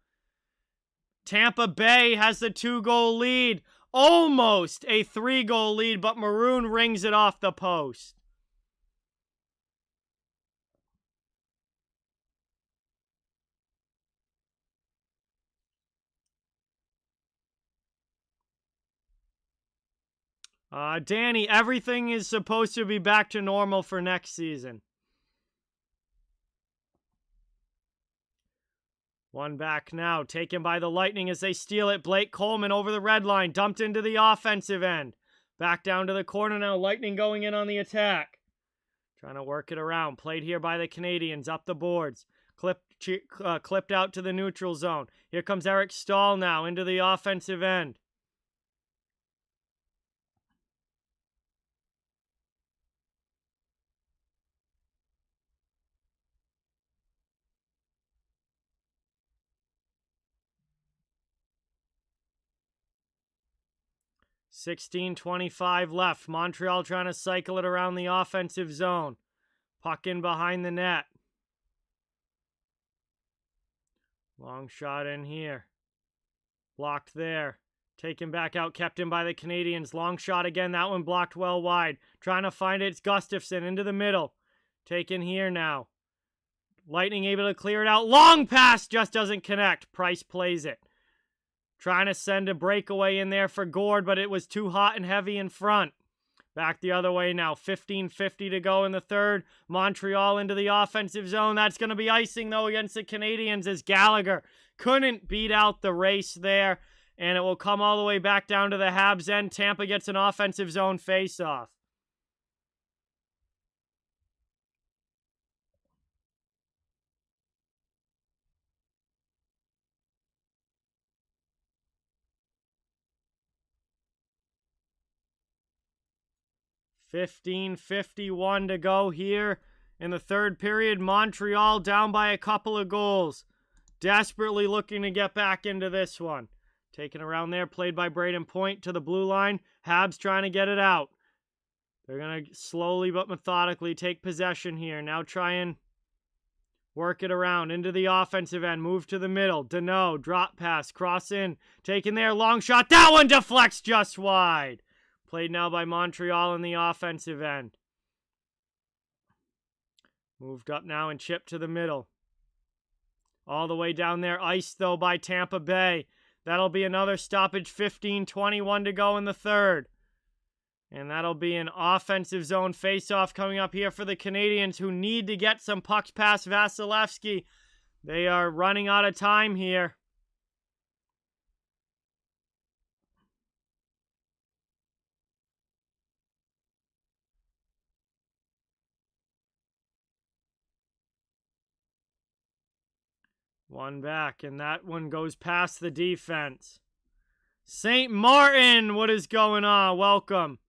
Tampa Bay has the 2-goal lead. Almost a 3-goal lead, but Maroon rings it off the post. Danny, everything is supposed to be back to normal for next season. One back now, taken by the Lightning as they steal it. Blake Coleman over the red line, dumped into the offensive end. Back down to the corner now, Lightning going in on the attack. Trying to work it around. Played here by the Canadiens, up the boards. Clipped out to the neutral zone. Here comes Eric Stahl now into the offensive end. $16:25 left. Montreal trying to cycle it around the offensive zone. Puck in behind the net. Long shot in here. Blocked there. Taken back out, kept in by the Canadiens. Long shot again. That one blocked well wide. Trying to find it. It's Gustafsson into the middle. Taken here now. Lightning able to clear it out. Long pass just doesn't connect. Price plays it. Trying to send a breakaway in there for Gord, but it was too hot and heavy in front. Back the other way now. 15:50 to go in the third. Montreal into the offensive zone. That's going to be icing, though, against the Canadiens as Gallagher couldn't beat out the race there, and it will come all the way back down to the Habs end. Tampa gets an offensive zone faceoff. $15:51 to go here in the third period. Montreal down by a couple of goals. Desperately looking to get back into this one. Taken around there, played by Braden Point to the blue line. Habs trying to get it out. They're going to slowly but methodically take possession here. Now try and work it around into the offensive end. Move to the middle. Deneau, drop pass, cross in. Taken there, long shot. That one deflects just wide. Played now by Montreal in the offensive end. Moved up now and chipped to the middle. All the way down there. Iced, though, by Tampa Bay. That'll be another stoppage. 15:21 to go in the third. And that'll be an offensive zone faceoff coming up here for the Canadiens, who need to get some pucks past Vasilevsky. They are running out of time here. One back, and that one goes past the defense. St. Martin, what is going on? Welcome.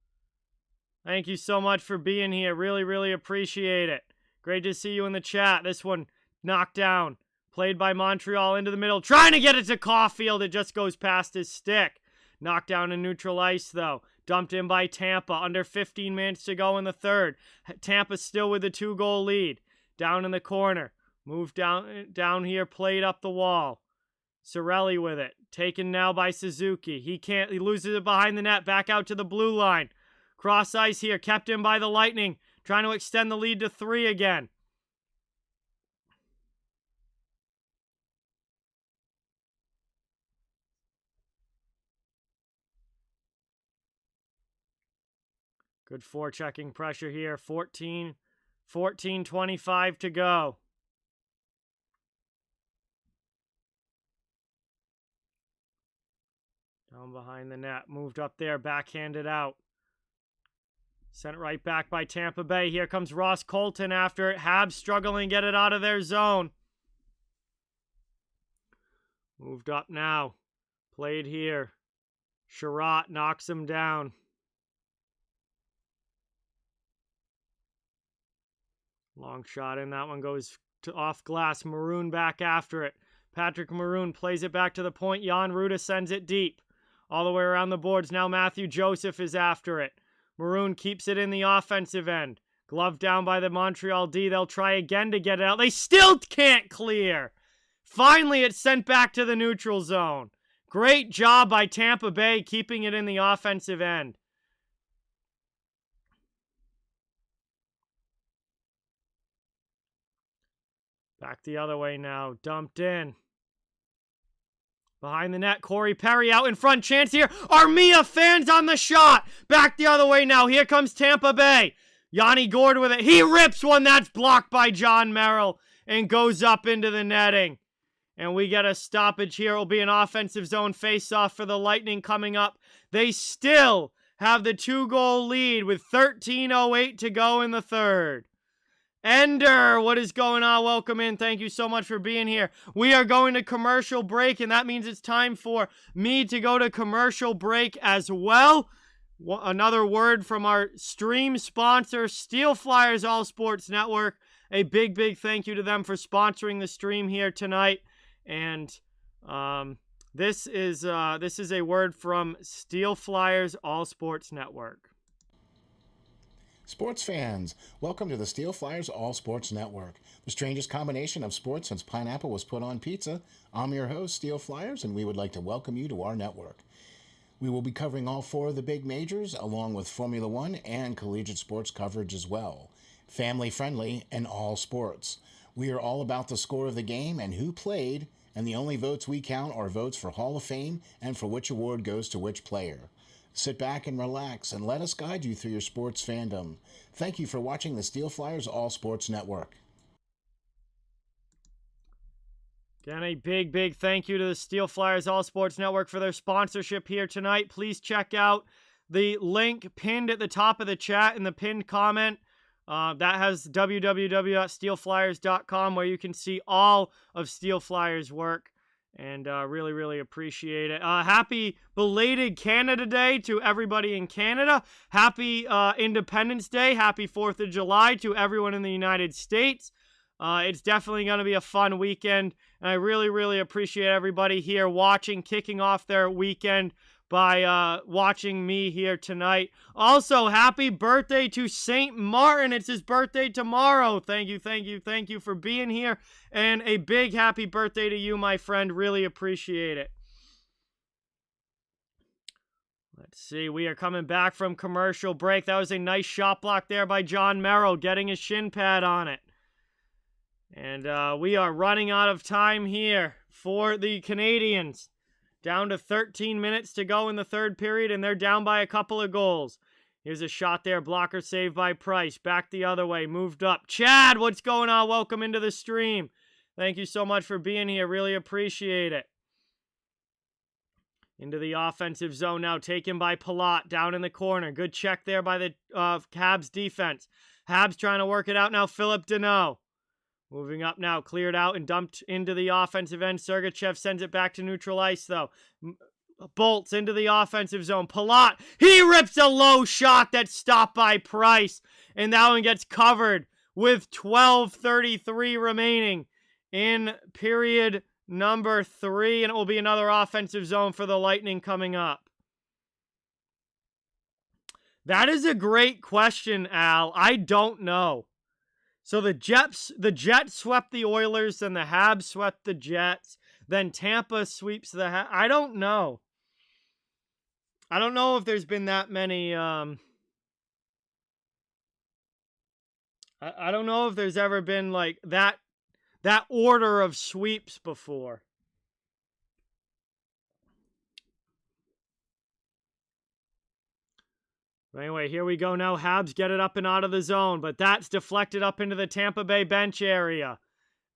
Thank you so much for being here. Really, really appreciate it. Great to see you in the chat. This one knocked down. Played by Montreal into the middle. Trying to get it to Caulfield. It just goes past his stick. Knocked down in neutral ice, though. Dumped in by Tampa. Under 15 minutes to go in the third. Tampa still with a 2-goal lead. Down in the corner. Moved down here, played up the wall. Cirelli with it. Taken now by Suzuki. He loses it behind the net. Back out to the blue line. Cross ice here. Kept in by the Lightning. Trying to extend the lead to 3 again. Good forechecking pressure here. 14:25 to go. Down behind the net. Moved up there. Backhanded out. Sent right back by Tampa Bay. Here comes Ross Colton after it. Habs struggling to get it out of their zone. Moved up now. Played here. Sherratt knocks him down. Long shot in. That one goes off glass. Maroon back after it. Patrick Maroon plays it back to the point. Jan Ruda sends it deep. All the way around the boards. Now Matthew Joseph is after it. Maroon keeps it in the offensive end. Glove down by the Montreal D. They'll try again to get it out. They still can't clear. Finally, it's sent back to the neutral zone. Great job by Tampa Bay keeping it in the offensive end. Back the other way now. Dumped in. Behind the net, Corey Perry out in front. Chance here. Armia fans on the shot. Back the other way now. Here comes Tampa Bay. Yanni Gourde with it. He rips one that's blocked by John Merrill and goes up into the netting. And we get a stoppage here. It will be an offensive zone faceoff for the Lightning coming up. They still have the 2-goal lead with 13:08 to go in the third. Ender, what is going on? Welcome in. Thank you so much for being here. We are going to commercial break, and that means it's time for me to go to commercial break as well. Another word from our stream sponsor, Steel Flyers All Sports Network. A big, big thank you to them for sponsoring the stream here tonight. And this is a word from Steel Flyers All Sports Network. Sports fans, welcome to the Steel Flyers All Sports Network, the strangest combination of sports since pineapple was put on pizza. I'm your host, Steel Flyers, and we would like to welcome you to our network. We will be covering all 4 of the big majors, along with Formula One and collegiate sports coverage as well. Family friendly and all sports. We are all about the score of the game and who played, and the only votes we count are votes for Hall of Fame and for which award goes to which player. Sit back and relax and let us guide you through your sports fandom. Thank you for watching the Steel Flyers All Sports Network. Again, a big thank you to the Steel Flyers All Sports Network for their sponsorship here tonight. Please check out the link pinned at the top of the chat in the pinned comment. That has www.steelflyers.com, where you can see all of Steel Flyers' work. And really appreciate it. Happy belated Canada Day to everybody in Canada. Happy Independence Day. Happy 4th of July to everyone in the United States. It's definitely going to be a fun weekend. And I really appreciate everybody here watching, kicking off their weekend by watching me here tonight. Also, happy birthday to St. Martin. It's his birthday tomorrow. Thank you for being here. And a big happy birthday to you, my friend. Really appreciate it. Let's see. We are coming back from commercial break. That was a nice shot block there by John Merrill, getting his shin pad on it. And we are running out of time here for the Canadiens. Down to 13 minutes to go in the third period, and they're down by a couple of goals. Here's a shot there. Blocker saved by Price. Back the other way. Moved up. Chad, what's going on? Welcome into the stream. Thank you so much for being here. Really appreciate it. Into the offensive zone now. Taken by Palat. Down in the corner. Good check there by the Habs defense. Habs trying to work it out now. Philip Deneau. Moving up now, cleared out and dumped into the offensive end. Sergachev sends it back to neutral ice, though. Bolts into the offensive zone. Palat, he rips a low shot that's stopped by Price. And that one gets covered with 12:33 remaining in period number 3. And it will be another offensive zone for the Lightning coming up. That is a great question, Al. I don't know. So the Jets swept the Oilers, then the Habs swept the Jets, then Tampa sweeps the Habs. I don't know. I don't know if there's been that many. I don't know if there's ever been like that order of sweeps before. Anyway, here we go now. Habs get it up and out of the zone, but that's deflected up into the Tampa Bay bench area.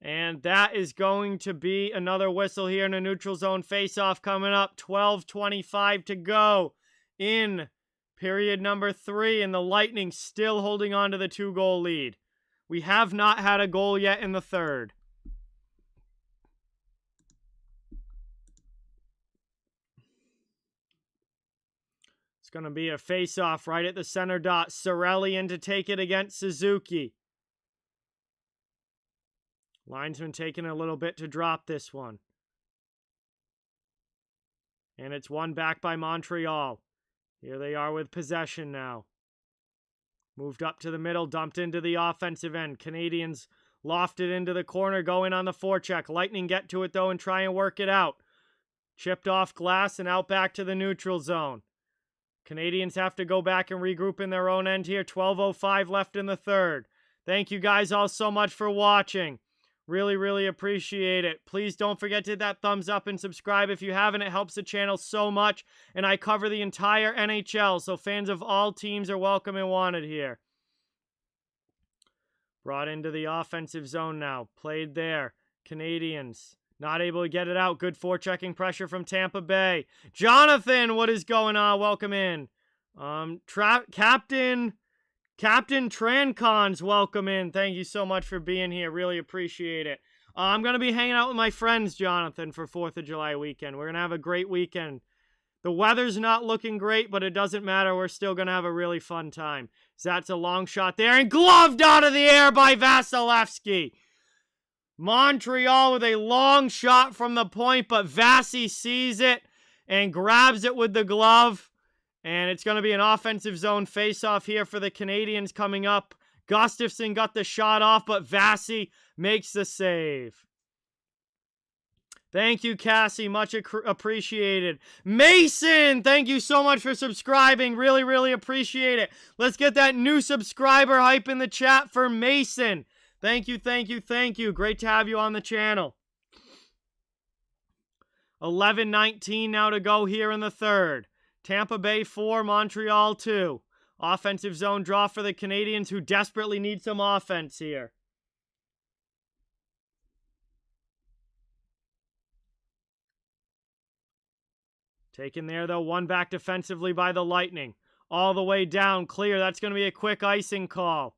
And that is going to be another whistle here in a neutral zone faceoff coming up. 12:25 to go in period number 3, and the Lightning still holding on to the 2-goal lead. We have not had a goal yet in the third. It's going to be a face-off right at the center dot. Cirelli in to take it against Suzuki. Linesman taking a little bit to drop this one. And it's won back by Montreal. Here they are with possession now. Moved up to the middle, dumped into the offensive end. Canadiens lofted into the corner, going on the forecheck. Lightning get to it, though, and try and work it out. Chipped off glass and out back to the neutral zone. Canadiens have to go back and regroup in their own end here. 12:05 left in the third. Thank you guys all so much for watching. Really appreciate it. Please don't forget to hit that thumbs up and subscribe if you haven't. It helps the channel so much. And I cover the entire NHL, so fans of all teams are welcome and wanted here. Brought into the offensive zone now. Played there. Canadiens not able to get it out. Good forechecking pressure from Tampa Bay. Jonathan, what is going on? Welcome in. Captain Trancons, welcome in. Thank you so much for being here. Really appreciate it. I'm going to be hanging out with my friends, Jonathan, for 4th of July weekend. We're going to have a great weekend. The weather's not looking great, but it doesn't matter. We're still going to have a really fun time. So that's a long shot there, and gloved out of the air by Vasilevsky. Montreal with a long shot from the point, but Vasi sees it and grabs it with the glove. And it's going to be an offensive zone face-off here for the Canadiens coming up. Gustafsson got the shot off, but Vasi makes the save. Thank you, Cassie. Much appreciated. Mason, thank you so much for subscribing. Really appreciate it. Let's get that new subscriber hype in the chat for Mason. Thank you. Great to have you on the channel. 11:19 now to go here in the third. Tampa Bay 4, Montreal 2. Offensive zone draw for the Canadiens, who desperately need some offense here. Taken there, though. One back defensively by the Lightning. All the way down, clear. That's going to be a quick icing call.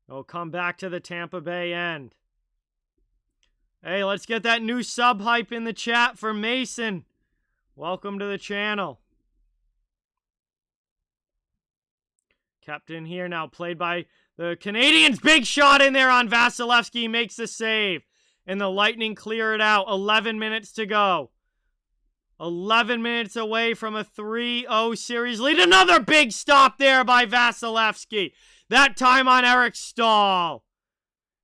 It'll come back to the Tampa Bay end. Hey, let's get that new sub hype in the chat for Mason. Welcome to the channel. Kept in here now, played by the Canadiens. Big shot in there on Vasilevsky. Makes the save. And the Lightning clear it out. 11 minutes to go. 11 minutes away from a 3-0 series lead. Another big stop there by Vasilevsky. That time on Eric Stahl.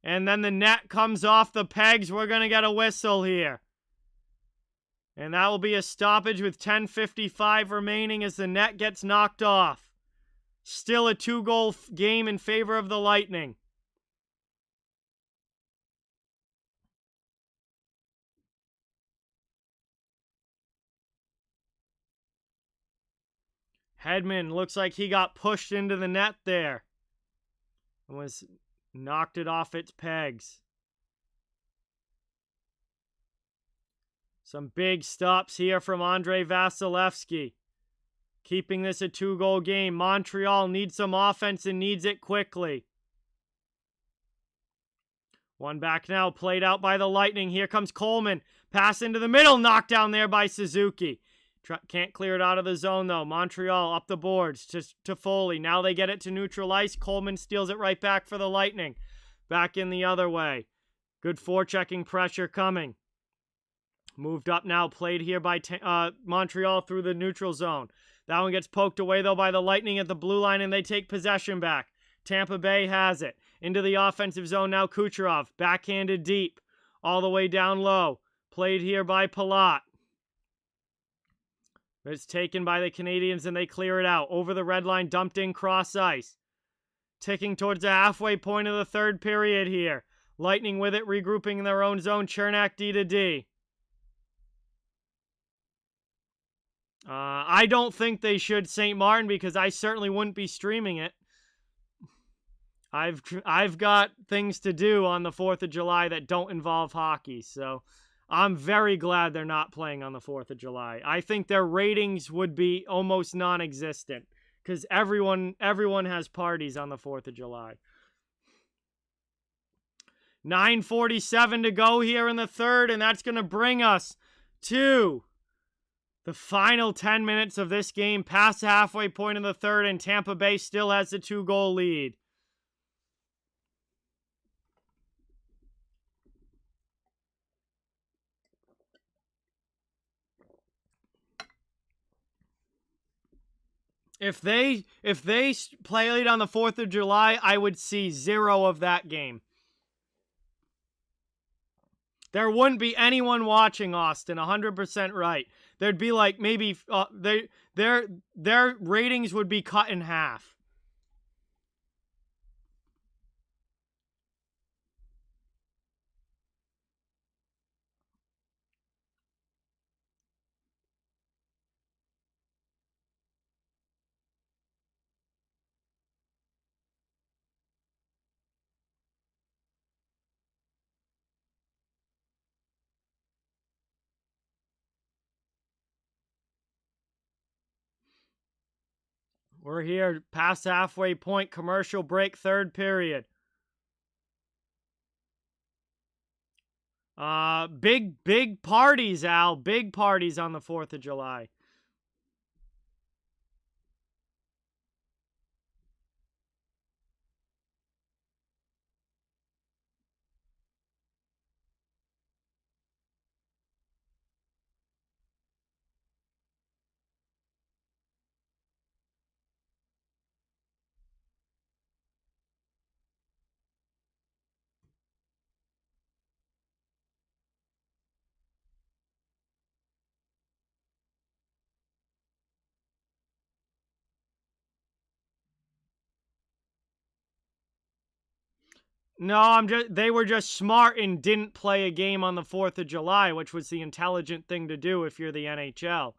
And then the net comes off the pegs. We're going to get a whistle here. And that will be a stoppage with 10:55 remaining as the net gets knocked off. Still a 2-goal game in favor of the Lightning. Hedman looks like he got pushed into the net there. And was knocked it off its pegs. Some big stops here from Andrei Vasilevsky. Keeping this a 2-goal game. Montreal needs some offense and needs it quickly. One back now, played out by the Lightning. Here comes Coleman. Pass into the middle, knocked down there by Suzuki. Can't clear it out of the zone, though. Montreal up the boards to Foley. Now they get it to neutral ice. Coleman steals it right back for the Lightning. Back in the other way. Good forechecking pressure coming. Moved up now. Played here by Montreal through the neutral zone. That one gets poked away, though, by the Lightning at the blue line, and they take possession back. Tampa Bay has it. Into the offensive zone now. Kucherov. Backhanded deep. All the way down low. Played here by Palat. It's taken by the Canadiens and they clear it out. Over the red line, dumped in cross ice. Ticking towards the halfway point of the third period here. Lightning with it, regrouping in their own zone. Chernak D to D. I don't think they should St. Martin because I certainly wouldn't be streaming it. I've got things to do on the 4th of July that don't involve hockey, so I'm very glad they're not playing on the 4th of July. I think their ratings would be almost non-existent because everyone has parties on the 4th of July. 9:47 to go here in the third, and that's going to bring us to the final 10 minutes of this game, past the halfway point of the third, and Tampa Bay still has the 2-goal lead. If they played on the 4th of July, I would see 0 of that game. There wouldn't be anyone watching, Austin. 100% right. There'd be like maybe their ratings would be cut in half. We're here past halfway point, commercial break, third period. Big parties, Al. Big parties on the 4th of July. No, they were just smart and didn't play a game on the 4th of July, which was the intelligent thing to do if you're the NHL.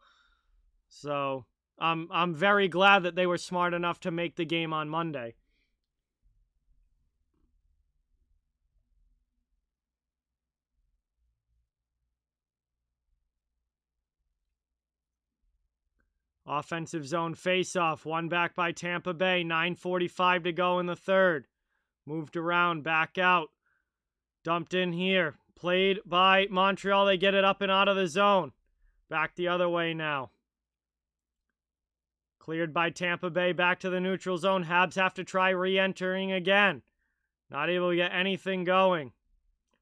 So, I'm very glad that they were smart enough to make the game on Monday. Offensive zone face-off. One back by Tampa Bay. 9:45 to go in the third. Moved around, back out. Dumped in here. Played by Montreal. They get it up and out of the zone. Back the other way now. Cleared by Tampa Bay. Back to the neutral zone. Habs have to try re-entering again. Not able to get anything going.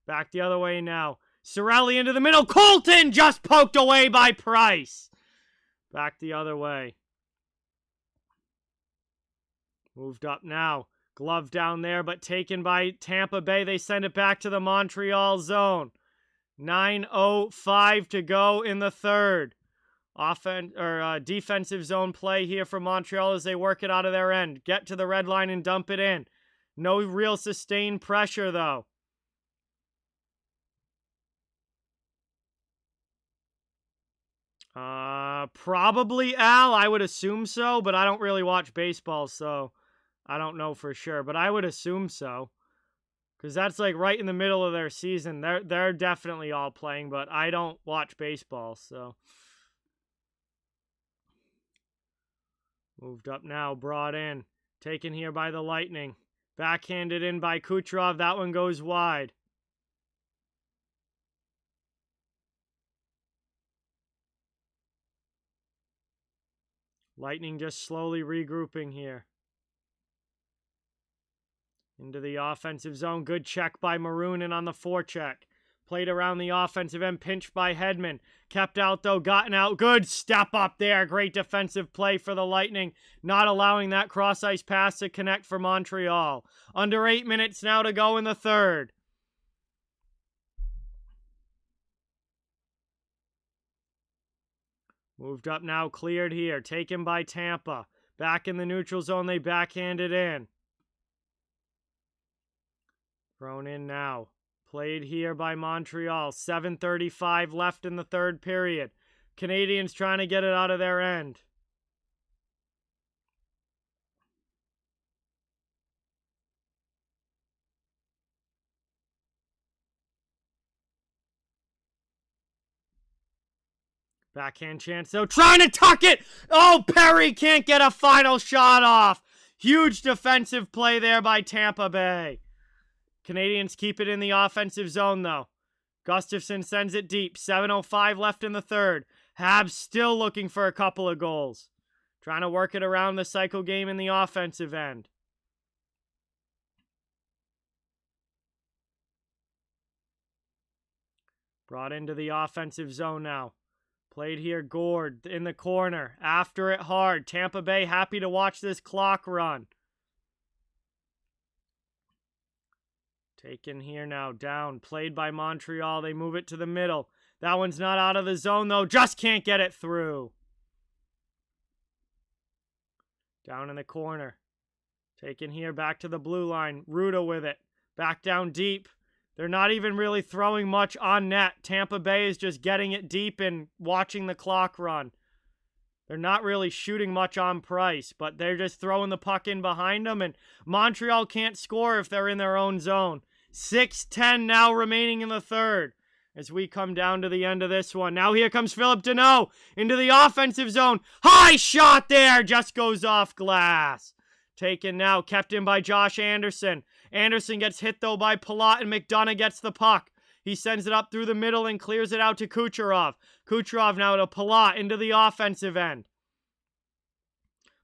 Back the other way now. Cirelli into the middle. Colton just poked away by Price. Back the other way. Moved up now. Glove down there, but taken by Tampa Bay. They send it back to the Montreal zone. 9:05 to go in the third. Defensive zone play here for Montreal as they work it out of their end. Get to the red line and dump it in. No real sustained pressure, though. Probably Al. I would assume so, but I don't really watch baseball, so I don't know for sure. But I would assume so, because that's like right in the middle of their season. They're definitely all playing, but I don't watch baseball, so. Moved up now, brought in. Taken here by the Lightning. Backhanded in by Kucherov. That one goes wide. Lightning just slowly regrouping here. Into the offensive zone. Good check by Maroon on the forecheck. Played around the offensive end. Pinched by Hedman. Kept out though. Gotten out. Good step up there. Great defensive play for the Lightning. Not allowing that cross-ice pass to connect for Montreal. Under 8 minutes now to go in the third. Moved up now. Cleared here. Taken by Tampa. Back in the neutral zone. They backhanded in. Thrown in now. Played here by Montreal. 7:35 left in the third period. Canadiens trying to get it out of their end. Backhand chance though. Trying to tuck it. Oh, Perry can't get a final shot off. Huge defensive play there by Tampa Bay. Canadiens keep it in the offensive zone, though. Gustafsson sends it deep. 7:05 left in the third. Habs still looking for a couple of goals. Trying to work it around the cycle game in the offensive end. Brought into the offensive zone now. Played here, Gord in the corner. After it hard. Tampa Bay happy to watch this clock run. Taken here now, down. Played by Montreal. They move it to the middle. That one's not out of the zone, though. Just can't get it through. Down in the corner. Taken here, back to the blue line. Ruda with it. Back down deep. They're not even really throwing much on net. Tampa Bay is just getting it deep and watching the clock run. They're not really shooting much on Price, but they're just throwing the puck in behind them, and Montreal can't score if they're in their own zone. 6:10 now remaining in the third as we come down to the end of this one. Now here comes Philip Deneau into the offensive zone. High shot there, just goes off glass. Taken now, kept in by Josh Anderson. Anderson gets hit though by Palat, and McDonough gets the puck. He sends it up through the middle and clears it out to Kucherov. Kucherov now to Palat into the offensive end.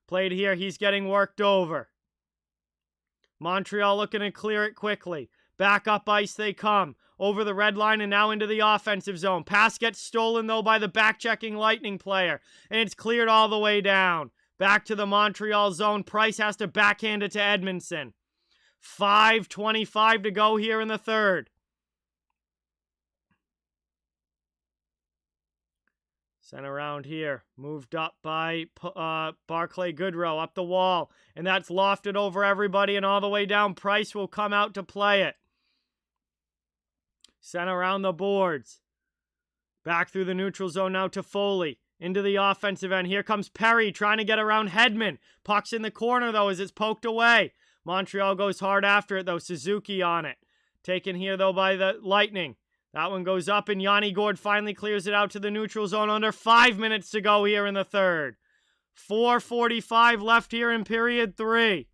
Played here, he's getting worked over. Montreal looking to clear it quickly. Back up ice they come. Over the red line and now into the offensive zone. Pass gets stolen though by the back-checking Lightning player. And it's cleared all the way down. Back to the Montreal zone. Price has to backhand it to Edmondson. 5:25 to go here in the third. Sent around here. Moved up by Barclay Goodrow up the wall. And that's lofted over everybody and all the way down. Price will come out to play it. Sent around the boards. Back through the neutral zone now to Foley. Into the offensive end. Here comes Perry trying to get around Hedman. Puck's in the corner though as it's poked away. Montreal goes hard after it though. Suzuki on it. Taken here though by the Lightning. That one goes up and Yanni Gourde finally clears it out to the neutral zone under 5 minutes to go here in the third. 4:45 left here in period 3.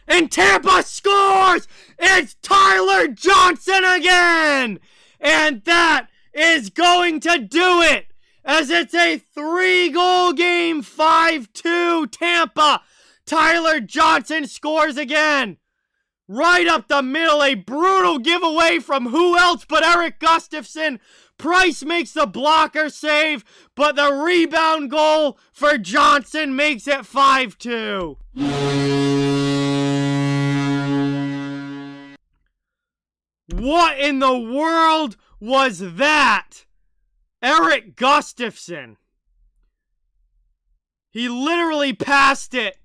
And Tampa scores! It's Tyler Johnson again! And that is going to do it, as it's a 3-goal game, 5-2 Tampa. Tyler Johnson scores again. Right up the middle, a brutal giveaway from who else but Erik Gustafsson. Price makes the blocker save, but the rebound goal for Johnson makes it 5-2. What in the world was that? Erik Gustafsson. He literally passed it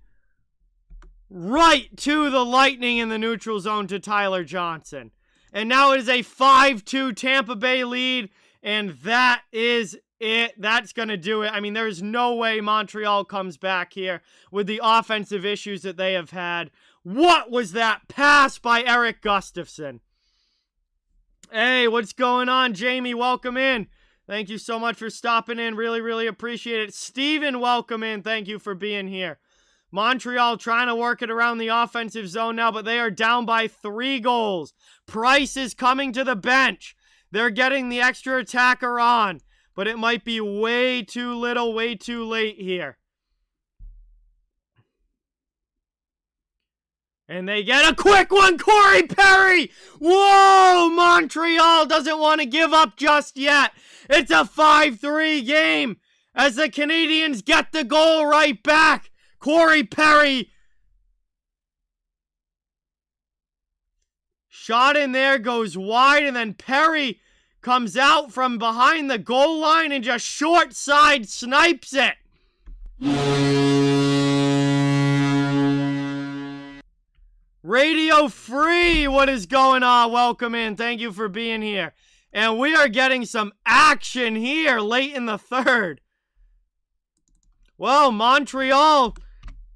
right to the Lightning in the neutral zone to Tyler Johnson. And now it is a 5-2 Tampa Bay lead, and that is it. That's going to do it. I mean, there's no way Montreal comes back here with the offensive issues that they have had. What was that pass by Erik Gustafsson? Hey, what's going on, Jamie? Welcome in. Thank you so much for stopping in. Really, really appreciate it. Steven, welcome in. Thank you for being here. Montreal trying to work it around the offensive zone now, but they are down by 3 goals. Price is coming to the bench. They're getting the extra attacker on, but it might be way too little, way too late here. And they get a quick one, Corey Perry! Whoa! Montreal doesn't want to give up just yet. It's a 5-3 game as the Canadiens get the goal right back. Corey Perry. Shot in there, goes wide, and then Perry comes out from behind the goal line and just short side snipes it. Radio Free, what is going on? Welcome in. Thank you for being here. And we are getting some action here late in the third. Well, Montreal,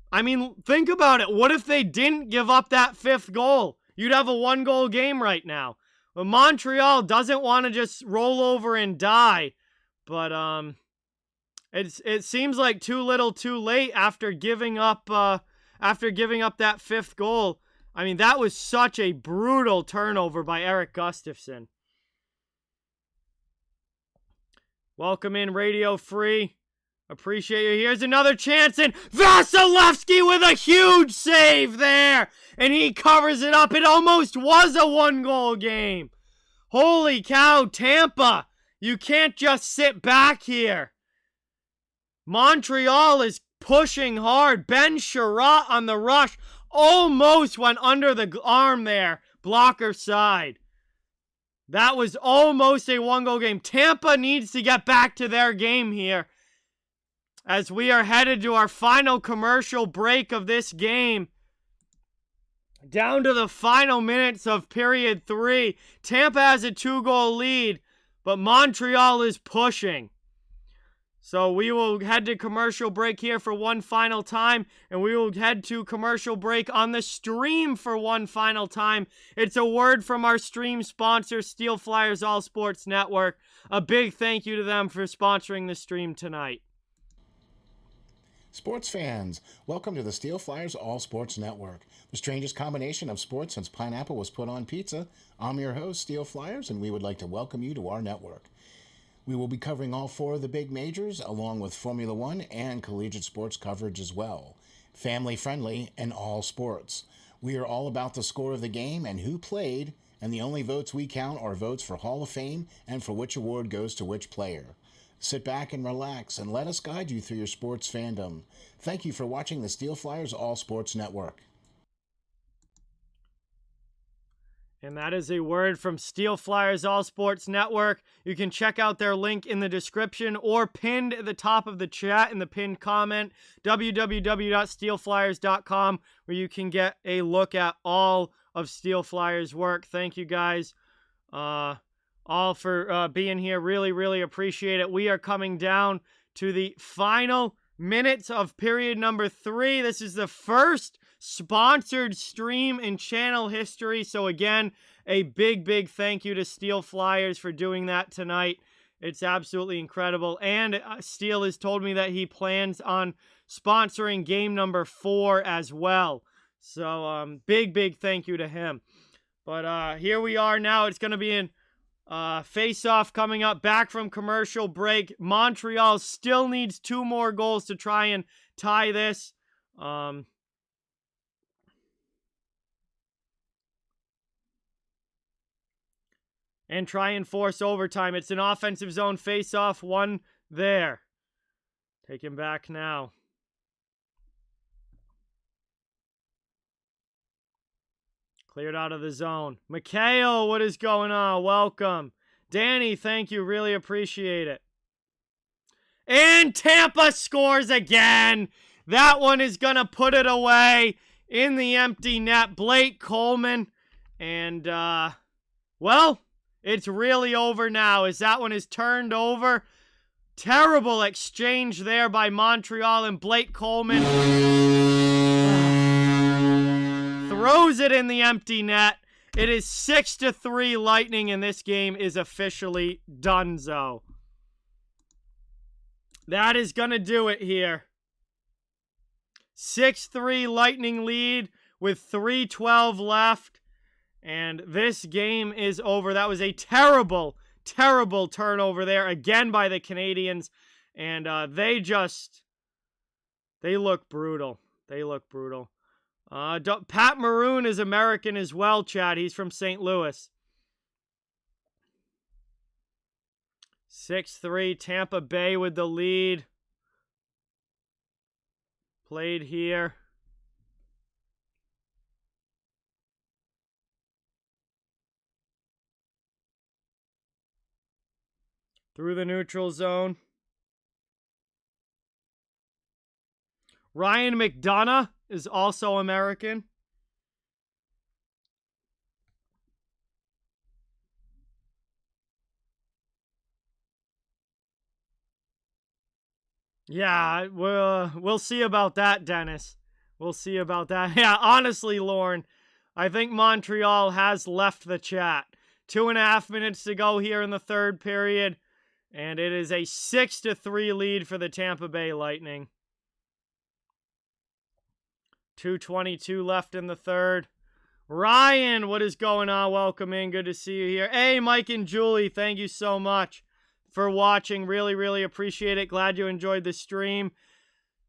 I mean, think about it. What if they didn't give up that 5th goal? You'd have a 1-goal game right now. But Montreal doesn't want to just roll over and die. But it seems like too little too late after giving up that 5th goal. I mean, that was such a brutal turnover by Erik Gustafsson. Welcome in, Radio Free. Appreciate you. Here's another chance, and Vasilevsky with a huge save there. And he covers it up. It almost was a 1-goal game. Holy cow, Tampa. You can't just sit back here. Montreal is pushing hard. Ben Sherratt on the rush. Almost went under the arm there. Blocker side. That was almost a 1-goal game. Tampa needs to get back to their game here, as we are headed to our final commercial break of this game. Down to the final minutes of period 3. Tampa has a 2-goal lead, but Montreal is pushing. So we will head to commercial break here for one final time, and we will head to commercial break on the stream for one final time. It's a word from our stream sponsor, Steel Flyers All Sports Network. A big thank you to them for sponsoring the stream tonight. Sports fans, welcome to the Steel Flyers All Sports Network, the strangest combination of sports since pineapple was put on pizza. I'm your host, Steel Flyers, and we would like to welcome you to our network. We will be covering all 4 of the big majors, along with Formula One and collegiate sports coverage as well. Family friendly and all sports. We are all about the score of the game and who played, and the only votes we count are votes for Hall of Fame and for which award goes to which player. Sit back and relax and let us guide you through your sports fandom. Thank you for watching the Steel Flyers All Sports Network. And that is a word from Steel Flyers All Sports Network. You can check out their link in the description or pinned at the top of the chat in the pinned comment, www.steelflyers.com, where you can get a look at all of Steel Flyers' work. Thank you guys all for being here. Really, really appreciate it. We are coming down to the final minutes of period number 3. This is the first sponsored stream in channel history. So again, a big, big thank you to Steel Flyers for doing that tonight. It's absolutely incredible. And Steele has told me that he plans on sponsoring game number 4 as well. So big thank you to him. But here we are now. It's going to be in face-off coming up, back from commercial break. Montreal still needs 2 more goals to try and tie this. And try and force overtime. It's an offensive zone face-off, 1 there. Take him back now. Cleared out of the zone. Mikhail, what is going on? Welcome. Danny, thank you. Really appreciate it. And Tampa scores again. That one is going to put it away in the empty net. Blake Coleman. And, well, it's really over now as that one is turned over. Terrible exchange there by Montreal, and Blake Coleman throws it in the empty net. It is 6-3 Lightning, and this game is officially donezo. That is going to do it here. 6-3 Lightning lead with 3:12 left. And this game is over. That was a terrible turnover there again by the Canadiens. And they look brutal. They look brutal. Pat Maroon is American as well, Chad. He's from St. Louis. 6-3, Tampa Bay with the lead. Played here. Through the neutral zone. Ryan McDonough is also American. Yeah, we'll see about that, Dennis. We'll see about that. Yeah, honestly, Lauren, I think Montreal has left the chat. 2.5 minutes to go here in the third period. And it is a 6-3 lead for the Tampa Bay Lightning. 2:22 left in the third. Ryan, what is going on? Welcome in. Good to see you here. Hey, Mike and Julie, thank you so much for watching. Really appreciate it. Glad you enjoyed the stream.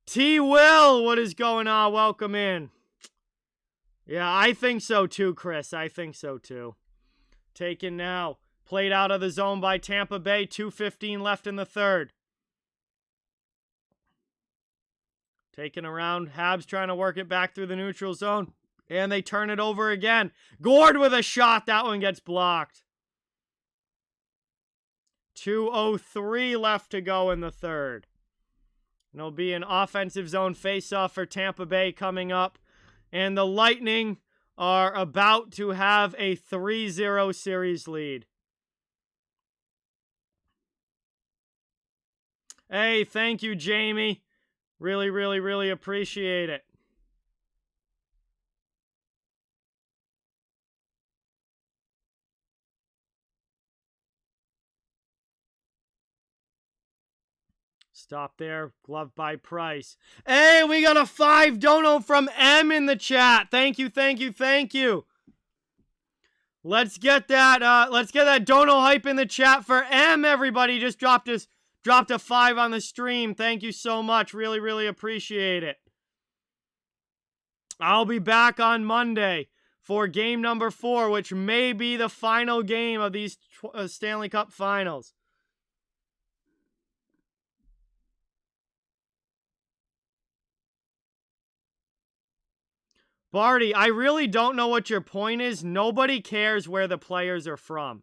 T. Will, what is going on? Welcome in. Yeah, I think so too, Chris. I think so too. Taken now. Played out of the zone by Tampa Bay. 2:15 left in the third. Taken around. Habs trying to work it back through the neutral zone. And they turn it over again. Gord with a shot. That one gets blocked. 2:03 left to go in the third. And it'll be an offensive zone faceoff for Tampa Bay coming up. And the Lightning are about to have a 3-0 series lead. Hey, thank you, Jamie. Really appreciate it. Stop there. Glove by Price. Hey, we got a 5 dono from M in the chat. Thank you. Let's get that dono hype in the chat for M, everybody. Just dropped a 5 on the stream. Thank you so much. Really appreciate it. I'll be back on Monday for game number 4, which may be the final game of these Stanley Cup Finals. Barty, I really don't know what your point is. Nobody cares where the players are from.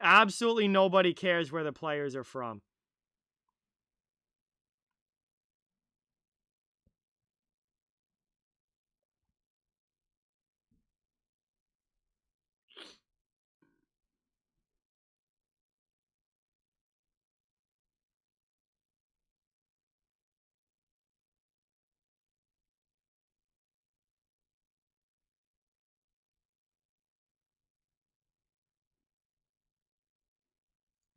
Absolutely nobody cares where the players are from.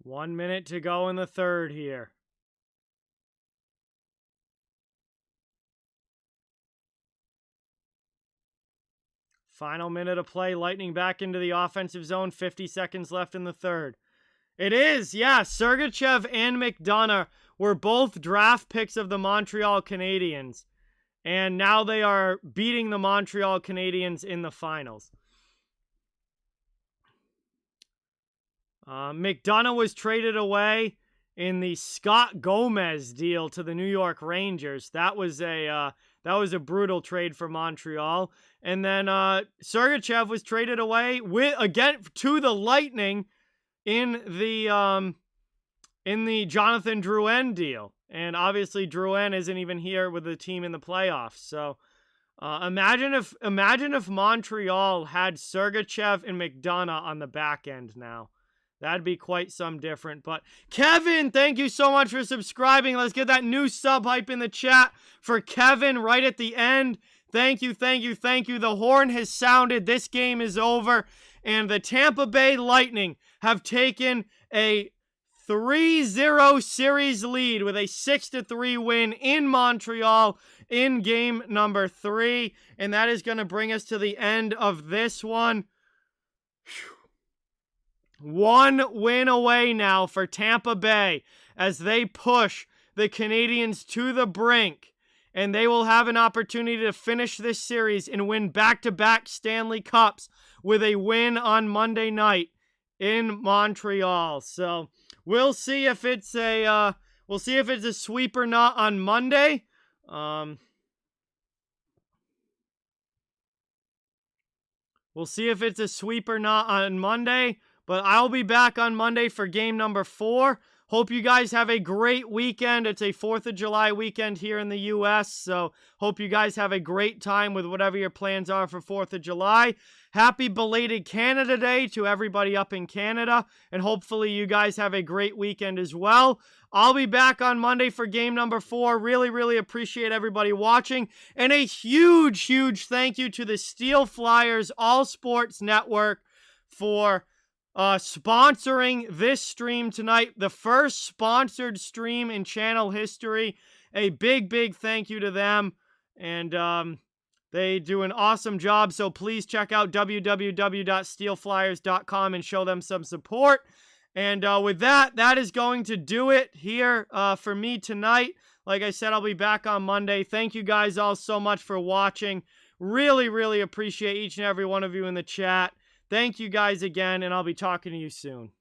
1 minute to go in the third here. Final minute of play. Lightning back into the offensive zone. 50 seconds left in the third. It is, yeah. Sergachev and McDonough were both draft picks of the Montreal Canadiens. And now they are beating the Montreal Canadiens in the finals. McDonough was traded away in the Scott Gomez deal to the New York Rangers. That was a brutal trade for Montreal. And then Sergachev was traded away to the Lightning in the Jonathan Drouin deal. And obviously Drouin isn't even here with the team in the playoffs. So imagine if Montreal had Sergachev and McDonough on the back end now. That'd be quite some different. But Kevin, thank you so much for subscribing. Let's get that new sub hype in the chat for Kevin right at the end. Thank you, thank you, thank you. The horn has sounded. This game is over. And the Tampa Bay Lightning have taken a 3-0 series lead with a 6-3 win in Montreal in game number 3. And that is going to bring us to the end of this one. Whew. 1 win away now for Tampa Bay as they push the Canadiens to the brink. And they will have an opportunity to finish this series and win back-to-back Stanley Cups with a win on Monday night in Montreal. So we'll see if it's a sweep or not on Monday. We'll see if it's a sweep or not on Monday. But I'll be back on Monday for game number 4. Hope you guys have a great weekend. It's a 4th of July weekend here in the U.S., so hope you guys have a great time with whatever your plans are for 4th of July. Happy belated Canada Day to everybody up in Canada, and hopefully you guys have a great weekend as well. I'll be back on Monday for game number 4. Really, really appreciate everybody watching, and a huge, huge thank you to the Steel Flyers All Sports Network for sponsoring this stream tonight, the first sponsored stream in channel history. A big, big thank you to them, and they do an awesome job, so please check out www.steelflyers.com and show them some support. And with that is going to do it here for me tonight. Like I said, I'll be back on Monday. Thank you guys all so much for watching. Really, really appreciate each and every one of you in the chat. Thank you guys again, and I'll be talking to you soon.